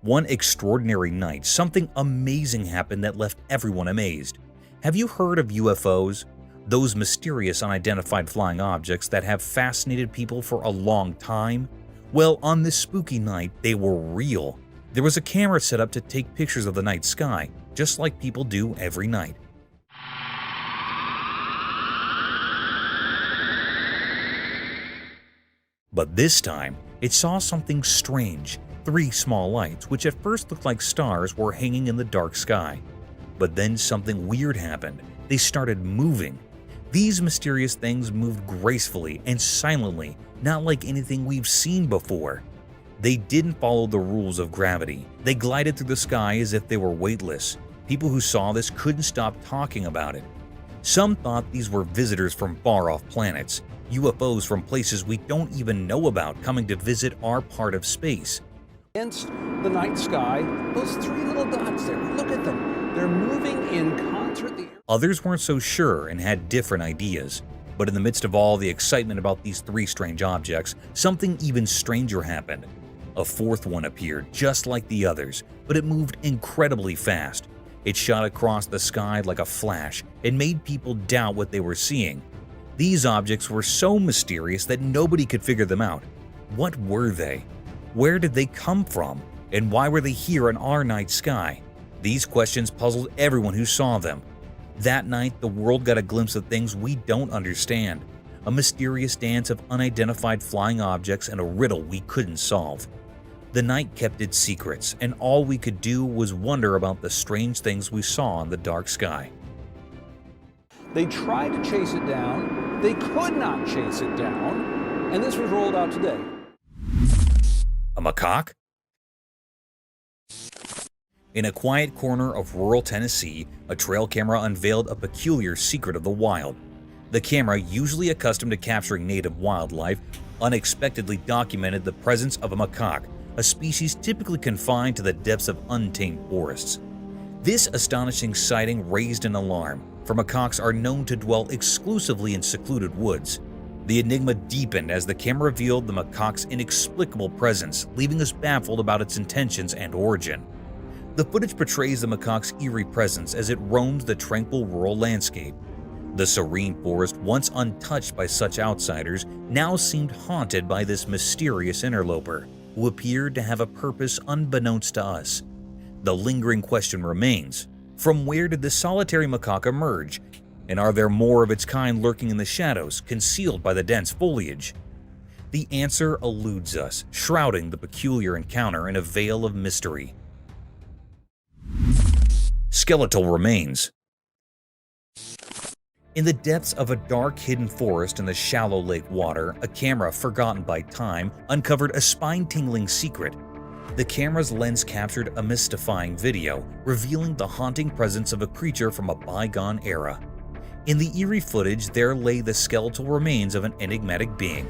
One extraordinary night, something amazing happened that left everyone amazed. Have you heard of UFOs? Those mysterious unidentified flying objects that have fascinated people for a long time? Well, on this spooky night, they were real. There was a camera set up to take pictures of the night sky, just like people do every night. But this time, it saw something strange. 3 small lights, which at first looked like stars, were hanging in the dark sky. But then something weird happened. They started moving. These mysterious things moved gracefully and silently, not like anything we've seen before. They didn't follow the rules of gravity. They glided through the sky as if they were weightless. People who saw this couldn't stop talking about it. Some thought these were visitors from far-off planets, UFOs from places we don't even know about coming to visit our part of space. Against the night sky, those 3 little dots there, look at them. They're moving in concert. Others weren't so sure and had different ideas. But in the midst of all the excitement about these 3 strange objects, something even stranger happened. A 4th one appeared, just like the others, but it moved incredibly fast. It shot across the sky like a flash and made people doubt what they were seeing. These objects were so mysterious that nobody could figure them out. What were they? Where did they come from? And why were they here in our night sky? These questions puzzled everyone who saw them. That night, the world got a glimpse of things we don't understand. A mysterious dance of unidentified flying objects and a riddle we couldn't solve. The night kept its secrets, and all we could do was wonder about the strange things we saw in the dark sky. They tried to chase it down. They could not chase it down. And this was rolled out today. A macaque? In a quiet corner of rural Tennessee, a trail camera unveiled a peculiar secret of the wild. The camera, usually accustomed to capturing native wildlife, unexpectedly documented the presence of a macaque, a species typically confined to the depths of untamed forests. This astonishing sighting raised an alarm, for macaques are known to dwell exclusively in secluded woods. The enigma deepened as the camera revealed the macaque's inexplicable presence, leaving us baffled about its intentions and origin. The footage portrays the macaque's eerie presence as it roams the tranquil rural landscape. The serene forest, once untouched by such outsiders, now seemed haunted by this mysterious interloper, who appeared to have a purpose unbeknownst to us. The lingering question remains, from where did the solitary macaque emerge? And are there more of its kind lurking in the shadows, concealed by the dense foliage? The answer eludes us, shrouding the peculiar encounter in a veil of mystery. Skeletal remains. In the depths of a dark hidden forest in the shallow lake water, a camera forgotten by time uncovered a spine-tingling secret. The camera's lens captured a mystifying video, revealing the haunting presence of a creature from a bygone era. In the eerie footage, there lay the skeletal remains of an enigmatic being,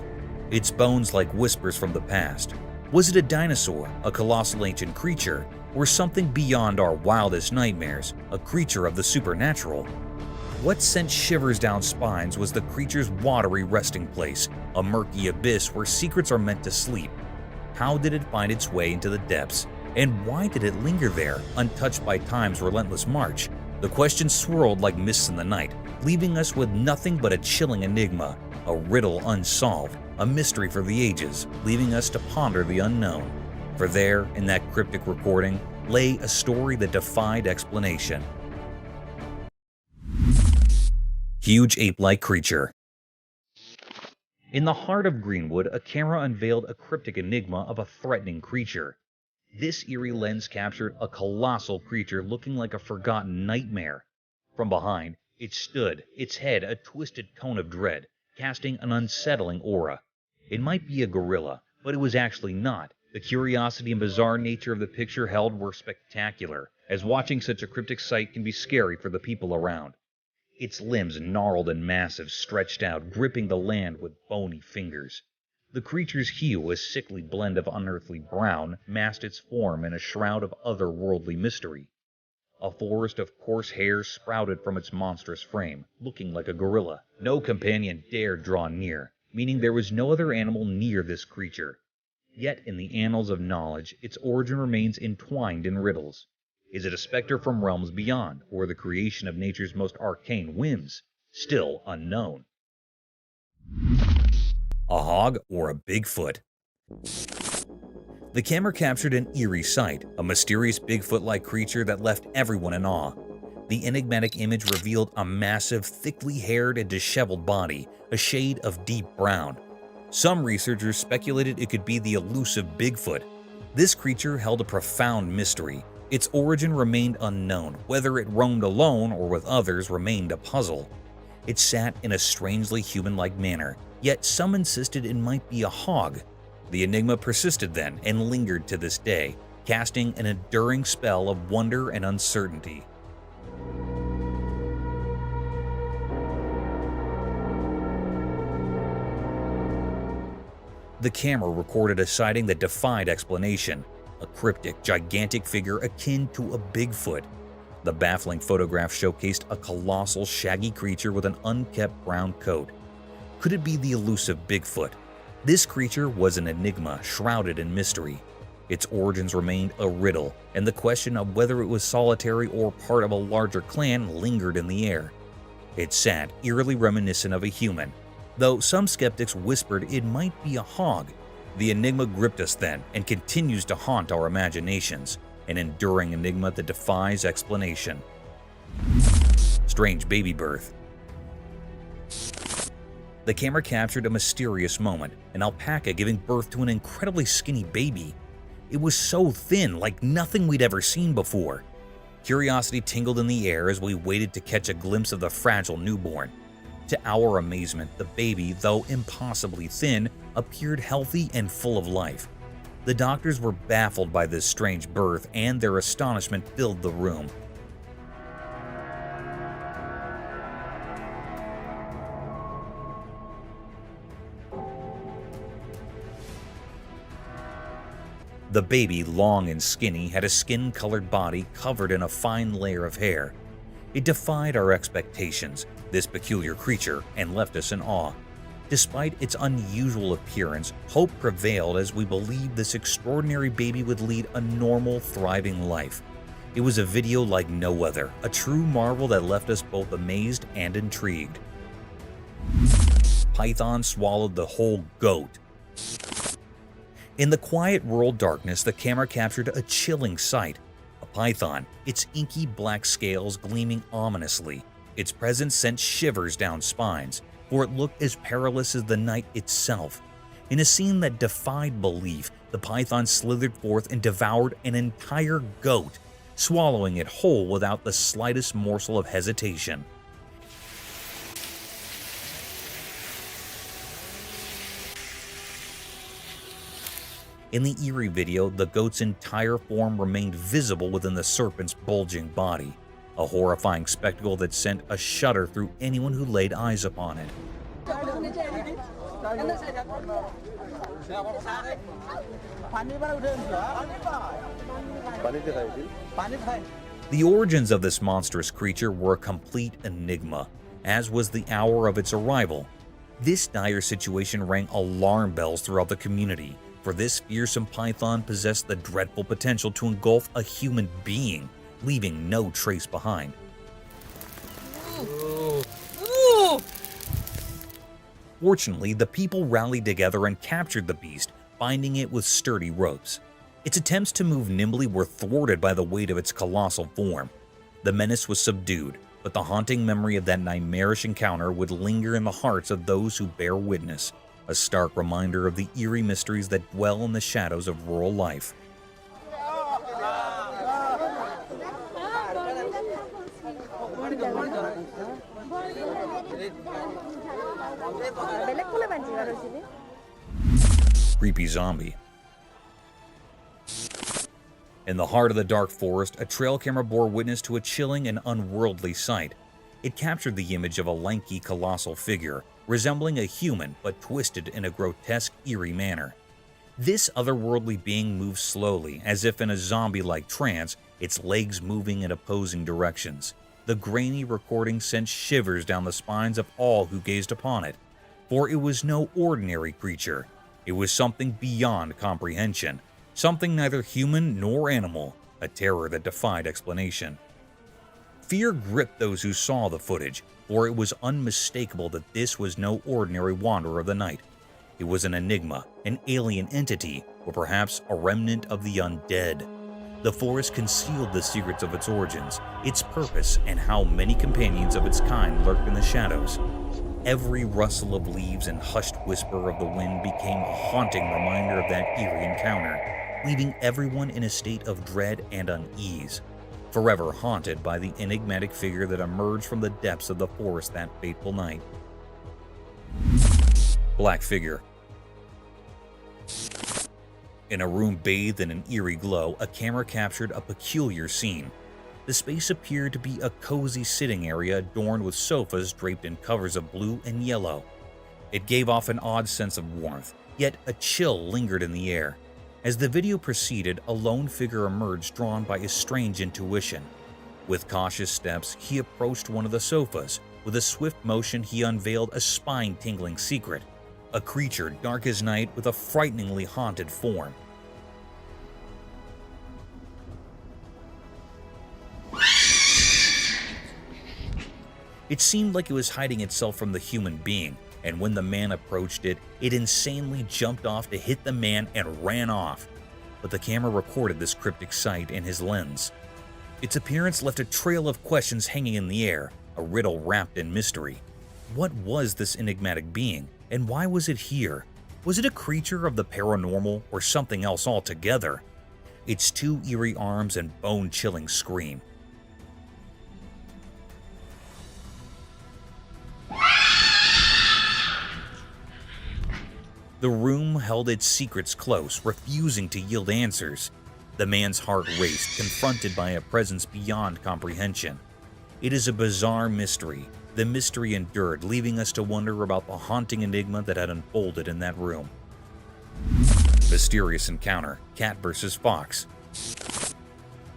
its bones like whispers from the past. Was it a dinosaur, a colossal ancient creature, or something beyond our wildest nightmares, a creature of the supernatural? What sent shivers down spines was the creature's watery resting place, a murky abyss where secrets are meant to sleep. How did it find its way into the depths? And why did it linger there, untouched by time's relentless march? The questions swirled like mists in the night, leaving us with nothing but a chilling enigma, a riddle unsolved, a mystery for the ages, leaving us to ponder the unknown. For there, in that cryptic recording, lay a story that defied explanation. Huge ape-like creature. In the heart of Greenwood, a camera unveiled a cryptic enigma of a threatening creature. This eerie lens captured a colossal creature looking like a forgotten nightmare. From behind, it stood, its head a twisted cone of dread, casting an unsettling aura. It might be a gorilla, but it was actually not. The curiosity and bizarre nature of the picture held were spectacular, as watching such a cryptic sight can be scary for the people around. Its limbs, gnarled and massive, stretched out, gripping the land with bony fingers. The creature's hue, a sickly blend of unearthly brown, masked its form in a shroud of otherworldly mystery. A forest of coarse hairs sprouted from its monstrous frame, looking like a gorilla. No companion dared draw near, meaning there was no other animal near this creature. Yet in the annals of knowledge, its origin remains entwined in riddles. Is it a specter from realms beyond, or the creation of nature's most arcane whims? Still unknown. A hog or a Bigfoot? The camera captured an eerie sight, a mysterious Bigfoot-like creature that left everyone in awe. The enigmatic image revealed a massive, thickly haired and disheveled body, a shade of deep brown. Some researchers speculated it could be the elusive Bigfoot. This creature held a profound mystery. Its origin remained unknown, whether it roamed alone or with others remained a puzzle. It sat in a strangely human-like manner, yet some insisted it might be a hog. The enigma persisted then and lingered to this day, casting an enduring spell of wonder and uncertainty. The camera recorded a sighting that defied explanation, a cryptic, gigantic figure akin to a Bigfoot. The baffling photograph showcased a colossal, shaggy creature with an unkempt brown coat. Could it be the elusive Bigfoot? This creature was an enigma shrouded in mystery. Its origins remained a riddle, and the question of whether it was solitary or part of a larger clan lingered in the air. It sat eerily reminiscent of a human. Though some skeptics whispered it might be a hog, the enigma gripped us then and continues to haunt our imaginations, an enduring enigma that defies explanation. Strange baby birth. The camera captured a mysterious moment, an alpaca giving birth to an incredibly skinny baby. It was so thin, like nothing we'd ever seen before. Curiosity tingled in the air as we waited to catch a glimpse of the fragile newborn. To our amazement, the baby, though impossibly thin, appeared healthy and full of life. The doctors were baffled by this strange birth, and their astonishment filled the room. The baby, long and skinny, had a skin-colored body covered in a fine layer of hair. It defied our expectations, this peculiar creature, and left us in awe. Despite its unusual appearance, hope prevailed as we believed this extraordinary baby would lead a normal, thriving life. It was a video like no other, a true marvel that left us both amazed and intrigued. Python swallowed the whole goat. In the quiet rural darkness, the camera captured a chilling sight. A python, its inky black scales gleaming ominously. Its presence sent shivers down spines, for it looked as perilous as the night itself. In a scene that defied belief, the python slithered forth and devoured an entire goat, swallowing it whole without the slightest morsel of hesitation. In the eerie video, the goat's entire form remained visible within the serpent's bulging body, a horrifying spectacle that sent a shudder through anyone who laid eyes upon it. The origins of this monstrous creature were a complete enigma, as was the hour of its arrival. This dire situation rang alarm bells throughout the community, for this fearsome python possessed the dreadful potential to engulf a human being, leaving no trace behind. Fortunately, the people rallied together and captured the beast, binding it with sturdy ropes. Its attempts to move nimbly were thwarted by the weight of its colossal form. The menace was subdued, but the haunting memory of that nightmarish encounter would linger in the hearts of those who bear witness, a stark reminder of the eerie mysteries that dwell in the shadows of rural life. Creepy zombie. In the heart of the dark forest, a trail camera bore witness to a chilling and unworldly sight. It captured the image of a lanky, colossal figure, resembling a human but twisted in a grotesque, eerie manner. This otherworldly being moved slowly, as if in a zombie-like trance, its legs moving in opposing directions. The grainy recording sent shivers down the spines of all who gazed upon it, for it was no ordinary creature. It was something beyond comprehension, something neither human nor animal, a terror that defied explanation. Fear gripped those who saw the footage, for it was unmistakable that this was no ordinary wanderer of the night. It was an enigma, an alien entity, or perhaps a remnant of the undead. The forest concealed the secrets of its origins, its purpose, and how many companions of its kind lurked in the shadows. Every rustle of leaves and hushed whisper of the wind became a haunting reminder of that eerie encounter, leaving everyone in a state of dread and unease, forever haunted by the enigmatic figure that emerged from the depths of the forest that fateful night. Black figure. In a room bathed in an eerie glow, a camera captured a peculiar scene. The space appeared to be a cozy sitting area adorned with sofas draped in covers of blue and yellow. It gave off an odd sense of warmth, yet a chill lingered in the air. As the video proceeded, a lone figure emerged drawn by a strange intuition. With cautious steps, he approached one of the sofas. With a swift motion, he unveiled a spine-tingling secret. A creature dark as night with a frighteningly haunted form. It seemed like it was hiding itself from the human being, and when the man approached it, it insanely jumped off to hit the man and ran off. But the camera recorded this cryptic sight in his lens. Its appearance left a trail of questions hanging in the air, a riddle wrapped in mystery. What was this enigmatic being, and why was it here? Was it a creature of the paranormal or something else altogether? Its two eerie arms and bone-chilling scream. The room held its secrets close, refusing to yield answers. The man's heart raced, confronted by a presence beyond comprehension. It is a bizarre mystery. The mystery endured, leaving us to wonder about the haunting enigma that had unfolded in that room. Mysterious encounter, cat versus fox.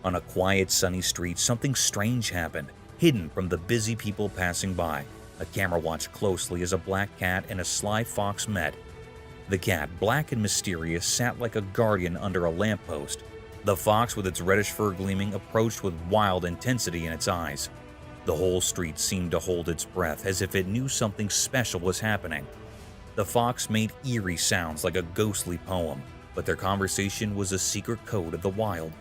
On a quiet, sunny street, something strange happened, hidden from the busy people passing by. A camera watched closely as a black cat and a sly fox met. The cat, black and mysterious, sat like a guardian under a lamppost. The fox, with its reddish fur gleaming, approached with wild intensity in its eyes. The whole street seemed to hold its breath, as if it knew something special was happening. The fox made eerie sounds like a ghostly poem, but their conversation was a secret code of the wild.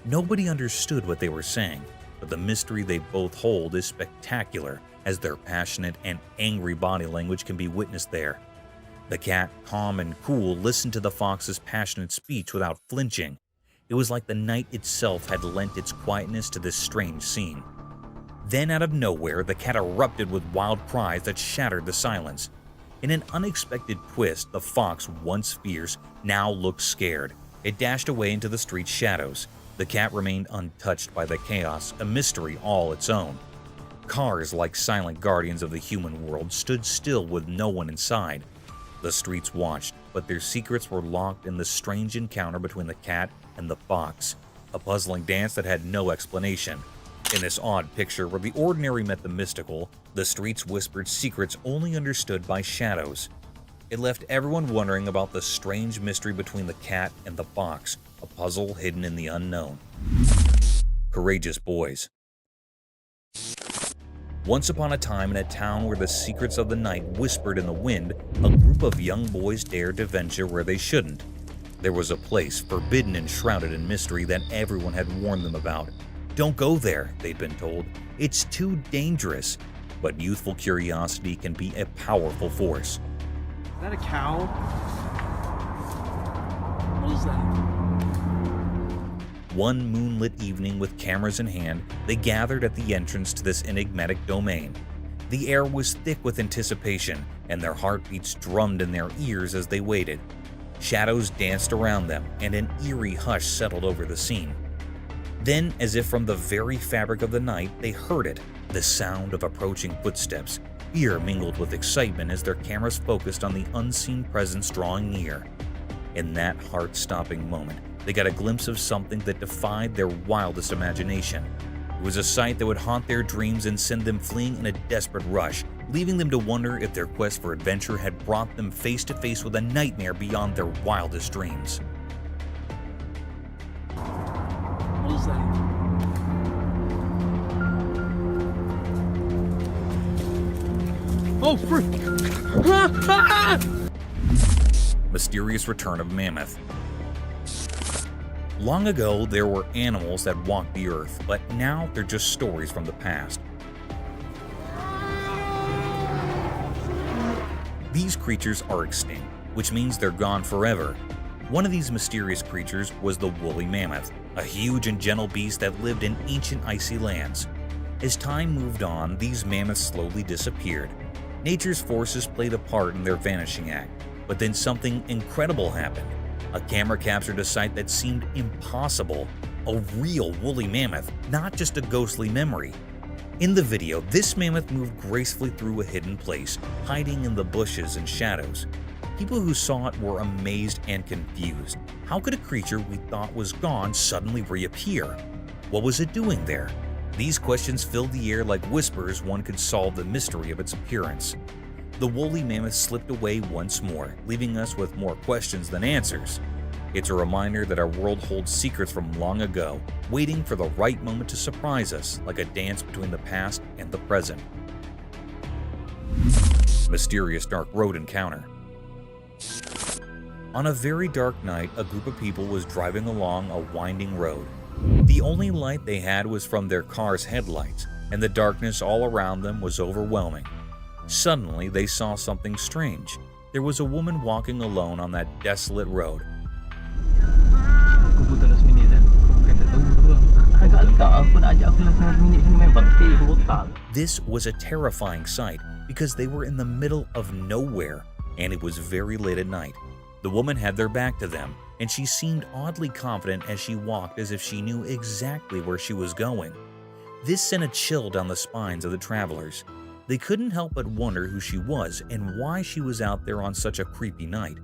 Nobody understood what they were saying, but the mystery they both hold is spectacular, as their passionate and angry body language can be witnessed there. The cat, calm and cool, listened to the fox's passionate speech without flinching. It was like the night itself had lent its quietness to this strange scene. Then, out of nowhere, the cat erupted with wild cries that shattered the silence. In an unexpected twist, the fox, once fierce, now looked scared. It dashed away into the street's shadows. The cat remained untouched by the chaos, a mystery all its own. Cars, like silent guardians of the human world, stood still with no one inside. The streets watched, but their secrets were locked in the strange encounter between the cat and the fox, a puzzling dance that had no explanation. In this odd picture where the ordinary met the mystical, the streets whispered secrets only understood by shadows. It left everyone wondering about the strange mystery between the cat and the fox, a puzzle hidden in the unknown. Courageous boys. Once upon a time, in a town where the secrets of the night whispered in the wind, a group of young boys dared to venture where they shouldn't. There was a place, forbidden and shrouded in mystery, that everyone had warned them about. Don't go there, they'd been told. It's too dangerous. But youthful curiosity can be a powerful force. Is that a cow? What is that? One moonlit evening, with cameras in hand, they gathered at the entrance to this enigmatic domain. The air was thick with anticipation, and their heartbeats drummed in their ears as they waited. Shadows danced around them, and an eerie hush settled over the scene. Then, as if from the very fabric of the night, they heard it, the sound of approaching footsteps. Fear mingled with excitement as their cameras focused on the unseen presence drawing near. In that heart-stopping moment, they got a glimpse of something that defied their wildest imagination. It was a sight that would haunt their dreams and send them fleeing in a desperate rush, leaving them to wonder if their quest for adventure had brought them face to face with a nightmare beyond their wildest dreams. What is that? Oh, frick! Mysterious return of mammoth. Long ago, there were animals that walked the earth, but now they're just stories from the past. These creatures are extinct, which means they're gone forever. One of these mysterious creatures was the woolly mammoth, a huge and gentle beast that lived in ancient icy lands. As time moved on, these mammoths slowly disappeared. Nature's forces played a part in their vanishing act, but then something incredible happened. A camera captured a sight that seemed impossible, a real woolly mammoth, not just a ghostly memory. In the video, this mammoth moved gracefully through a hidden place, hiding in the bushes and shadows. People who saw it were amazed and confused. How could a creature we thought was gone suddenly reappear? What was it doing there? These questions filled the air like whispers one could solve the mystery of its appearance. The woolly mammoth slipped away once more, leaving us with more questions than answers. It's a reminder that our world holds secrets from long ago, waiting for the right moment to surprise us, like a dance between the past and the present. Mysterious dark road encounter. On a very dark night, a group of people was driving along a winding road. The only light they had was from their car's headlights, and the darkness all around them was overwhelming. Suddenly, they saw something strange. There was a woman walking alone on that desolate road. This was a terrifying sight because they were in the middle of nowhere, and it was very late at night. The woman had their back to them, and she seemed oddly confident as she walked, as if she knew exactly where she was going. This sent a chill down the spines of the travelers. They couldn't help but wonder who she was and why she was out there on such a creepy night.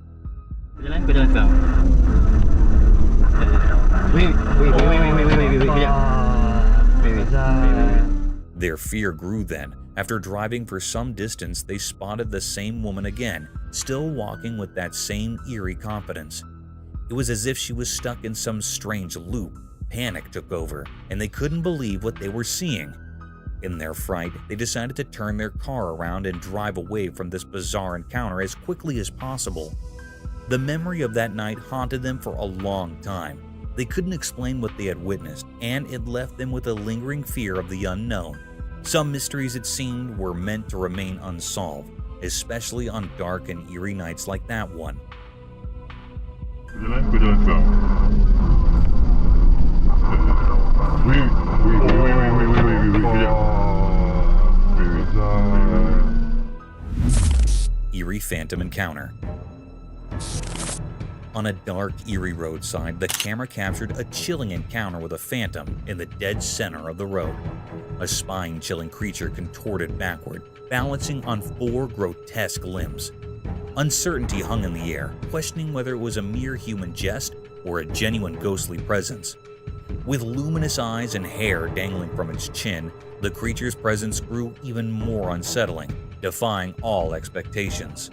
Their fear grew then. After driving for some distance, they spotted the same woman again, still walking with that same eerie confidence. It was as if she was stuck in some strange loop. Panic took over, and they couldn't believe what they were seeing. In their fright, they decided to turn their car around and drive away from this bizarre encounter as quickly as possible. The memory of that night haunted them for a long time. They couldn't explain what they had witnessed, and it left them with a lingering fear of the unknown. Some mysteries, it seemed, were meant to remain unsolved, especially on dark and eerie nights like that one. Eerie phantom encounter. On a dark, eerie roadside, the camera captured a chilling encounter with a phantom in the dead center of the road. A spine-chilling creature contorted backward, balancing on 4 grotesque limbs. Uncertainty hung in the air, questioning whether it was a mere human jest or a genuine ghostly presence. With luminous eyes and hair dangling from its chin, the creature's presence grew even more unsettling, defying all expectations.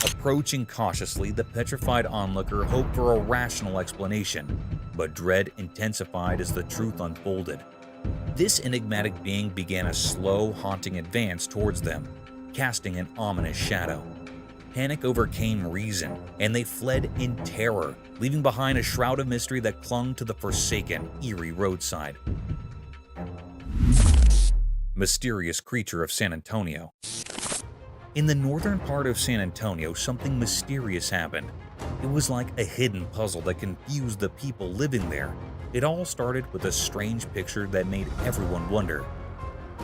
Approaching cautiously, the petrified onlooker hoped for a rational explanation, but dread intensified as the truth unfolded. This enigmatic being began a slow, haunting advance towards them, casting an ominous shadow. Panic overcame reason, and they fled in terror, leaving behind a shroud of mystery that clung to the forsaken, eerie roadside. Mysterious creature of San Antonio. In the northern part of San Antonio, something mysterious happened. It was like a hidden puzzle that confused the people living there. It all started with a strange picture that made everyone wonder.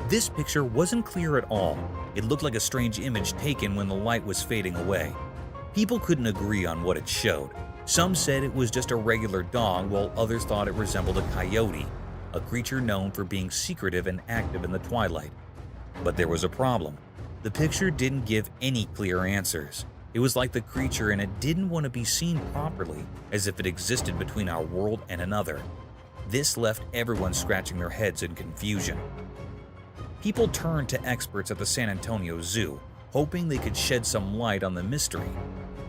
This picture wasn't clear at all. It looked like a strange image taken when the light was fading away. People couldn't agree on what it showed. Some said it was just a regular dog, while others thought it resembled a coyote, a creature known for being secretive and active in the twilight. But there was a problem. The picture didn't give any clear answers. It was like the creature in it didn't want to be seen properly, as if it existed between our world and another. This left everyone scratching their heads in confusion. People turned to experts at the San Antonio Zoo, hoping they could shed some light on the mystery.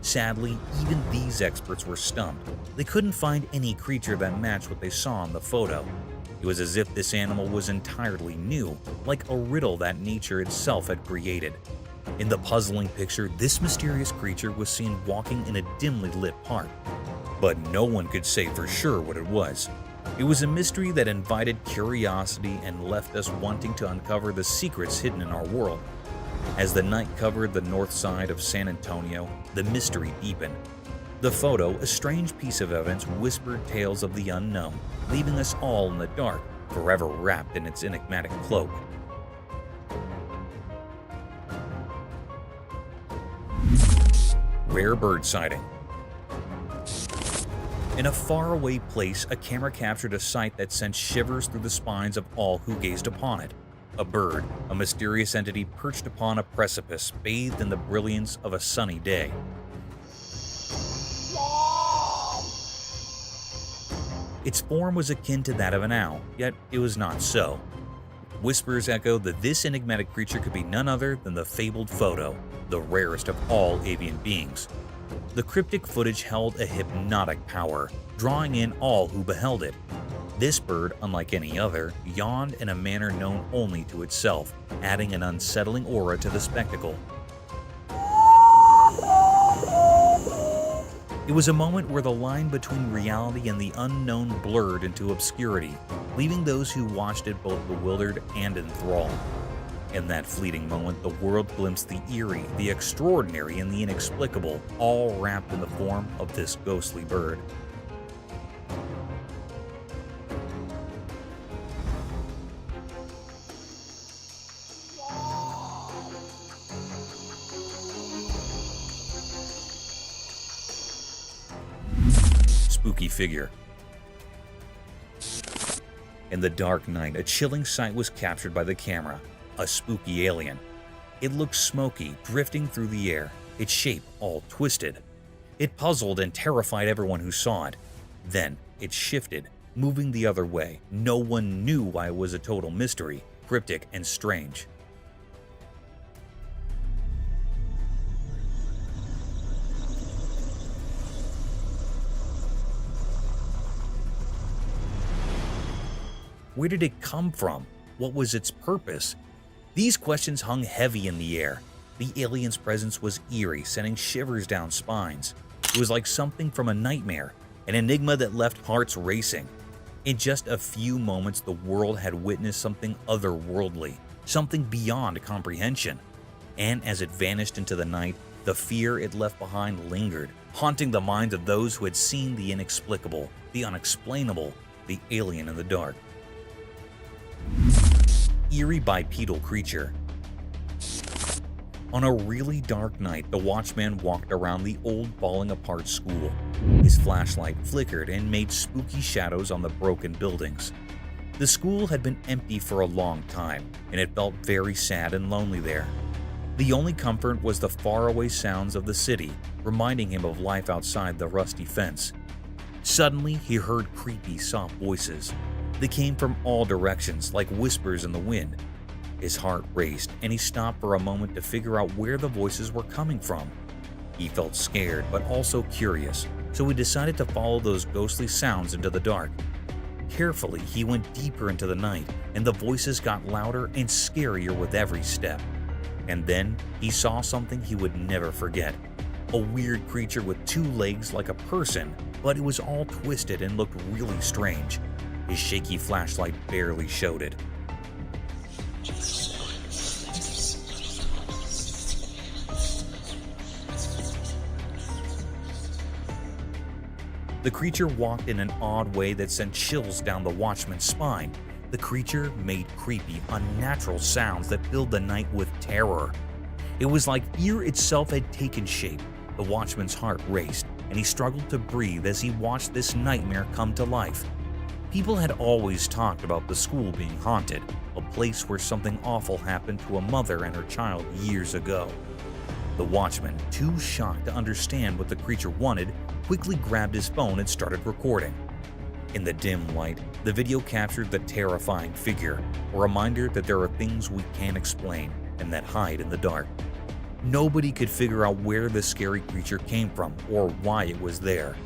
Sadly, even these experts were stumped. They couldn't find any creature that matched what they saw in the photo. It was as if this animal was entirely new, like a riddle that nature itself had created. In the puzzling picture, this mysterious creature was seen walking in a dimly lit park, but no one could say for sure what it was. It was a mystery that invited curiosity and left us wanting to uncover the secrets hidden in our world. As the night covered the north side of San Antonio, the mystery deepened. The photo, a strange piece of evidence, whispered tales of the unknown, leaving us all in the dark, forever wrapped in its enigmatic cloak. Rare bird sighting. In a faraway place, a camera captured a sight that sent shivers through the spines of all who gazed upon it. A bird, a mysterious entity perched upon a precipice, bathed in the brilliance of a sunny day. Its form was akin to that of an owl, yet it was not so. Whispers echoed that this enigmatic creature could be none other than the fabled Photo, the rarest of all avian beings. The cryptic footage held a hypnotic power, drawing in all who beheld it. This bird, unlike any other, yawned in a manner known only to itself, adding an unsettling aura to the spectacle. It was a moment where the line between reality and the unknown blurred into obscurity, leaving those who watched it both bewildered and enthralled. In that fleeting moment, the world glimpsed the eerie, the extraordinary, and the inexplicable, all wrapped in the form of this ghostly bird. Spooky figure. In the dark night, a chilling sight was captured by the camera. A spooky alien. It looked smoky, drifting through the air, its shape all twisted. It puzzled and terrified everyone who saw it. Then it shifted, moving the other way. No one knew why it was a total mystery, cryptic and strange. Where did it come from? What was its purpose? These questions hung heavy in the air. The alien's presence was eerie, sending shivers down spines. It was like something from a nightmare, an enigma that left hearts racing. In just a few moments, the world had witnessed something otherworldly, something beyond comprehension. And as it vanished into the night, the fear it left behind lingered, haunting the minds of those who had seen the inexplicable, the unexplainable, the alien in the dark. Eerie bipedal creature. On a really dark night, the watchman walked around the old falling apart school. His flashlight flickered and made spooky shadows on the broken buildings. The school had been empty for a long time, and it felt very sad and lonely there. The only comfort was the faraway sounds of the city, reminding him of life outside the rusty fence. Suddenly, he heard creepy, soft voices. They came from all directions, like whispers in the wind. His heart raced, and he stopped for a moment to figure out where the voices were coming from. He felt scared, but also curious, so he decided to follow those ghostly sounds into the dark. Carefully, he went deeper into the night, and the voices got louder and scarier with every step. And then, he saw something he would never forget. A weird creature with 2 legs like a person, but it was all twisted and looked really strange. His shaky flashlight barely showed it. The creature walked in an odd way that sent chills down the watchman's spine. The creature made creepy, unnatural sounds that filled the night with terror. It was like fear itself had taken shape. The watchman's heart raced, and he struggled to breathe as he watched this nightmare come to life. People had always talked about the school being haunted, a place where something awful happened to a mother and her child years ago. The watchman, too shocked to understand what the creature wanted, quickly grabbed his phone and started recording. In the dim light, the video captured the terrifying figure, a reminder that there are things we can't explain and that hide in the dark. Nobody could figure out where the scary creature came from or why it was there.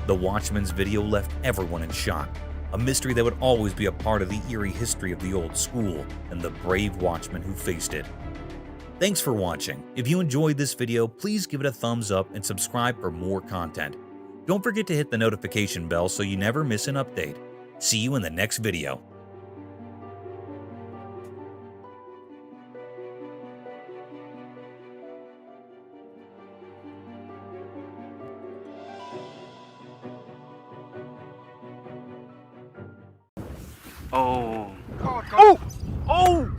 The Watchman's video left everyone in shock, a mystery that would always be a part of the eerie history of the old school and the brave watchmen who faced it. Thanks for watching. If you enjoyed this video, please give it a thumbs up and subscribe for more content. Don't forget to hit the notification bell so you never miss an update. See you in the next video. Oh. Oh! Oh!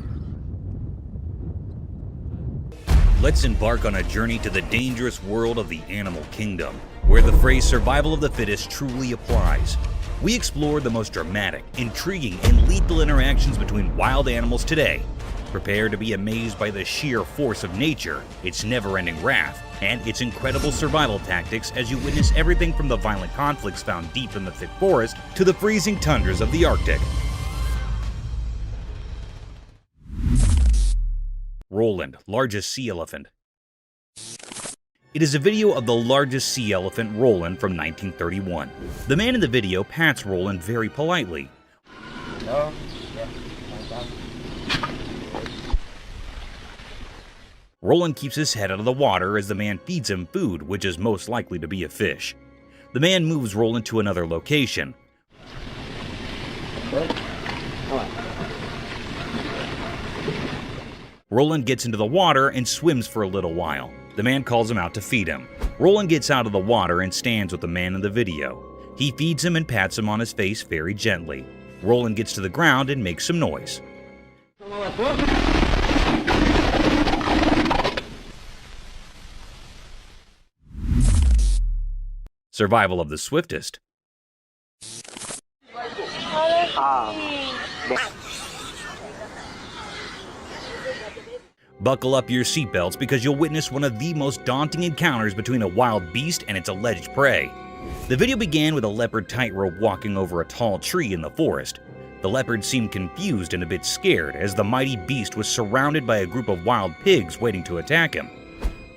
Let's embark on a journey to the dangerous world of the animal kingdom, where the phrase survival of the fittest truly applies. We explore the most dramatic, intriguing, and lethal interactions between wild animals today. Prepare to be amazed by the sheer force of nature, its never-ending wrath, and its incredible survival tactics as you witness everything from the violent conflicts found deep in the thick forest to the freezing tundras of the Arctic. Roland, largest sea elephant. It is a video of the largest sea elephant, Roland, from 1931. The man in the video pats Roland very politely. Roland keeps his head out of the water as the man feeds him food, which is most likely to be a fish. The man moves Roland to another location. Roland gets into the water and swims for a little while. The man calls him out to feed him. Roland gets out of the water and stands with the man in the video. He feeds him and pats him on his face very gently. Roland gets to the ground and makes some noise. Survival of the swiftest. Buckle up your seatbelts because you'll witness one of the most daunting encounters between a wild beast and its alleged prey. The video began with a leopard tightrope walking over a tall tree in the forest. The leopard seemed confused and a bit scared as the mighty beast was surrounded by a group of wild pigs waiting to attack him.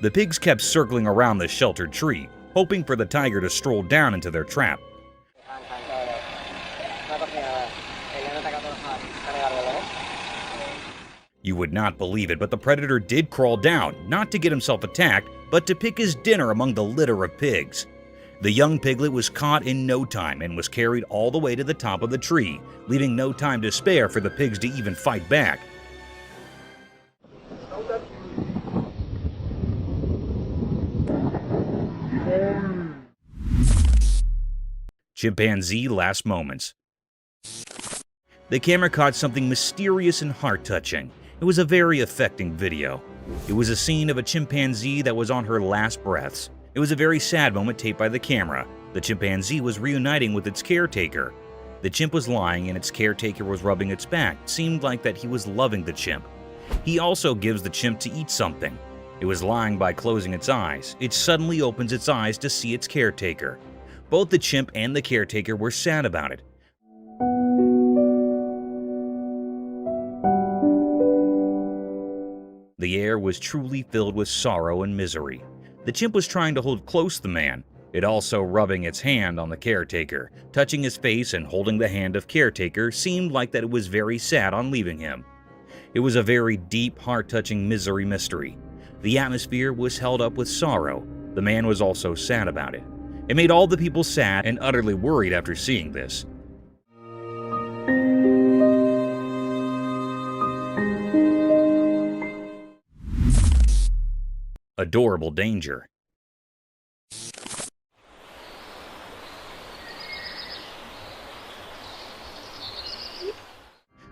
The pigs kept circling around the sheltered tree, hoping for the tiger to stroll down into their trap. You would not believe it, but the predator did crawl down, not to get himself attacked, but to pick his dinner among the litter of pigs. The young piglet was caught in no time and was carried all the way to the top of the tree, leaving no time to spare for the pigs to even fight back. Chimpanzee last moments. The camera caught something mysterious and heart-touching. It was a very affecting video. It was a scene of a chimpanzee that was on her last breaths. It was a very sad moment taped by the camera. The chimpanzee was reuniting with its caretaker. The chimp was lying and its caretaker was rubbing its back. It seemed like that he was loving the chimp. He also gives the chimp to eat something. It was lying by closing its eyes. It suddenly opens its eyes to see its caretaker. Both the chimp and the caretaker were sad about it. The air was truly filled with sorrow and misery. The chimp was trying to hold close the man, it also rubbing its hand on the caretaker. Touching his face and holding the hand of caretaker seemed like that it was very sad on leaving him. It was a very deep, heart-touching misery mystery. The atmosphere was held up with sorrow. The man was also sad about it. It made all the people sad and utterly worried after seeing this. Adorable danger.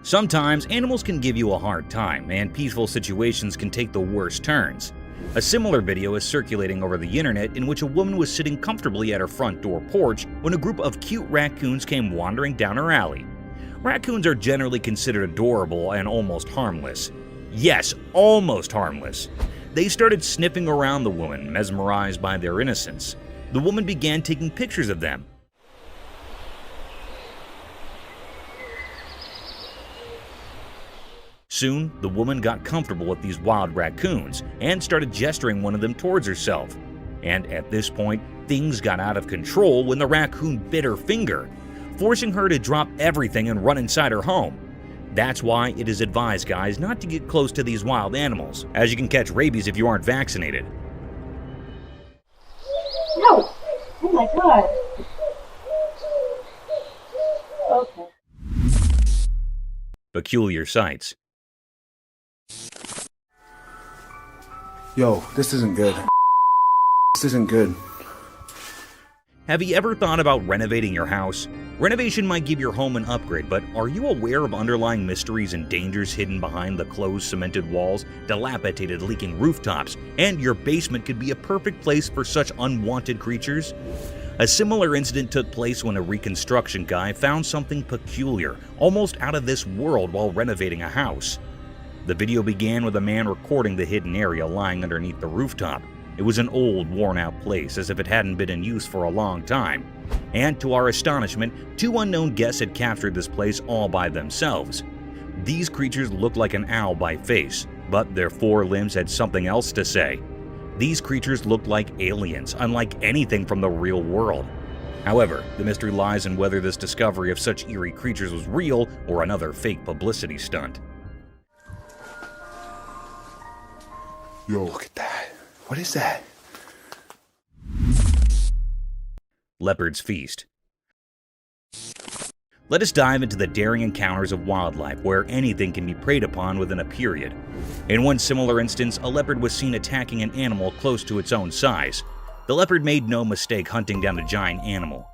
Sometimes animals can give you a hard time, and peaceful situations can take the worst turns. A similar video is circulating over the internet in which a woman was sitting comfortably at her front door porch when a group of cute raccoons came wandering down her alley. Raccoons are generally considered adorable and almost harmless. Yes, almost harmless. They started sniffing around the woman, mesmerized by their innocence. The woman began taking pictures of them. Soon, the woman got comfortable with these wild raccoons and started gesturing one of them towards herself. And at this point, things got out of control when the raccoon bit her finger, forcing her to drop everything and run inside her home. That's why it is advised, guys, not to get close to these wild animals, as you can catch rabies if you aren't vaccinated. No! Oh my god. Okay. Peculiar sights. Yo, this isn't good. This isn't good. Have you ever thought about renovating your house? Renovation might give your home an upgrade, but are you aware of underlying mysteries and dangers hidden behind the closed cemented walls, dilapidated leaking rooftops, and your basement could be a perfect place for such unwanted creatures? A similar incident took place when a reconstruction guy found something peculiar, almost out of this world while renovating a house. The video began with a man recording the hidden area lying underneath the rooftop. It was an old, worn-out place, as if it hadn't been in use for a long time. And to our astonishment, two unknown guests had captured this place all by themselves. These creatures looked like an owl by face, but their four limbs had something else to say. These creatures looked like aliens, unlike anything from the real world. However, the mystery lies in whether this discovery of such eerie creatures was real or another fake publicity stunt. Yo, look at that. What is that? Leopard's Feast. Let us dive into the daring encounters of wildlife where anything can be preyed upon within a period. In one similar instance, a leopard was seen attacking an animal close to its own size. The leopard made no mistake hunting down the giant animal.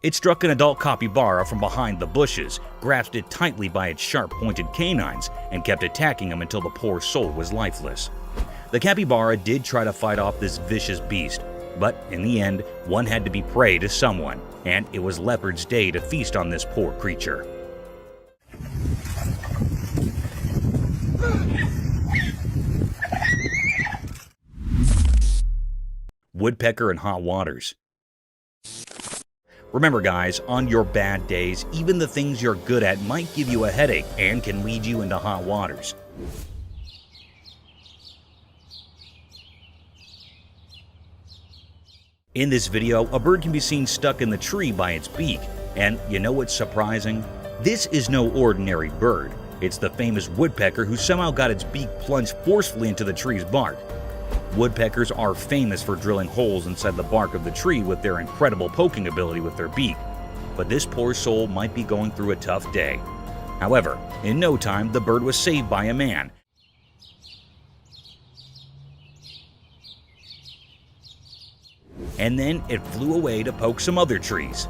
It struck an adult capybara from behind the bushes, grasped it tightly by its sharp-pointed canines, and kept attacking him until the poor soul was lifeless. The capybara did try to fight off this vicious beast, but in the end, one had to be prey to someone, and it was Leopard's day to feast on this poor creature. Woodpecker in hot waters. Remember guys, on your bad days, even the things you're good at might give you a headache and can lead you into hot waters. In this video, a bird can be seen stuck in the tree by its beak. And you know what's surprising? This is no ordinary bird. It's the famous woodpecker who somehow got its beak plunged forcefully into the tree's bark. Woodpeckers are famous for drilling holes inside the bark of the tree with their incredible poking ability with their beak. But this poor soul might be going through a tough day. However, in no time, the bird was saved by a man. And then it flew away to poke some other trees.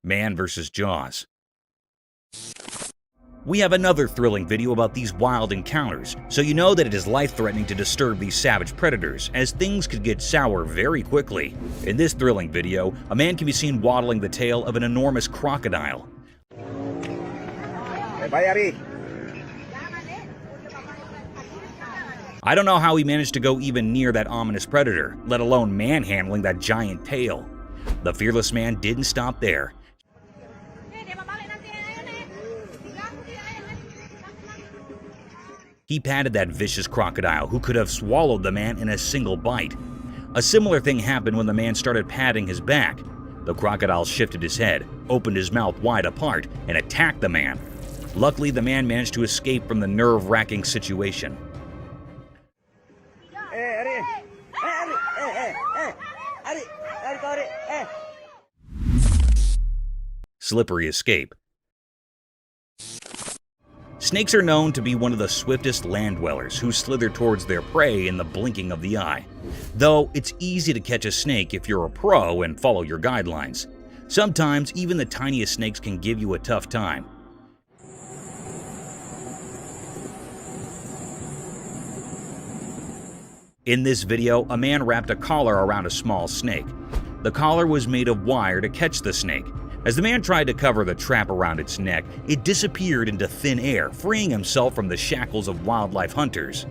Man vs. Jaws. We have another thrilling video about these wild encounters, so you know that it is life-threatening to disturb these savage predators, as things could get sour very quickly. In this thrilling video, a man can be seen waddling the tail of an enormous crocodile. I don't know how he managed to go even near that ominous predator, let alone manhandling that giant tail. The fearless man didn't stop there. He patted that vicious crocodile, who could have swallowed the man in a single bite. A similar thing happened when the man started patting his back. The crocodile shifted his head, opened his mouth wide apart, and attacked the man. Luckily, the man managed to escape from the nerve-wracking situation. Slippery escape. Snakes are known to be one of the swiftest land dwellers who slither towards their prey in the blinking of the eye. Though it's easy to catch a snake if you're a pro and follow your guidelines. Sometimes even the tiniest snakes can give you a tough time. In this video, a man wrapped a collar around a small snake. The collar was made of wire to catch the snake. As the man tried to cover the trap around its neck, it disappeared into thin air, freeing himself from the shackles of wildlife hunters.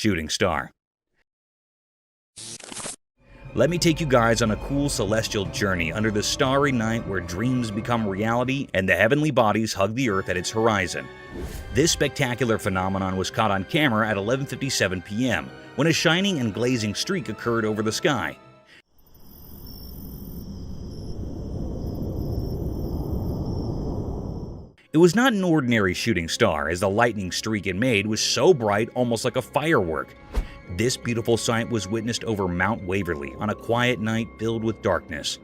shooting star. Let me take you guys on a cool celestial journey under the starry night where dreams become reality and the heavenly bodies hug the earth at its horizon. This spectacular phenomenon was caught on camera at 11:57 p.m. when a shining and glazing streak occurred over the sky. It was not an ordinary shooting star, as the lightning streak it made was so bright almost like a firework. This beautiful sight was witnessed over Mount Waverly on a quiet night filled with darkness.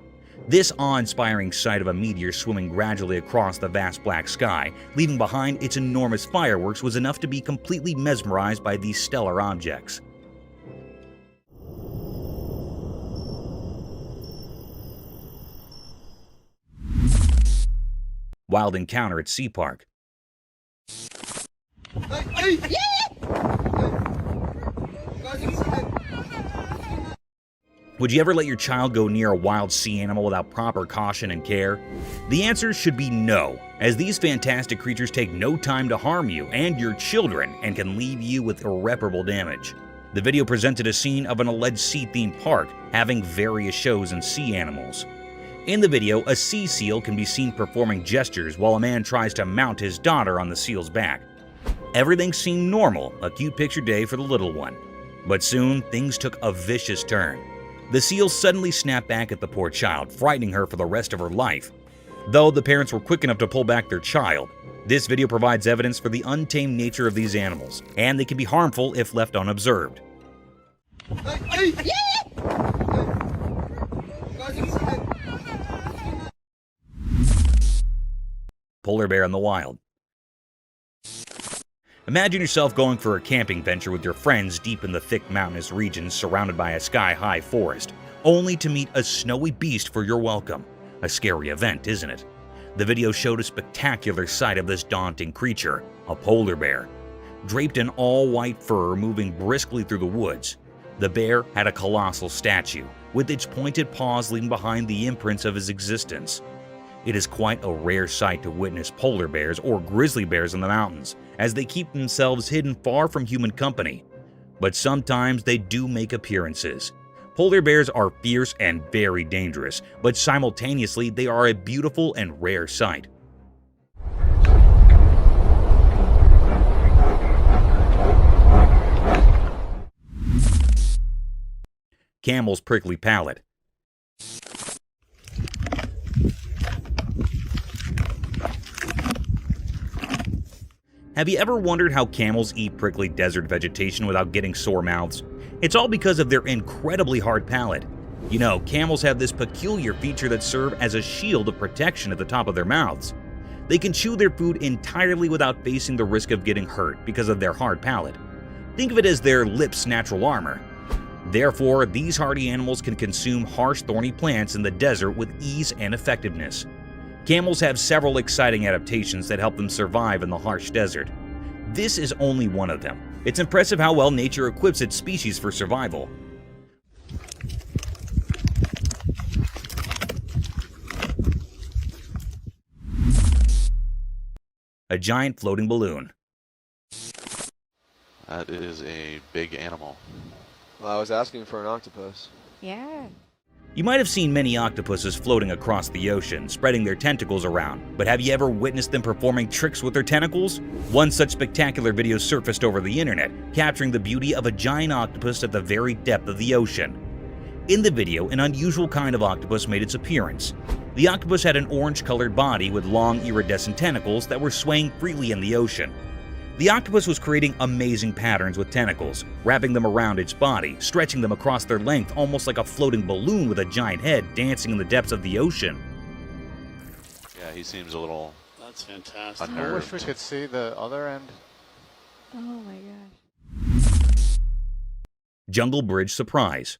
This awe-inspiring sight of a meteor swimming gradually across the vast black sky, leaving behind its enormous fireworks, was enough to be completely mesmerized by these stellar objects. Wild encounter at Sea Park. Would you ever let your child go near a wild sea animal without proper caution and care? The answer should be no, as these fantastic creatures take no time to harm you and your children and can leave you with irreparable damage. The video presented a scene of an alleged sea-themed park having various shows and sea animals. In the video, a sea seal can be seen performing gestures while a man tries to mount his daughter on the seal's back. Everything seemed normal, a cute picture day for the little one. But soon, things took a vicious turn. The seal suddenly snapped back at the poor child, frightening her for the rest of her life. Though the parents were quick enough to pull back their child, this video provides evidence for the untamed nature of these animals, and they can be harmful if left unobserved. Polar bear in the wild. Imagine yourself going for a camping venture with your friends deep in the thick mountainous regions surrounded by a sky-high forest, only to meet a snowy beast for your welcome. A scary event, isn't it? The video showed a spectacular sight of this daunting creature, a polar bear. Draped in all-white fur moving briskly through the woods, the bear had a colossal statue, with its pointed paws leaving behind the imprints of his existence. It is quite a rare sight to witness polar bears or grizzly bears in the mountains, as they keep themselves hidden far from human company. But sometimes they do make appearances. Polar bears are fierce and very dangerous, but simultaneously they are a beautiful and rare sight. Camel's prickly palate. Have you ever wondered how camels eat prickly desert vegetation without getting sore mouths? It's all because of their incredibly hard palate. You know, camels have this peculiar feature that serves as a shield of protection at the top of their mouths. They can chew their food entirely without facing the risk of getting hurt because of their hard palate. Think of it as their lips' natural armor. Therefore, these hardy animals can consume harsh, thorny plants in the desert with ease and effectiveness. Camels have several exciting adaptations that help them survive in the harsh desert. This is only one of them. It's impressive how well nature equips its species for survival. A giant floating balloon. That is a big animal. Well, I was asking for an octopus. Yeah. You might have seen many octopuses floating across the ocean, spreading their tentacles around, but have you ever witnessed them performing tricks with their tentacles? One such spectacular video surfaced over the internet, capturing the beauty of a giant octopus at the very depth of the ocean. In the video, an unusual kind of octopus made its appearance. The octopus had an orange-colored body with long iridescent tentacles that were swaying freely in the ocean. The octopus was creating amazing patterns with tentacles, wrapping them around its body, stretching them across their length almost like a floating balloon with a giant head dancing in the depths of the ocean. Yeah, he seems a little That's fantastic. unnerved. I wish we could see the other end. Oh my gosh. Jungle Bridge surprise.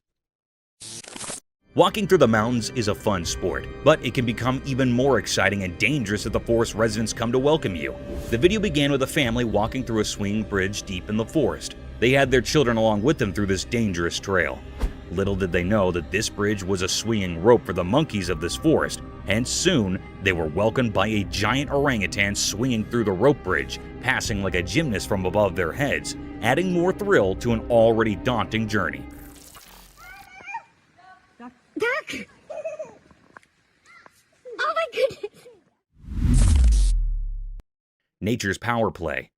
Walking through the mountains is a fun sport, but it can become even more exciting and dangerous if the forest residents come to welcome you. The video began with a family walking through a swinging bridge deep in the forest. They had their children along with them through this dangerous trail. Little did they know that this bridge was a swinging rope for the monkeys of this forest, and soon they were welcomed by a giant orangutan swinging through the rope bridge, passing like a gymnast from above their heads, adding more thrill to an already daunting journey. Duck! Oh my goodness! Nature's power play.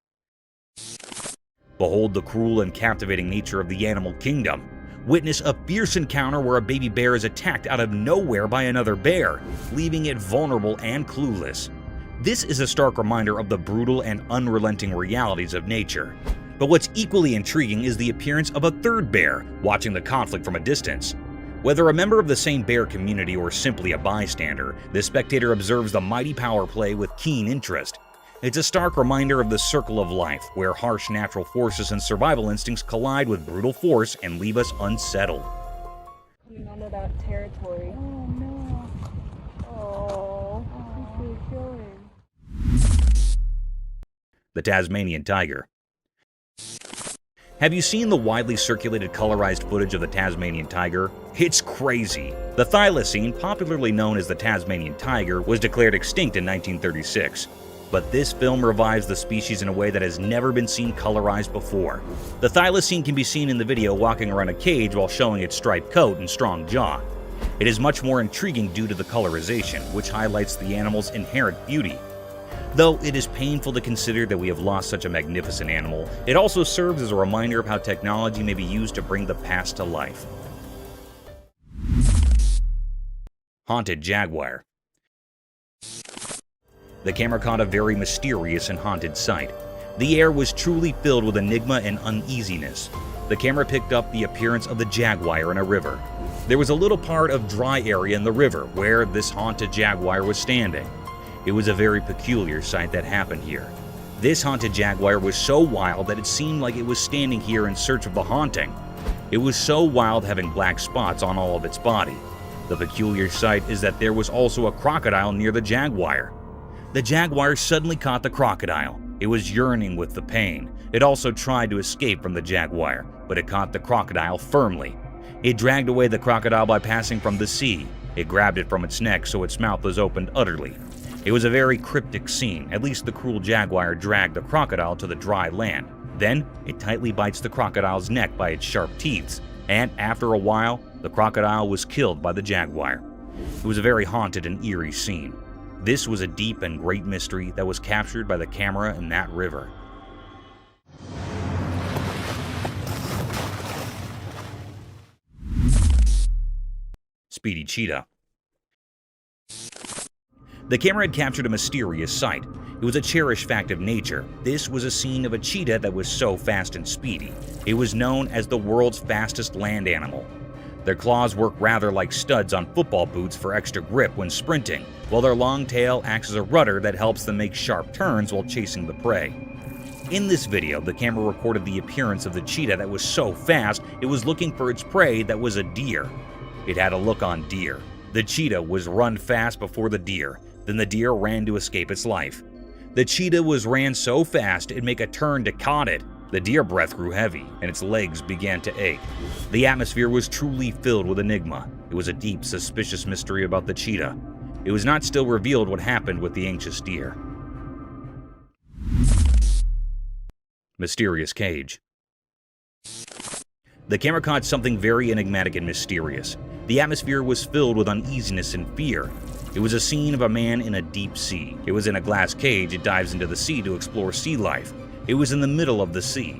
Behold the cruel and captivating nature of the animal kingdom. Witness a fierce encounter where a baby bear is attacked out of nowhere by another bear, leaving it vulnerable and clueless. This is a stark reminder of the brutal and unrelenting realities of nature. But what's equally intriguing is the appearance of a third bear, watching the conflict from a distance. Whether a member of the same bear community or simply a bystander, the spectator observes the mighty power play with keen interest. It's a stark reminder of the circle of life, where harsh natural forces and survival instincts collide with brutal force and leave us unsettled. Coming onto that territory. Oh no. Oh, what's he doing? The Tasmanian tiger. Have you seen the widely circulated colorized footage of the Tasmanian tiger? It's crazy. The thylacine, popularly known as the Tasmanian tiger, was declared extinct in 1936. But this film revives the species in a way that has never been seen colorized before. The thylacine can be seen in the video walking around a cage while showing its striped coat and strong jaw. It is much more intriguing due to the colorization, which highlights the animal's inherent beauty. Though it is painful to consider that we have lost such a magnificent animal, it also serves as a reminder of how technology may be used to bring the past to life. Haunted jaguar. The camera caught a very mysterious and haunted sight. The air was truly filled with enigma and uneasiness. The camera picked up the appearance of the jaguar in a river. There was a little part of dry area in the river where this haunted jaguar was standing. It was a very peculiar sight that happened here. This haunted jaguar was so wild that it seemed like it was standing here in search of the haunting. It was so wild, having black spots on all of its body. The peculiar sight is that there was also a crocodile near the jaguar. The jaguar suddenly caught the crocodile. It was yearning with the pain. It also tried to escape from the jaguar, but it caught the crocodile firmly. It dragged away the crocodile by passing from the sea. It grabbed it from its neck so its mouth was opened utterly. It was a very cryptic scene. At least the cruel jaguar dragged the crocodile to the dry land. Then, it tightly bites the crocodile's neck by its sharp teeth, and after a while, the crocodile was killed by the jaguar. It was a very haunted and eerie scene. This was a deep and great mystery that was captured by the camera in that river. Speedy cheetah. The camera had captured a mysterious sight. It was a cherished fact of nature. This was a scene of a cheetah that was so fast and speedy. It was known as the world's fastest land animal. Their claws work rather like studs on football boots for extra grip when sprinting, while their long tail acts as a rudder that helps them make sharp turns while chasing the prey. In this video, the camera recorded the appearance of the cheetah that was so fast it was looking for its prey that was a deer. It had a look on deer. The cheetah was run fast before the deer, then the deer ran to escape its life. The cheetah ran so fast it'd make a turn to caught it. The deer breath grew heavy, and its legs began to ache. The atmosphere was truly filled with enigma. It was a deep, suspicious mystery about the cheetah. It was not still revealed what happened with the anxious deer. Mysterious cage. The camera caught something very enigmatic and mysterious. The atmosphere was filled with uneasiness and fear. It was a scene of a man in a deep sea. It was in a glass cage. It dives into the sea to explore sea life. It was in the middle of the sea.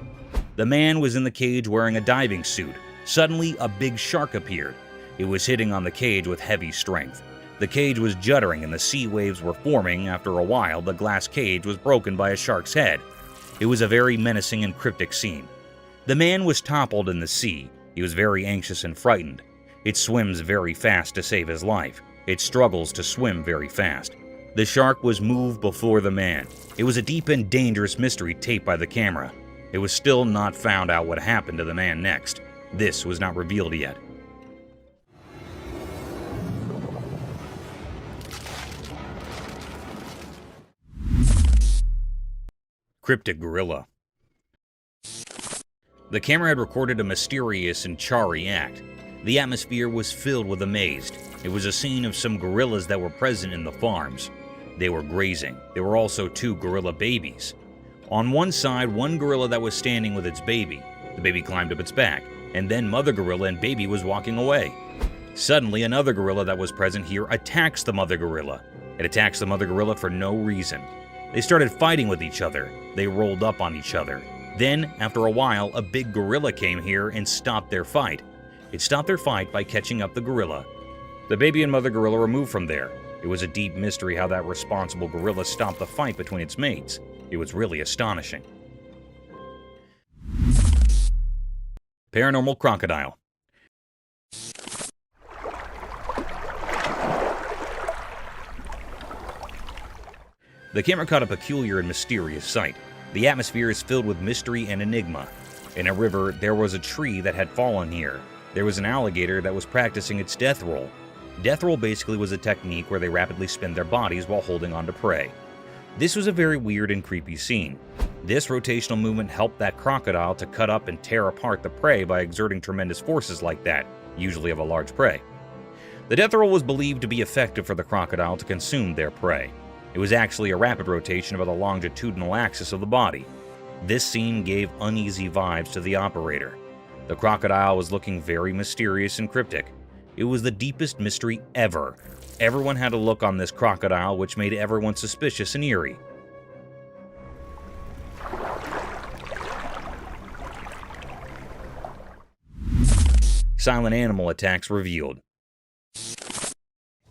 The man was in the cage wearing a diving suit. Suddenly, a big shark appeared. It was hitting on the cage with heavy strength. The cage was juddering and the sea waves were forming. After a while, the glass cage was broken by a shark's head. It was a very menacing and cryptic scene. The man was toppled in the sea. He was very anxious and frightened. It swims very fast to save his life. It struggles to swim very fast. The shark was moved before the man. It was a deep and dangerous mystery taped by the camera. It was still not found out what happened to the man next. This was not revealed yet. Cryptic gorilla. The camera had recorded a mysterious and chary act. The atmosphere was filled with amaze. It was a scene of some gorillas that were present in the farms. They were grazing. There were also 2 gorilla babies. On one side, one gorilla that was standing with its baby. The baby climbed up its back, and then mother gorilla and baby was walking away. Suddenly, another gorilla that was present here attacks the mother gorilla. It attacks the mother gorilla for no reason. They started fighting with each other. They rolled up on each other. Then, after a while, a big gorilla came here and stopped their fight. It stopped their fight by catching up the gorilla. The baby and mother gorilla were moved from there. It was a deep mystery how that responsible gorilla stopped the fight between its mates. It was really astonishing. Paranormal crocodile. The camera caught a peculiar and mysterious sight. The atmosphere is filled with mystery and enigma. In a river, there was a tree that had fallen here. There was an alligator that was practicing its death roll. Death roll basically was a technique where they rapidly spin their bodies while holding on to prey. This was a very weird and creepy scene. This rotational movement helped that crocodile to cut up and tear apart the prey by exerting tremendous forces like that, usually of a large prey. The death roll was believed to be effective for the crocodile to consume their prey. It was actually a rapid rotation of the longitudinal axis of the body. This scene gave uneasy vibes to the operator. The crocodile was looking very mysterious and cryptic. It was the deepest mystery ever. Everyone had a look on this crocodile which made everyone suspicious and eerie. Silent animal attacks revealed.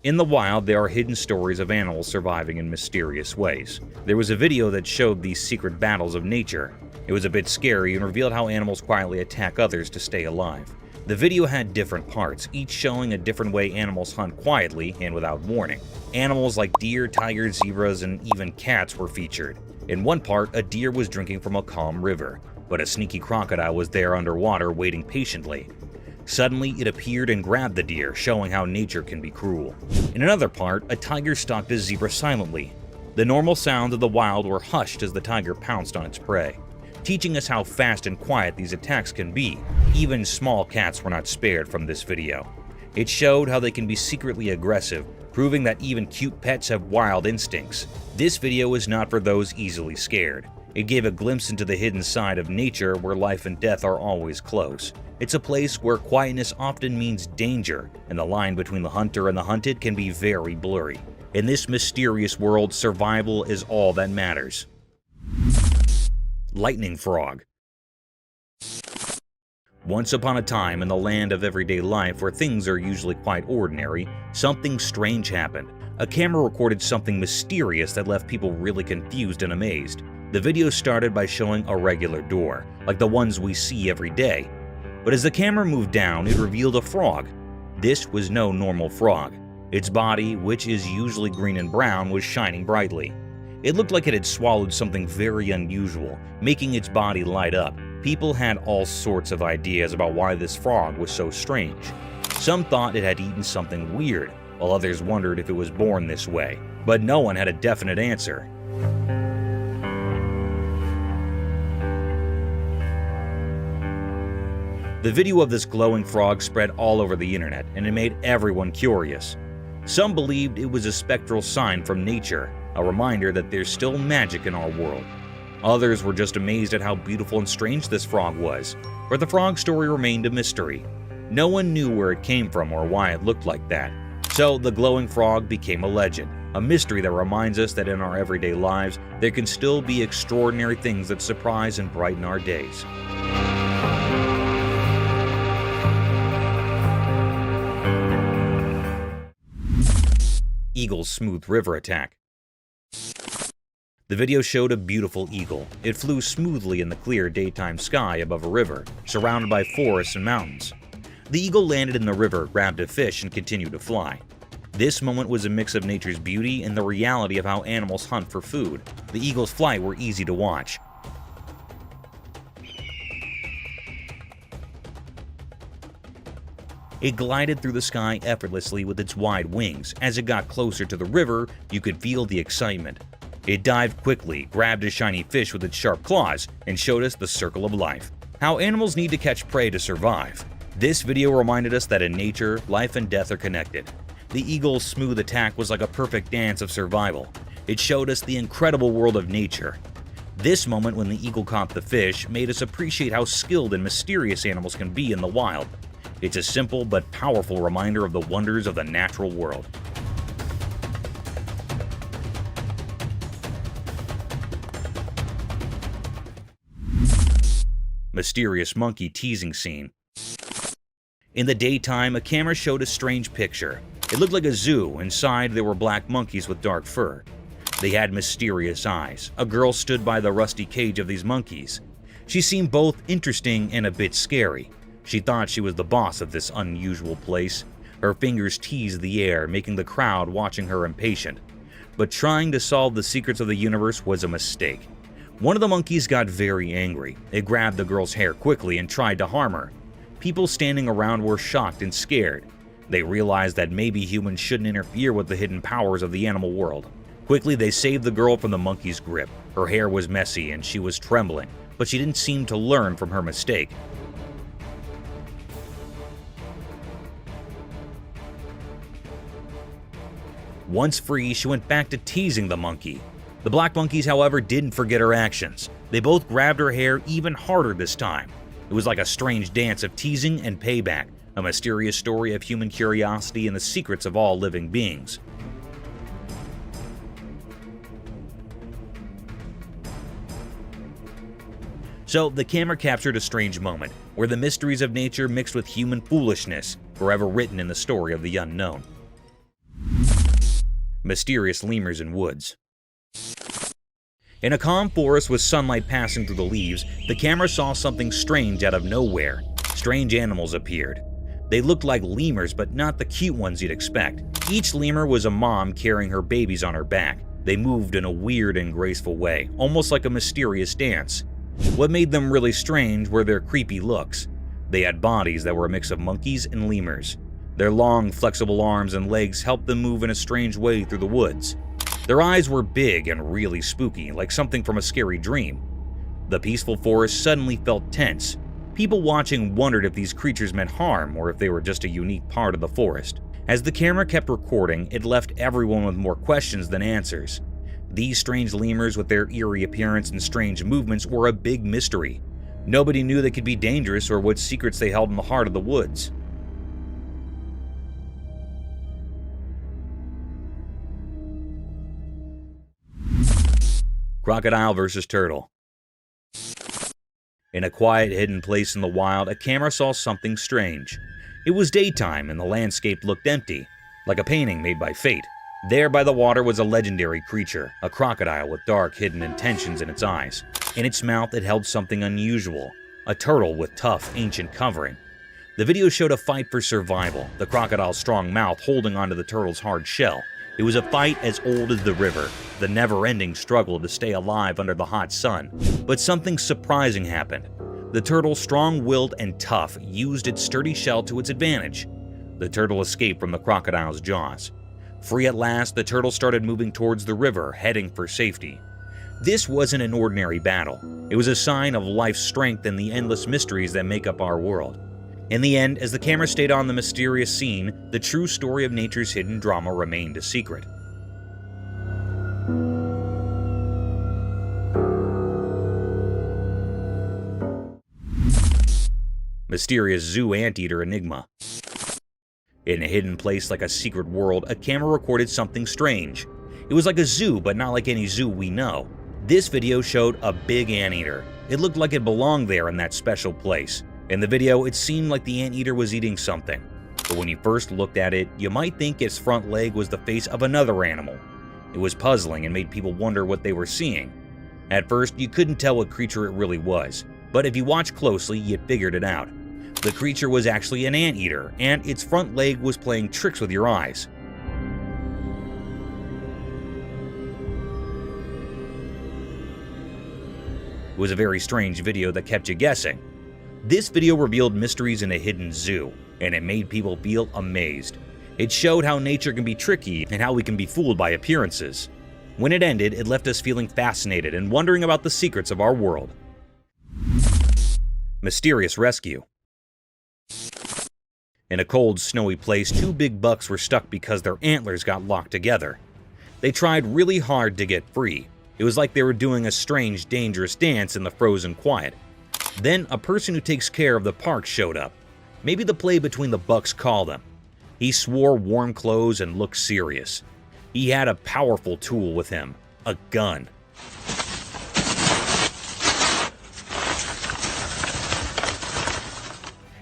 In the wild, there are hidden stories of animals surviving in mysterious ways. There was a video that showed these secret battles of nature. It was a bit scary and revealed how animals quietly attack others to stay alive. The video had different parts, each showing a different way animals hunt quietly and without warning. Animals like deer, tigers, zebras, and even cats were featured. In one part, a deer was drinking from a calm river, but a sneaky crocodile was there underwater waiting patiently. Suddenly, it appeared and grabbed the deer, showing how nature can be cruel. In another part, a tiger stalked a zebra silently. The normal sounds of the wild were hushed as the tiger pounced on its prey, teaching us how fast and quiet these attacks can be. Even small cats were not spared from this video. It showed how they can be secretly aggressive, proving that even cute pets have wild instincts. This video is not for those easily scared. It gave a glimpse into the hidden side of nature where life and death are always close. It's a place where quietness often means danger, and the line between the hunter and the hunted can be very blurry. In this mysterious world, survival is all that matters. Lightning frog. Once upon a time in the land of everyday life where things are usually quite ordinary, something strange happened. A camera recorded something mysterious that left people really confused and amazed. The video started by showing a regular door, like the ones we see every day. But as the camera moved down, it revealed a frog. This was no normal frog. Its body, which is usually green and brown, was shining brightly. It looked like it had swallowed something very unusual, making its body light up. People had all sorts of ideas about why this frog was so strange. Some thought it had eaten something weird, while others wondered if it was born this way. But no one had a definite answer. The video of this glowing frog spread all over the internet, and it made everyone curious. Some believed it was a spectral sign from nature, a reminder that there's still magic in our world. Others were just amazed at how beautiful and strange this frog was, but the frog story remained a mystery. No one knew where it came from or why it looked like that. So the glowing frog became a legend, a mystery that reminds us that in our everyday lives, there can still be extraordinary things that surprise and brighten our days. Eagle's smooth river attack. The video showed a beautiful eagle. It flew smoothly in the clear daytime sky above a river, surrounded by forests and mountains. The eagle landed in the river, grabbed a fish, and continued to fly. This moment was a mix of nature's beauty and the reality of how animals hunt for food. The eagle's flight were easy to watch. It glided through the sky effortlessly with its wide wings. As it got closer to the river, you could feel the excitement. It dived quickly, grabbed a shiny fish with its sharp claws, and showed us the circle of life. How animals need to catch prey to survive. This video reminded us that in nature, life and death are connected. The eagle's smooth attack was like a perfect dance of survival. It showed us the incredible world of nature. This moment when the eagle caught the fish made us appreciate how skilled and mysterious animals can be in the wild. It's a simple but powerful reminder of the wonders of the natural world. Mysterious monkey teasing scene. In the daytime, a camera showed a strange picture. It looked like a zoo. Inside, there were black monkeys with dark fur. They had mysterious eyes. A girl stood by the rusty cage of these monkeys. She seemed both interesting and a bit scary. She thought she was the boss of this unusual place. Her fingers teased the air, making the crowd watching her impatient. But trying to solve the secrets of the universe was a mistake. One of the monkeys got very angry. It grabbed the girl's hair quickly and tried to harm her. People standing around were shocked and scared. They realized that maybe humans shouldn't interfere with the hidden powers of the animal world. Quickly, they saved the girl from the monkey's grip. Her hair was messy and she was trembling, but she didn't seem to learn from her mistake. Once free, she went back to teasing the monkey. The black monkeys, however, didn't forget her actions. They both grabbed her hair even harder this time. It was like a strange dance of teasing and payback, a mysterious story of human curiosity and the secrets of all living beings. So, the camera captured a strange moment, where the mysteries of nature mixed with human foolishness, forever written in the story of the unknown. Mysterious lemurs in woods. In a calm forest with sunlight passing through the leaves, the camera saw something strange out of nowhere. Strange animals appeared. They looked like lemurs, but not the cute ones you'd expect. Each lemur was a mom carrying her babies on her back. They moved in a weird and graceful way, almost like a mysterious dance. What made them really strange were their creepy looks. They had bodies that were a mix of monkeys and lemurs. Their long, flexible arms and legs helped them move in a strange way through the woods. Their eyes were big and really spooky, like something from a scary dream. The peaceful forest suddenly felt tense. People watching wondered if these creatures meant harm or if they were just a unique part of the forest. As the camera kept recording, it left everyone with more questions than answers. These strange lemurs with their eerie appearance and strange movements were a big mystery. Nobody knew they could be dangerous or what secrets they held in the heart of the woods. Crocodile versus turtle. In a quiet, hidden place in the wild, a camera saw something strange. It was daytime and the landscape looked empty, like a painting made by fate. There by the water was a legendary creature, a crocodile with dark, hidden intentions in its eyes. In its mouth it held something unusual, a turtle with tough, ancient covering. The video showed a fight for survival, the crocodile's strong mouth holding onto the turtle's hard shell. It was a fight as old as the river, the never-ending struggle to stay alive under the hot sun. But something surprising happened. The turtle, strong-willed and tough, used its sturdy shell to its advantage. The turtle escaped from the crocodile's jaws. Free at last, the turtle started moving towards the river, heading for safety. This wasn't an ordinary battle. It was a sign of life's strength and the endless mysteries that make up our world. In the end, as the camera stayed on the mysterious scene, the true story of nature's hidden drama remained a secret. Mysterious zoo anteater enigma. In a hidden place like a secret world, a camera recorded something strange. It was like a zoo, but not like any zoo we know. This video showed a big anteater. It looked like it belonged there in that special place. In the video, it seemed like the anteater was eating something. But when you first looked at it, you might think its front leg was the face of another animal. It was puzzling and made people wonder what they were seeing. At first, you couldn't tell what creature it really was, but if you watched closely, you figured it out. The creature was actually an anteater, and its front leg was playing tricks with your eyes. It was a very strange video that kept you guessing. This video revealed mysteries in a hidden zoo, and it made people feel amazed. It showed how nature can be tricky and how we can be fooled by appearances. When it ended, it left us feeling fascinated and wondering about the secrets of our world. Mysterious rescue. In a cold, snowy place, two big bucks were stuck because their antlers got locked together. They tried really hard to get free. It was like they were doing a strange, dangerous dance in the frozen quiet. Then a person who takes care of the park showed up. Maybe the play between the bucks called him. He swore warm clothes and looked serious. He had a powerful tool with him, a gun.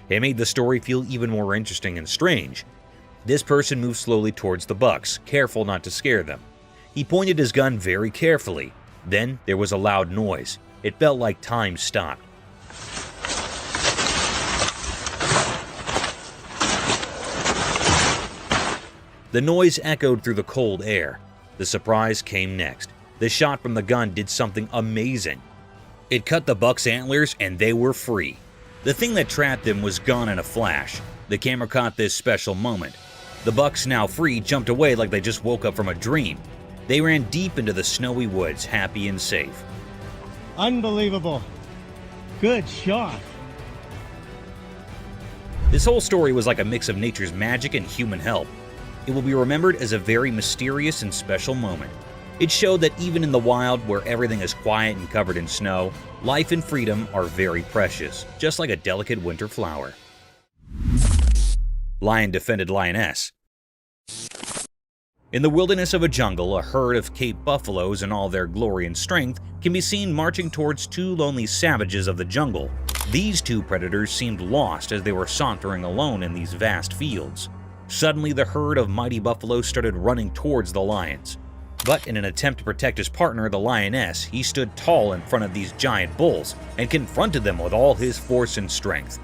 It made the story feel even more interesting and strange. This person moved slowly towards the bucks, careful not to scare them. He pointed his gun very carefully. Then there was a loud noise. It felt like time stopped. The noise echoed through the cold air. The surprise came next. The shot from the gun did something amazing. It cut the buck's antlers and they were free. The thing that trapped them was gone in a flash. The camera caught this special moment. The bucks, now free, jumped away like they just woke up from a dream. They ran deep into the snowy woods, happy and safe. Unbelievable. Good shot. This whole story was like a mix of nature's magic and human help. It will be remembered as a very mysterious and special moment. It showed that even in the wild, where everything is quiet and covered in snow, life and freedom are very precious, just like a delicate winter flower. Lion defended lioness. In the wilderness of a jungle, a herd of Cape buffaloes in all their glory and strength can be seen marching towards two lonely savages of the jungle. These two predators seemed lost as they were sauntering alone in these vast fields. Suddenly, the herd of mighty buffaloes started running towards the lions. But in an attempt to protect his partner, the lioness, he stood tall in front of these giant bulls and confronted them with all his force and strength.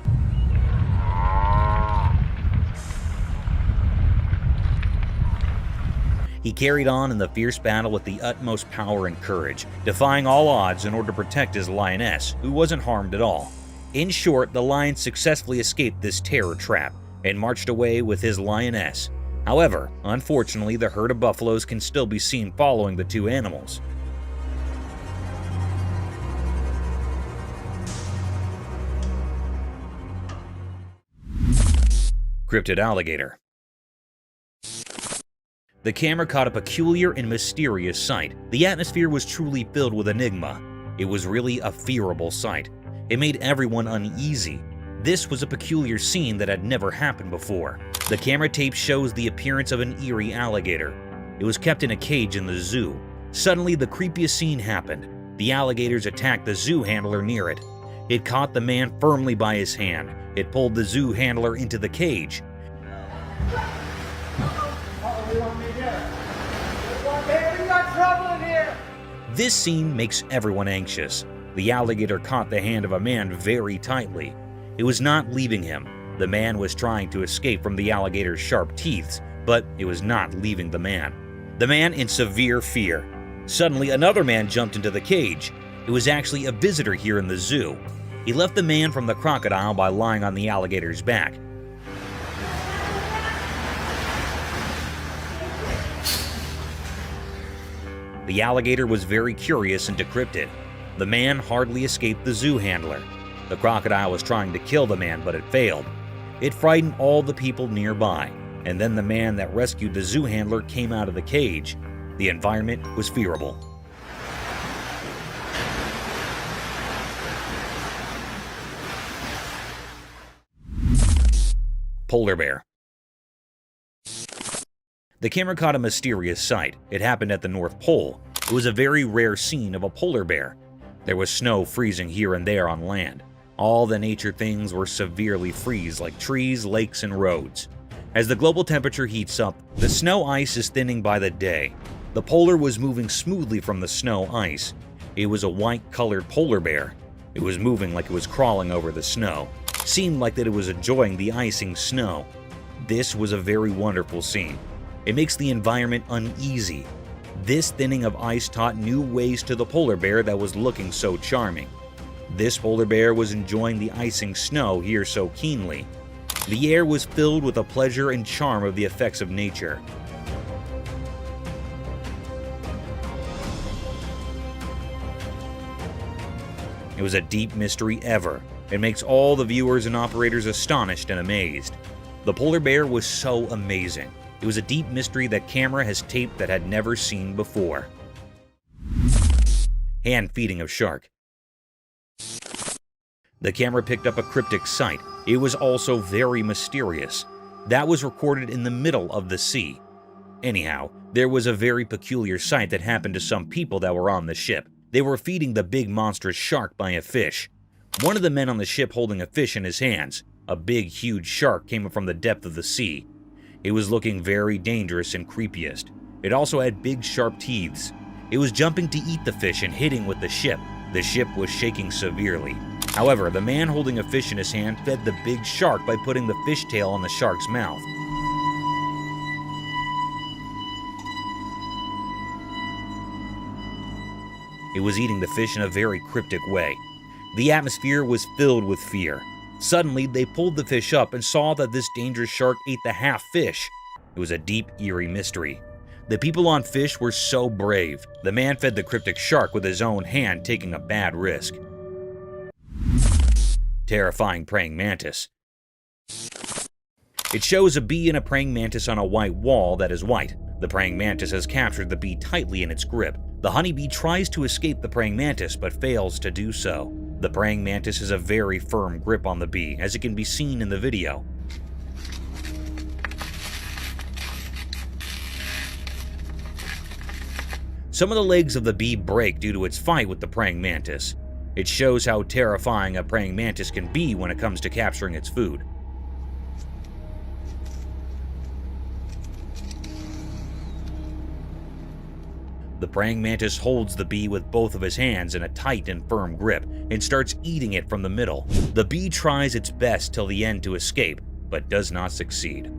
He carried on in the fierce battle with the utmost power and courage, defying all odds in order to protect his lioness, who wasn't harmed at all. In short, the lion successfully escaped this terror trap and marched away with his lioness. However, unfortunately, the herd of buffaloes can still be seen following the two animals. Cryptid alligator. The camera caught a peculiar and mysterious sight. The atmosphere was truly filled with enigma. It was really a fearable sight. It made everyone uneasy. This was a peculiar scene that had never happened before. The camera tape shows the appearance of an eerie alligator. It was kept in a cage in the zoo. Suddenly, the creepiest scene happened. The alligators attacked the zoo handler near it. It caught the man firmly by his hand. It pulled the zoo handler into the cage. This scene makes everyone anxious. The alligator caught the hand of a man very tightly. It was not leaving him. The man was trying to escape from the alligator's sharp teeth, but it was not leaving the man. The man in severe fear. Suddenly, another man jumped into the cage. It was actually a visitor here in the zoo. He left the man from the crocodile by lying on the alligator's back. The alligator was very curious and decrypted. The man hardly escaped the zoo handler. The crocodile was trying to kill the man, but it failed. It frightened all the people nearby, and then the man that rescued the zoo handler came out of the cage. The environment was fearable. Polar bear. The camera caught a mysterious sight. It happened at the North Pole. It was a very rare scene of a polar bear. There was snow freezing here and there on land. All the nature things were severely freeze, like trees, lakes, and roads. As the global temperature heats up, the snow ice is thinning by the day. The polar was moving smoothly from the snow ice. It was a white-colored polar bear. It was moving like it was crawling over the snow. Seemed like that it was enjoying the icing snow. This was a very wonderful scene. It makes the environment uneasy. This thinning of ice taught new ways to the polar bear that was looking so charming. This polar bear was enjoying the icing snow here so keenly. The air was filled with the pleasure and charm of the effects of nature. It was a deep mystery ever. It makes all the viewers and operators astonished and amazed. The polar bear was so amazing. It was a deep mystery that camera has taped that had never seen before. hand feeding of shark. The camera picked up a cryptic sight. It was also very mysterious. That was recorded in the middle of the sea. Anyhow, there was a very peculiar sight that happened to some people that were on the ship. They were feeding the big monstrous shark by a fish. One of the men on the ship holding a fish in his hands. A big, huge shark came up from the depth of the sea. It was looking very dangerous and creepiest. It also had big, sharp teeth. It was jumping to eat the fish and hitting with the ship. The ship was shaking severely. However, the man holding a fish in his hand fed the big shark by putting the fish tail on the shark's mouth. It was eating the fish in a very cryptic way. The atmosphere was filled with fear. Suddenly, they pulled the fish up and saw that this dangerous shark ate the half fish. It was a deep, eerie mystery. The people on fish were so brave. The man fed the cryptic shark with his own hand, taking a bad risk. Terrifying praying mantis. It shows a bee and a praying mantis on a white wall that is white. The praying mantis has captured the bee tightly in its grip. The honeybee tries to escape the praying mantis but fails to do so. The praying mantis has a very firm grip on the bee, as it can be seen in the video. Some of the legs of the bee break due to its fight with the praying mantis. It shows how terrifying a praying mantis can be when it comes to capturing its food. The praying mantis holds the bee with both of his hands in a tight and firm grip and starts eating it from the middle. The bee tries its best till the end to escape, but does not succeed.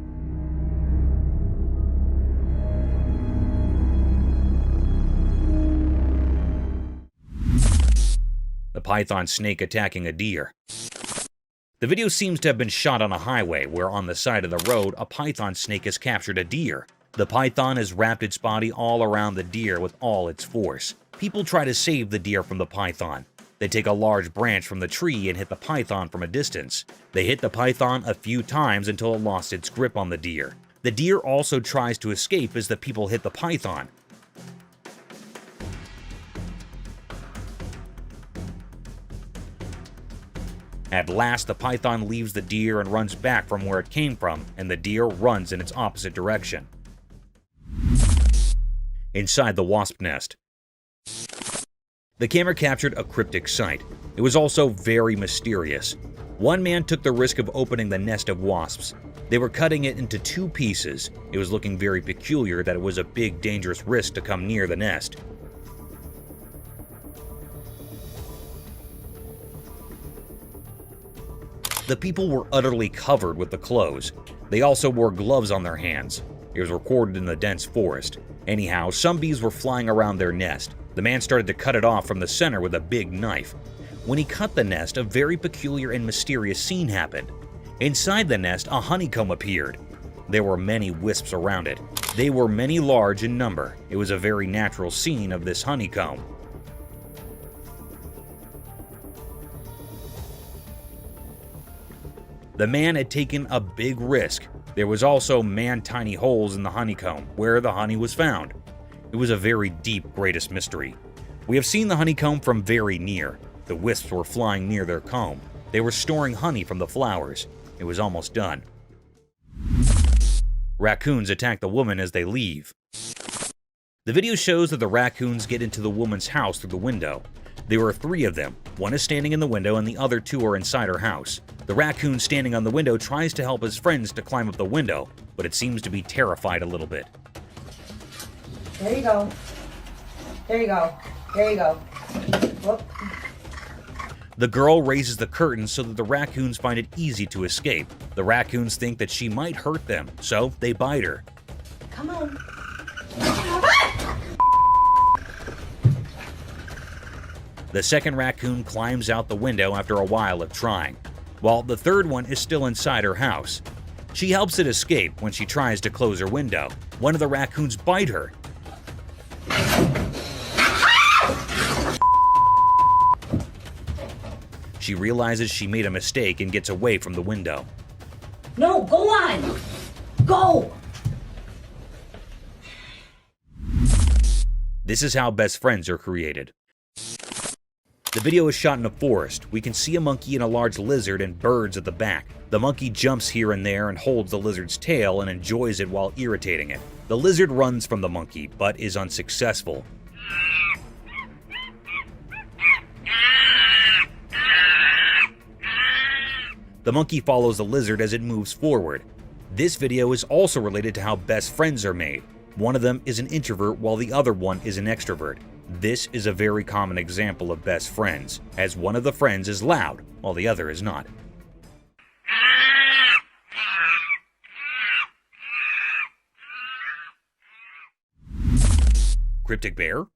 The python snake attacking a deer. The video seems to have been shot on a highway where on the side of the road a python snake has captured a deer. The python has wrapped its body all around the deer with all its force. People try to save the deer from the python. They take a large branch from the tree and hit the python from a distance. They hit the python a few times until it lost its grip on the deer. The deer also tries to escape as the people hit the python. At last, the python leaves the deer and runs back from where it came from, and the deer runs in its opposite direction. Inside the wasp nest. The camera captured a cryptic sight. It was also very mysterious. One man took the risk of opening the nest of wasps. They were cutting it into 2 pieces. It was looking very peculiar that it was a big, dangerous risk to come near the nest. The people were utterly covered with the clothes. They also wore gloves on their hands. It was recorded in the dense forest. Anyhow, some bees were flying around their nest. The man started to cut it off from the center with a big knife. When he cut the nest, a very peculiar and mysterious scene happened. Inside the nest, a honeycomb appeared. There were many wisps around it. They were many large in number. It was a very natural scene of this honeycomb. The man had taken a big risk. There was also man-tiny holes in the honeycomb, where the honey was found. It was a very deep, greatest mystery. We have seen the honeycomb from very near. The wisps were flying near their comb. They were storing honey from the flowers. It was almost done. Raccoons attack the woman as they leave. The video shows that the raccoons get into the woman's house through the window. There were 3 of them. One is standing in the window and the other 2 are inside her house. The raccoon standing on the window tries to help his friends to climb up the window, but it seems to be terrified a little bit. There you go. There you go. There you go. Whoop. The girl raises the curtain so that the raccoons find it easy to escape. The raccoons think that she might hurt them, so they bite her. Come on. The second raccoon climbs out the window after a while of trying, while the third one is still inside her house. She helps it escape when she tries to close her window. One of the raccoons bite her. She realizes she made a mistake and gets away from the window. No, go on! Go! This is how best friends are created. The video is shot in a forest. We can see a monkey and a large lizard and birds at the back. The monkey jumps here and there and holds the lizard's tail and enjoys it while irritating it. The lizard runs from the monkey, but is unsuccessful. The monkey follows the lizard as it moves forward. This video is also related to how best friends are made. One of them is an introvert while the other one is an extrovert. This is a very common example of best friends, as one of the friends is loud while the other is not. Cryptic bear?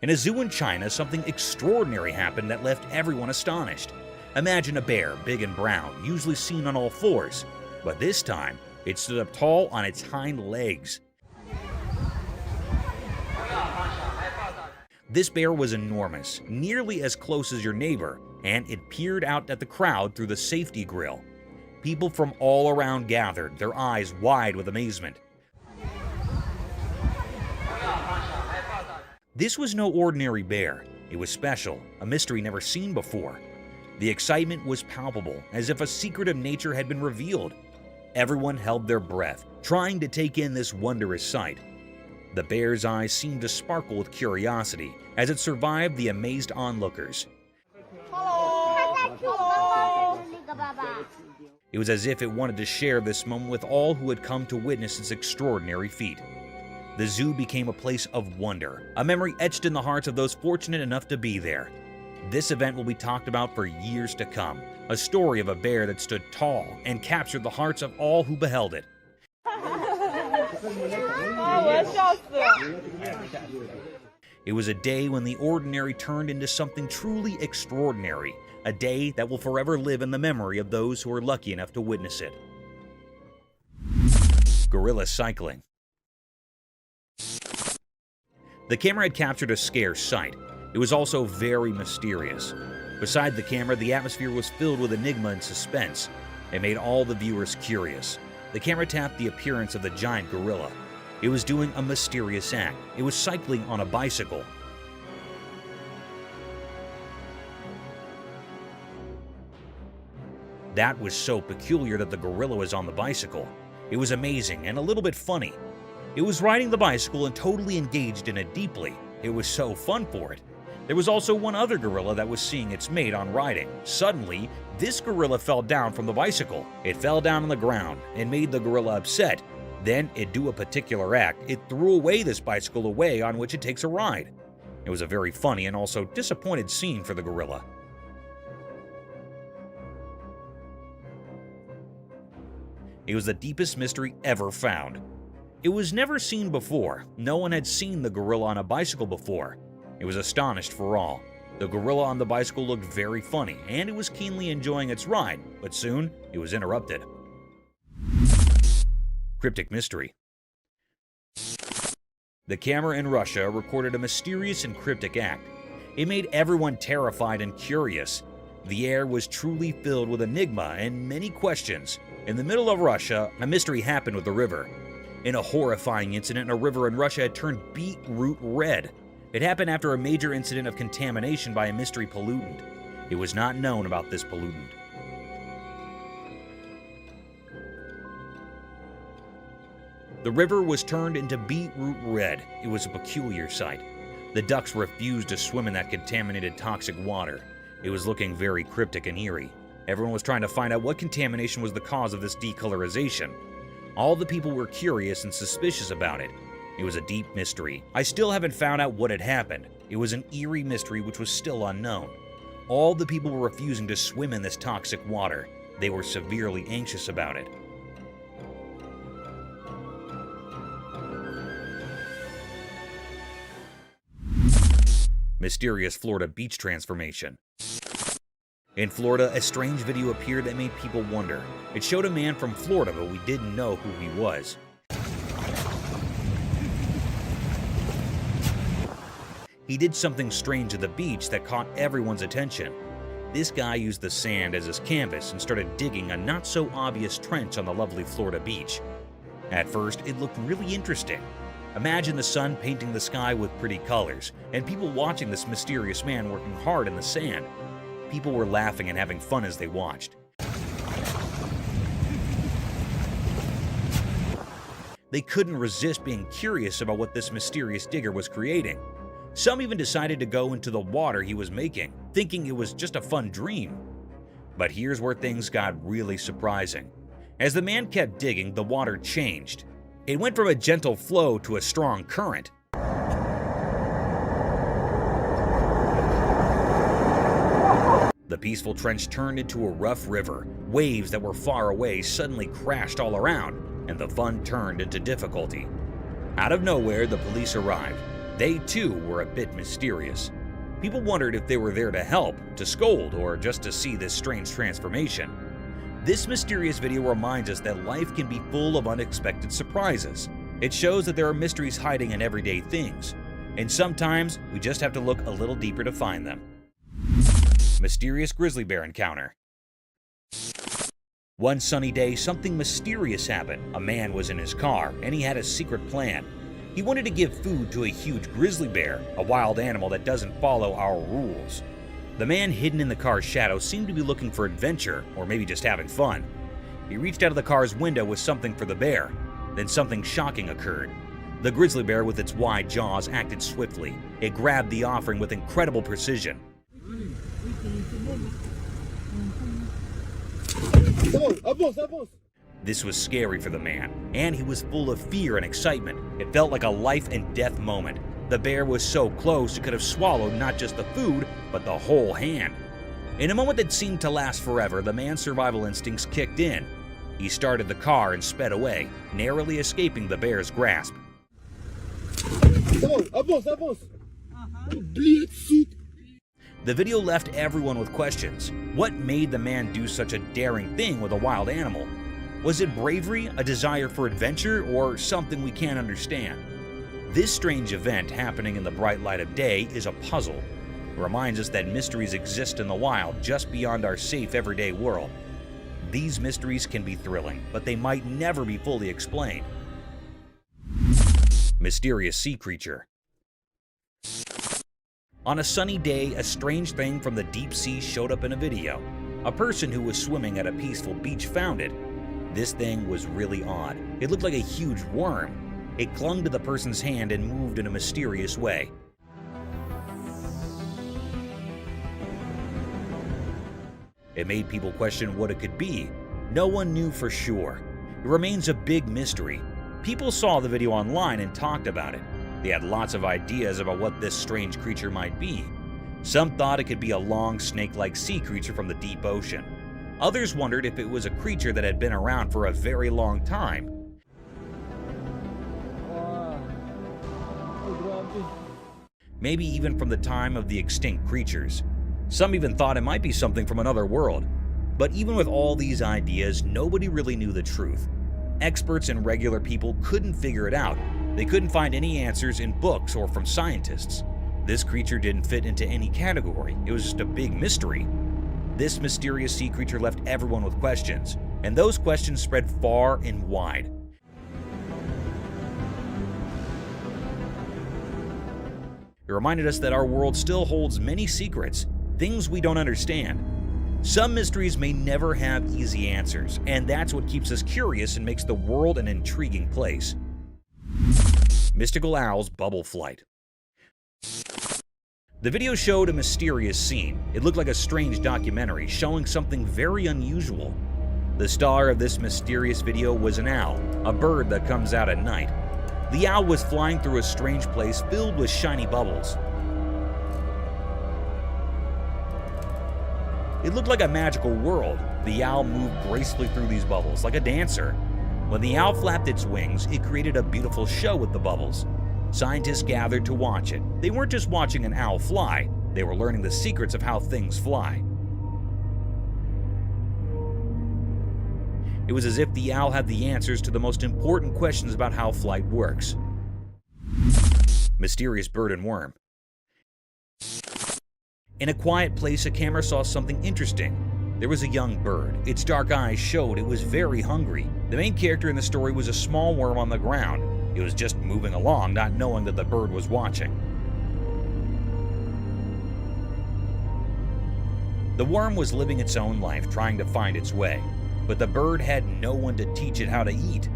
In a zoo in China, something extraordinary happened that left everyone astonished. Imagine a bear, big and brown, usually seen on all fours, but this time, it stood up tall on its hind legs. This bear was enormous, nearly as close as your neighbor, and it peered out at the crowd through the safety grill. People from all around gathered, their eyes wide with amazement. This was no ordinary bear. It was special, a mystery never seen before. The excitement was palpable, as if a secret of nature had been revealed. Everyone held their breath, trying to take in this wondrous sight. The bear's eyes seemed to sparkle with curiosity as it survived the amazed onlookers. It was as if it wanted to share this moment with all who had come to witness its extraordinary feat. The zoo became a place of wonder, a memory etched in the hearts of those fortunate enough to be there. This event will be talked about for years to come, a story of a bear that stood tall and captured the hearts of all who beheld it. It was a day when the ordinary turned into something truly extraordinary, a day that will forever live in the memory of those who were lucky enough to witness it. Gorilla cycling. The camera had captured a scarce sight. It was also very mysterious. Beside the camera, the atmosphere was filled with enigma and suspense. It made all the viewers curious. The camera tapped the appearance of the giant gorilla. It was doing a mysterious act. It was cycling on a bicycle. That was so peculiar that the gorilla was on the bicycle. It was amazing and a little bit funny. It was riding the bicycle and totally engaged in it deeply. It was so fun for it. There was also one other gorilla that was seeing its mate on riding. Suddenly, this gorilla fell down from the bicycle. It fell down on the ground and made the gorilla upset. Then it do a particular act. It threw away this bicycle away on which it takes a ride. It was a very funny and also disappointed scene for the gorilla. It was the deepest mystery ever found. It was never seen before. No one had seen the gorilla on a bicycle before. It was astonished for all. The gorilla on the bicycle looked very funny, and it was keenly enjoying its ride, but soon it was interrupted. Cryptic mystery. The camera in Russia recorded a mysterious and cryptic act. It made everyone terrified and curious. The air was truly filled with enigma and many questions. In the middle of Russia, a mystery happened with the river. In a horrifying incident, a river in Russia had turned beetroot red. It happened after a major incident of contamination by a mystery pollutant. It was not known about this pollutant. The river was turned into beetroot red. It was a peculiar sight. The ducks refused to swim in that contaminated toxic water. It was looking very cryptic and eerie. Everyone was trying to find out what contamination was the cause of this decolorization. All the people were curious and suspicious about it. It was a deep mystery. I still haven't found out what had happened. It was an eerie mystery which was still unknown. All the people were refusing to swim in this toxic water. They were severely anxious about it. Mysterious Florida beach transformation. In Florida, a strange video appeared that made people wonder. It showed a man from Florida, but we didn't know who he was. He did something strange at the beach that caught everyone's attention. This guy used the sand as his canvas and started digging a not-so-obvious trench on the lovely Florida beach. At first, it looked really interesting. Imagine the sun painting the sky with pretty colors, and people watching this mysterious man working hard in the sand. People were laughing and having fun as they watched. They couldn't resist being curious about what this mysterious digger was creating. Some even decided to go into the water he was making, thinking it was just a fun dream. But here's where things got really surprising. As the man kept digging, the water changed. It went from a gentle flow to a strong current. The peaceful trench turned into a rough river. Waves that were far away suddenly crashed all around, and the fun turned into difficulty. Out of nowhere, the police arrived. They too were a bit mysterious. People wondered if they were there to help, to scold, or just to see this strange transformation. This mysterious video reminds us that life can be full of unexpected surprises. It shows that there are mysteries hiding in everyday things, and sometimes we just have to look a little deeper to find them. Mysterious grizzly bear encounter. One sunny day, something mysterious happened. A man was in his car, and he had a secret plan. He wanted to give food to a huge grizzly bear, a wild animal that doesn't follow our rules. The man hidden in the car's shadow seemed to be looking for adventure, or maybe just having fun. He reached out of the car's window with something for the bear. Then something shocking occurred. The grizzly bear with its wide jaws acted swiftly. It grabbed the offering with incredible precision. This was scary for the man, and he was full of fear and excitement. It felt like a life and death moment. The bear was so close it could have swallowed not just the food, but the whole hand. In a moment that seemed to last forever, the man's survival instincts kicked in. He started the car and sped away, narrowly escaping the bear's grasp. The video left everyone with questions. What made the man do such a daring thing with a wild animal? Was it bravery, a desire for adventure, or something we can't understand? This strange event happening in the bright light of day is a puzzle. It reminds us that mysteries exist in the wild just beyond our safe everyday world. These mysteries can be thrilling, but they might never be fully explained. Mysterious sea creature. On a sunny day, a strange thing from the deep sea showed up in a video. A person who was swimming at a peaceful beach found it. This thing was really odd. It looked like a huge worm. It clung to the person's hand and moved in a mysterious way. It made people question what it could be. No one knew for sure. It remains a big mystery. People saw the video online and talked about it. They had lots of ideas about what this strange creature might be. Some thought it could be a long, snake-like sea creature from the deep ocean. Others wondered if it was a creature that had been around for a very long time. Maybe even from the time of the extinct creatures. Some even thought it might be something from another world. But even with all these ideas, nobody really knew the truth. Experts and regular people couldn't figure it out. They couldn't find any answers in books or from scientists. This creature didn't fit into any category. It was just a big mystery. This mysterious sea creature left everyone with questions, and those questions spread far and wide. It reminded us that our world still holds many secrets, things we don't understand. Some mysteries may never have easy answers, and that's what keeps us curious and makes the world an intriguing place. Mystical owl's bubble flight. The video showed a mysterious scene. It looked like a strange documentary showing something very unusual. The star of this mysterious video was an owl, a bird that comes out at night. The owl was flying through a strange place filled with shiny bubbles. It looked like a magical world. The owl moved gracefully through these bubbles like a dancer. When the owl flapped its wings, it created a beautiful show with the bubbles. Scientists gathered to watch it. They weren't just watching an owl fly, they were learning the secrets of how things fly. It was as if the owl had the answers to the most important questions about how flight works. Mysterious bird and worm. In a quiet place, a camera saw something interesting. There was a young bird. Its dark eyes showed it was very hungry. The main character in the story was a small worm on the ground. It was just moving along, not knowing that the bird was watching. The worm was living its own life, trying to find its way, but the bird had no one to teach it how to eat.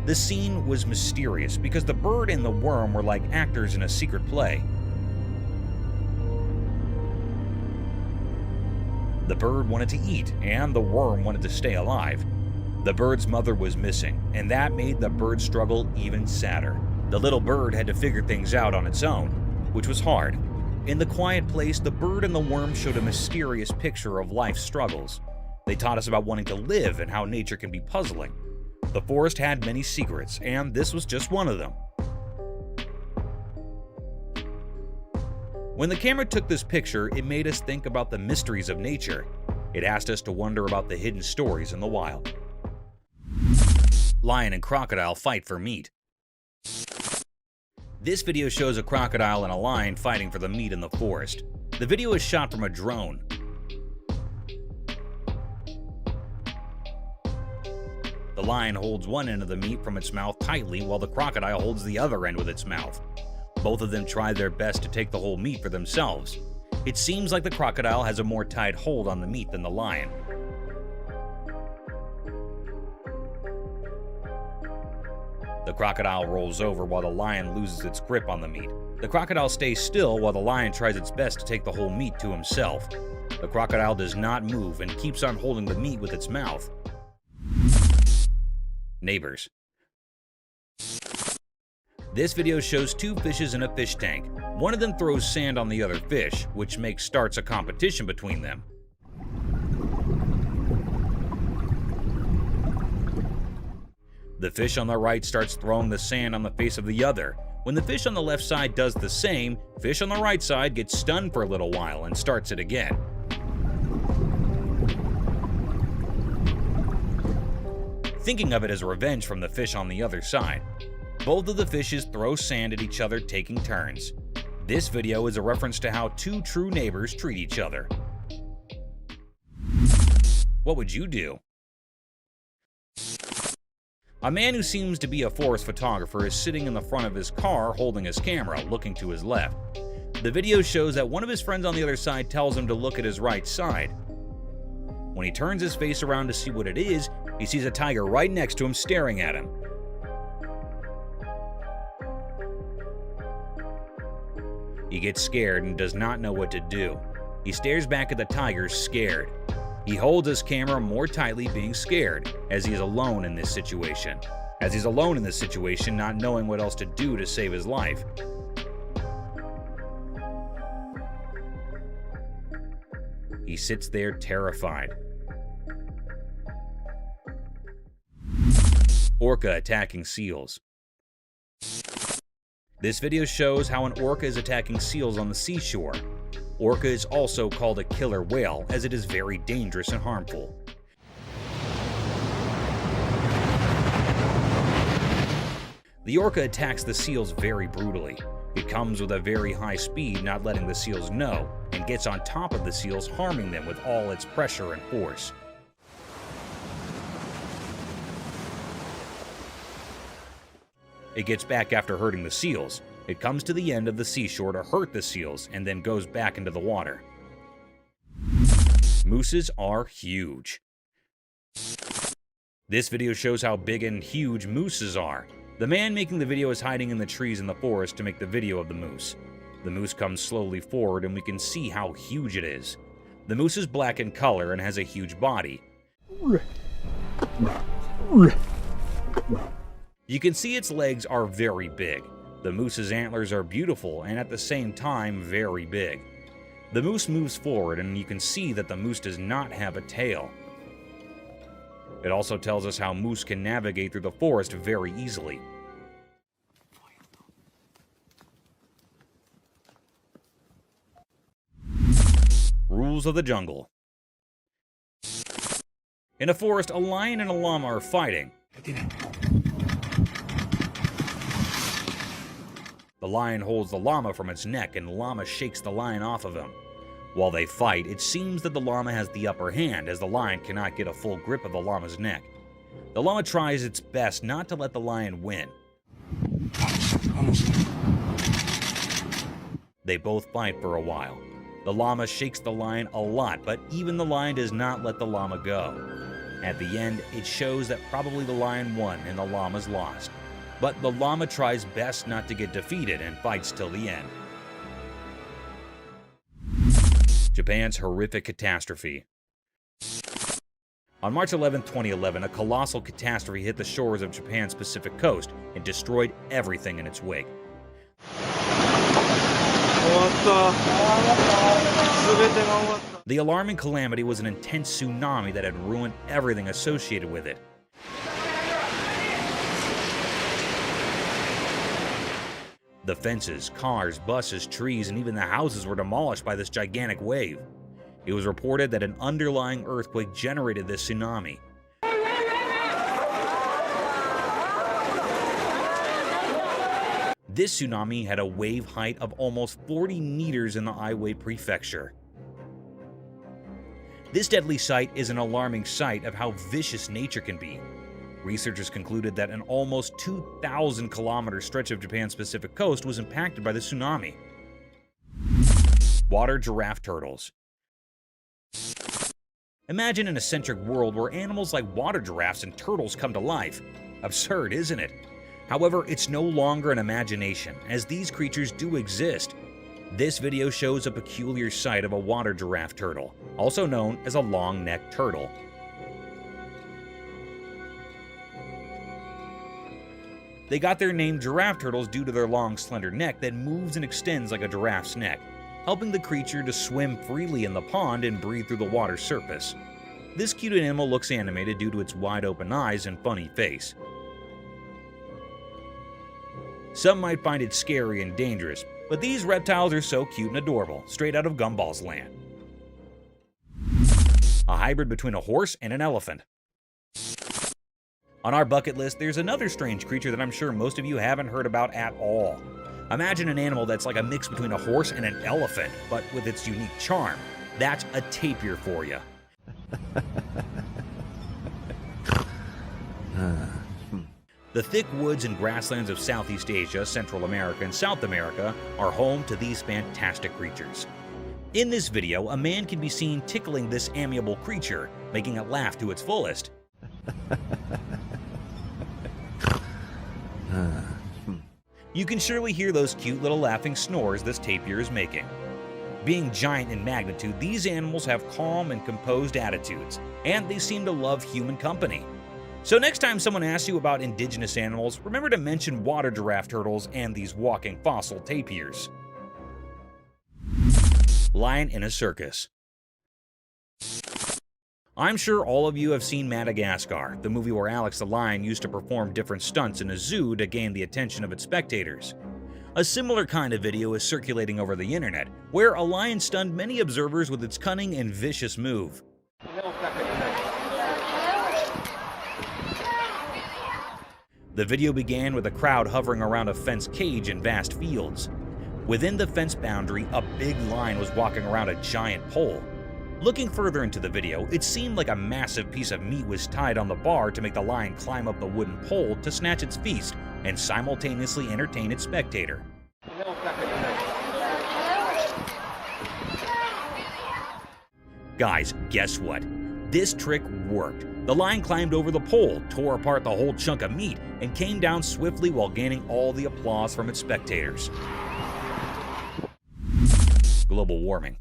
The scene was mysterious because the bird and the worm were like actors in a secret play. The bird wanted to eat, and the worm wanted to stay alive. The bird's mother was missing, and that made the bird's struggle even sadder. The little bird had to figure things out on its own, which was hard. In the quiet place, the bird and the worm showed a mysterious picture of life's struggles. They taught us about wanting to live and how nature can be puzzling. The forest had many secrets, and this was just one of them. When the camera took this picture, it made us think about the mysteries of nature. It asked us to wonder about the hidden stories in the wild. Lion and crocodile fight for meat. This video shows a crocodile and a lion fighting for the meat in the forest. The video is shot from a drone. The lion holds one end of the meat from its mouth tightly while the crocodile holds the other end with its mouth. Both of them try their best to take the whole meat for themselves. It seems like the crocodile has a more tight hold on the meat than the lion. The crocodile rolls over while the lion loses its grip on the meat. The crocodile stays still while the lion tries its best to take the whole meat to himself. The crocodile does not move and keeps on holding the meat with its mouth. Neighbors. This video shows two fishes in a fish tank. One of them throws sand on the other fish, which starts a competition between them. The fish on the right starts throwing the sand on the face of the other. When the fish on the left side does the same, fish on the right side gets stunned for a little while and starts it again. Thinking of it as revenge from the fish on the other side. Both of the fishes throw sand at each other, taking turns. This video is a reference to how two true neighbors treat each other. What would you do? A man who seems to be a forest photographer is sitting in the front of his car holding his camera, looking to his left. The video shows that one of his friends on the other side tells him to look at his right side. When he turns his face around to see what it is, he sees a tiger right next to him staring at him. He gets scared and does not know what to do. He stares back at the tiger, scared. He holds his camera more tightly, being scared, as he is alone in this situation. Not knowing what else to do to save his life. He sits there terrified. Orca attacking seals. This video shows how an orca is attacking seals on the seashore. Orca is also called a killer whale, as it is very dangerous and harmful. The orca attacks the seals very brutally. It comes with a very high speed, not letting the seals know, and gets on top of the seals, harming them with all its pressure and force. It gets back after hurting the seals. It comes to the end of the seashore to hurt the seals and then goes back into the water. Mooses are huge. This video shows how big and huge mooses are. The man making the video is hiding in the trees in the forest to make the video of the moose. The moose comes slowly forward and we can see how huge it is. The moose is black in color and has a huge body. You can see its legs are very big. The moose's antlers are beautiful and at the same time very big. The moose moves forward and you can see that the moose does not have a tail. It also tells us how moose can navigate through the forest very easily. Rules of the jungle. In a forest, a lion and a llama are fighting. The lion holds the llama from its neck and the llama shakes the lion off of him. While they fight, it seems that the llama has the upper hand as the lion cannot get a full grip of the llama's neck. The llama tries its best not to let the lion win. They both fight for a while. The llama shakes the lion a lot, but even the lion does not let the llama go. At the end, it shows that probably the lion won and the llama's lost. But the llama tries best not to get defeated and fights till the end. Japan's horrific catastrophe. On March 11, 2011, a colossal catastrophe hit the shores of Japan's Pacific coast and destroyed everything in its wake. The alarming calamity was an intense tsunami that had ruined everything associated with it. The fences, cars, buses, trees, and even the houses were demolished by this gigantic wave. It was reported that an underlying earthquake generated this tsunami. This tsunami had a wave height of almost 40 meters in the Aiwei Prefecture. This deadly sight is an alarming sight of how vicious nature can be. Researchers concluded that an almost 2,000-kilometer stretch of Japan's Pacific coast was impacted by the tsunami. Water giraffe turtles. Imagine an eccentric world where animals like water giraffes and turtles come to life. Absurd, isn't it? However, it's no longer an imagination, as these creatures do exist. This video shows a peculiar sight of a water giraffe turtle, also known as a long-necked turtle. They got their name giraffe turtles due to their long, slender neck that moves and extends like a giraffe's neck, helping the creature to swim freely in the pond and breathe through the water's surface. This cute animal looks animated due to its wide-open eyes and funny face. Some might find it scary and dangerous, but these reptiles are so cute and adorable, straight out of Gumball's land. A hybrid between a horse and an elephant. On our bucket list, there's another strange creature that I'm sure most of you haven't heard about at all. Imagine an animal that's like a mix between a horse and an elephant, but with its unique charm. That's a tapir for you. The thick woods and grasslands of Southeast Asia, Central America, and South America are home to these fantastic creatures. In this video, a man can be seen tickling this amiable creature, making it laugh to its fullest. You can surely hear those cute little laughing snores this tapir is making. Being giant in magnitude, these animals have calm and composed attitudes, and they seem to love human company. So next time someone asks you about indigenous animals, remember to mention water giraffe turtles and these walking fossil tapirs. Lion in a circus. I'm sure all of you have seen Madagascar, the movie where Alex the lion used to perform different stunts in a zoo to gain the attention of its spectators. A similar kind of video is circulating over the internet, where a lion stunned many observers with its cunning and vicious move. The video began with a crowd hovering around a fenced cage in vast fields. Within the fence boundary, a big lion was walking around a giant pole. Looking further into the video, it seemed like a massive piece of meat was tied on the bar to make the lion climb up the wooden pole to snatch its feast and simultaneously entertain its spectator. Guys, guess what? This trick worked. The lion climbed over the pole, tore apart the whole chunk of meat, and came down swiftly while gaining all the applause from its spectators. Global warming.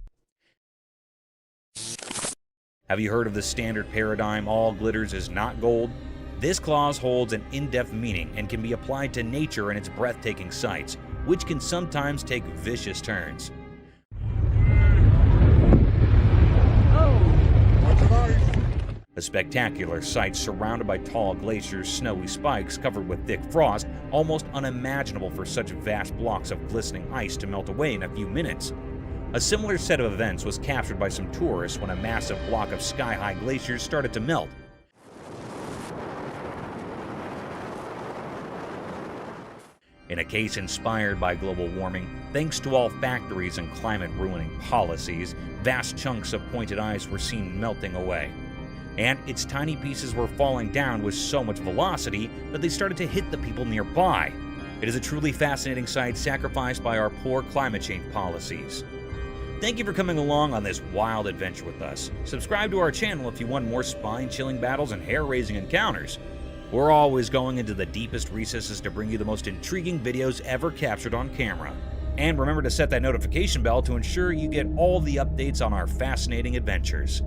Have you heard of the standard paradigm, all glitters is not gold? This clause holds an in-depth meaning and can be applied to nature and its breathtaking sights, which can sometimes take vicious turns. A spectacular sight surrounded by tall glaciers, snowy spikes covered with thick frost, almost unimaginable for such vast blocks of glistening ice to melt away in a few minutes. A similar set of events was captured by some tourists when a massive block of sky-high glaciers started to melt. In a case inspired by global warming, thanks to all factories and climate-ruining policies, vast chunks of pointed ice were seen melting away. And its tiny pieces were falling down with so much velocity that they started to hit the people nearby. It is a truly fascinating sight sacrificed by our poor climate change policies. Thank you for coming along on this wild adventure with us. Subscribe to our channel if you want more spine-chilling battles and hair-raising encounters. We're always going into the deepest recesses to bring you the most intriguing videos ever captured on camera. And remember to set that notification bell to ensure you get all the updates on our fascinating adventures.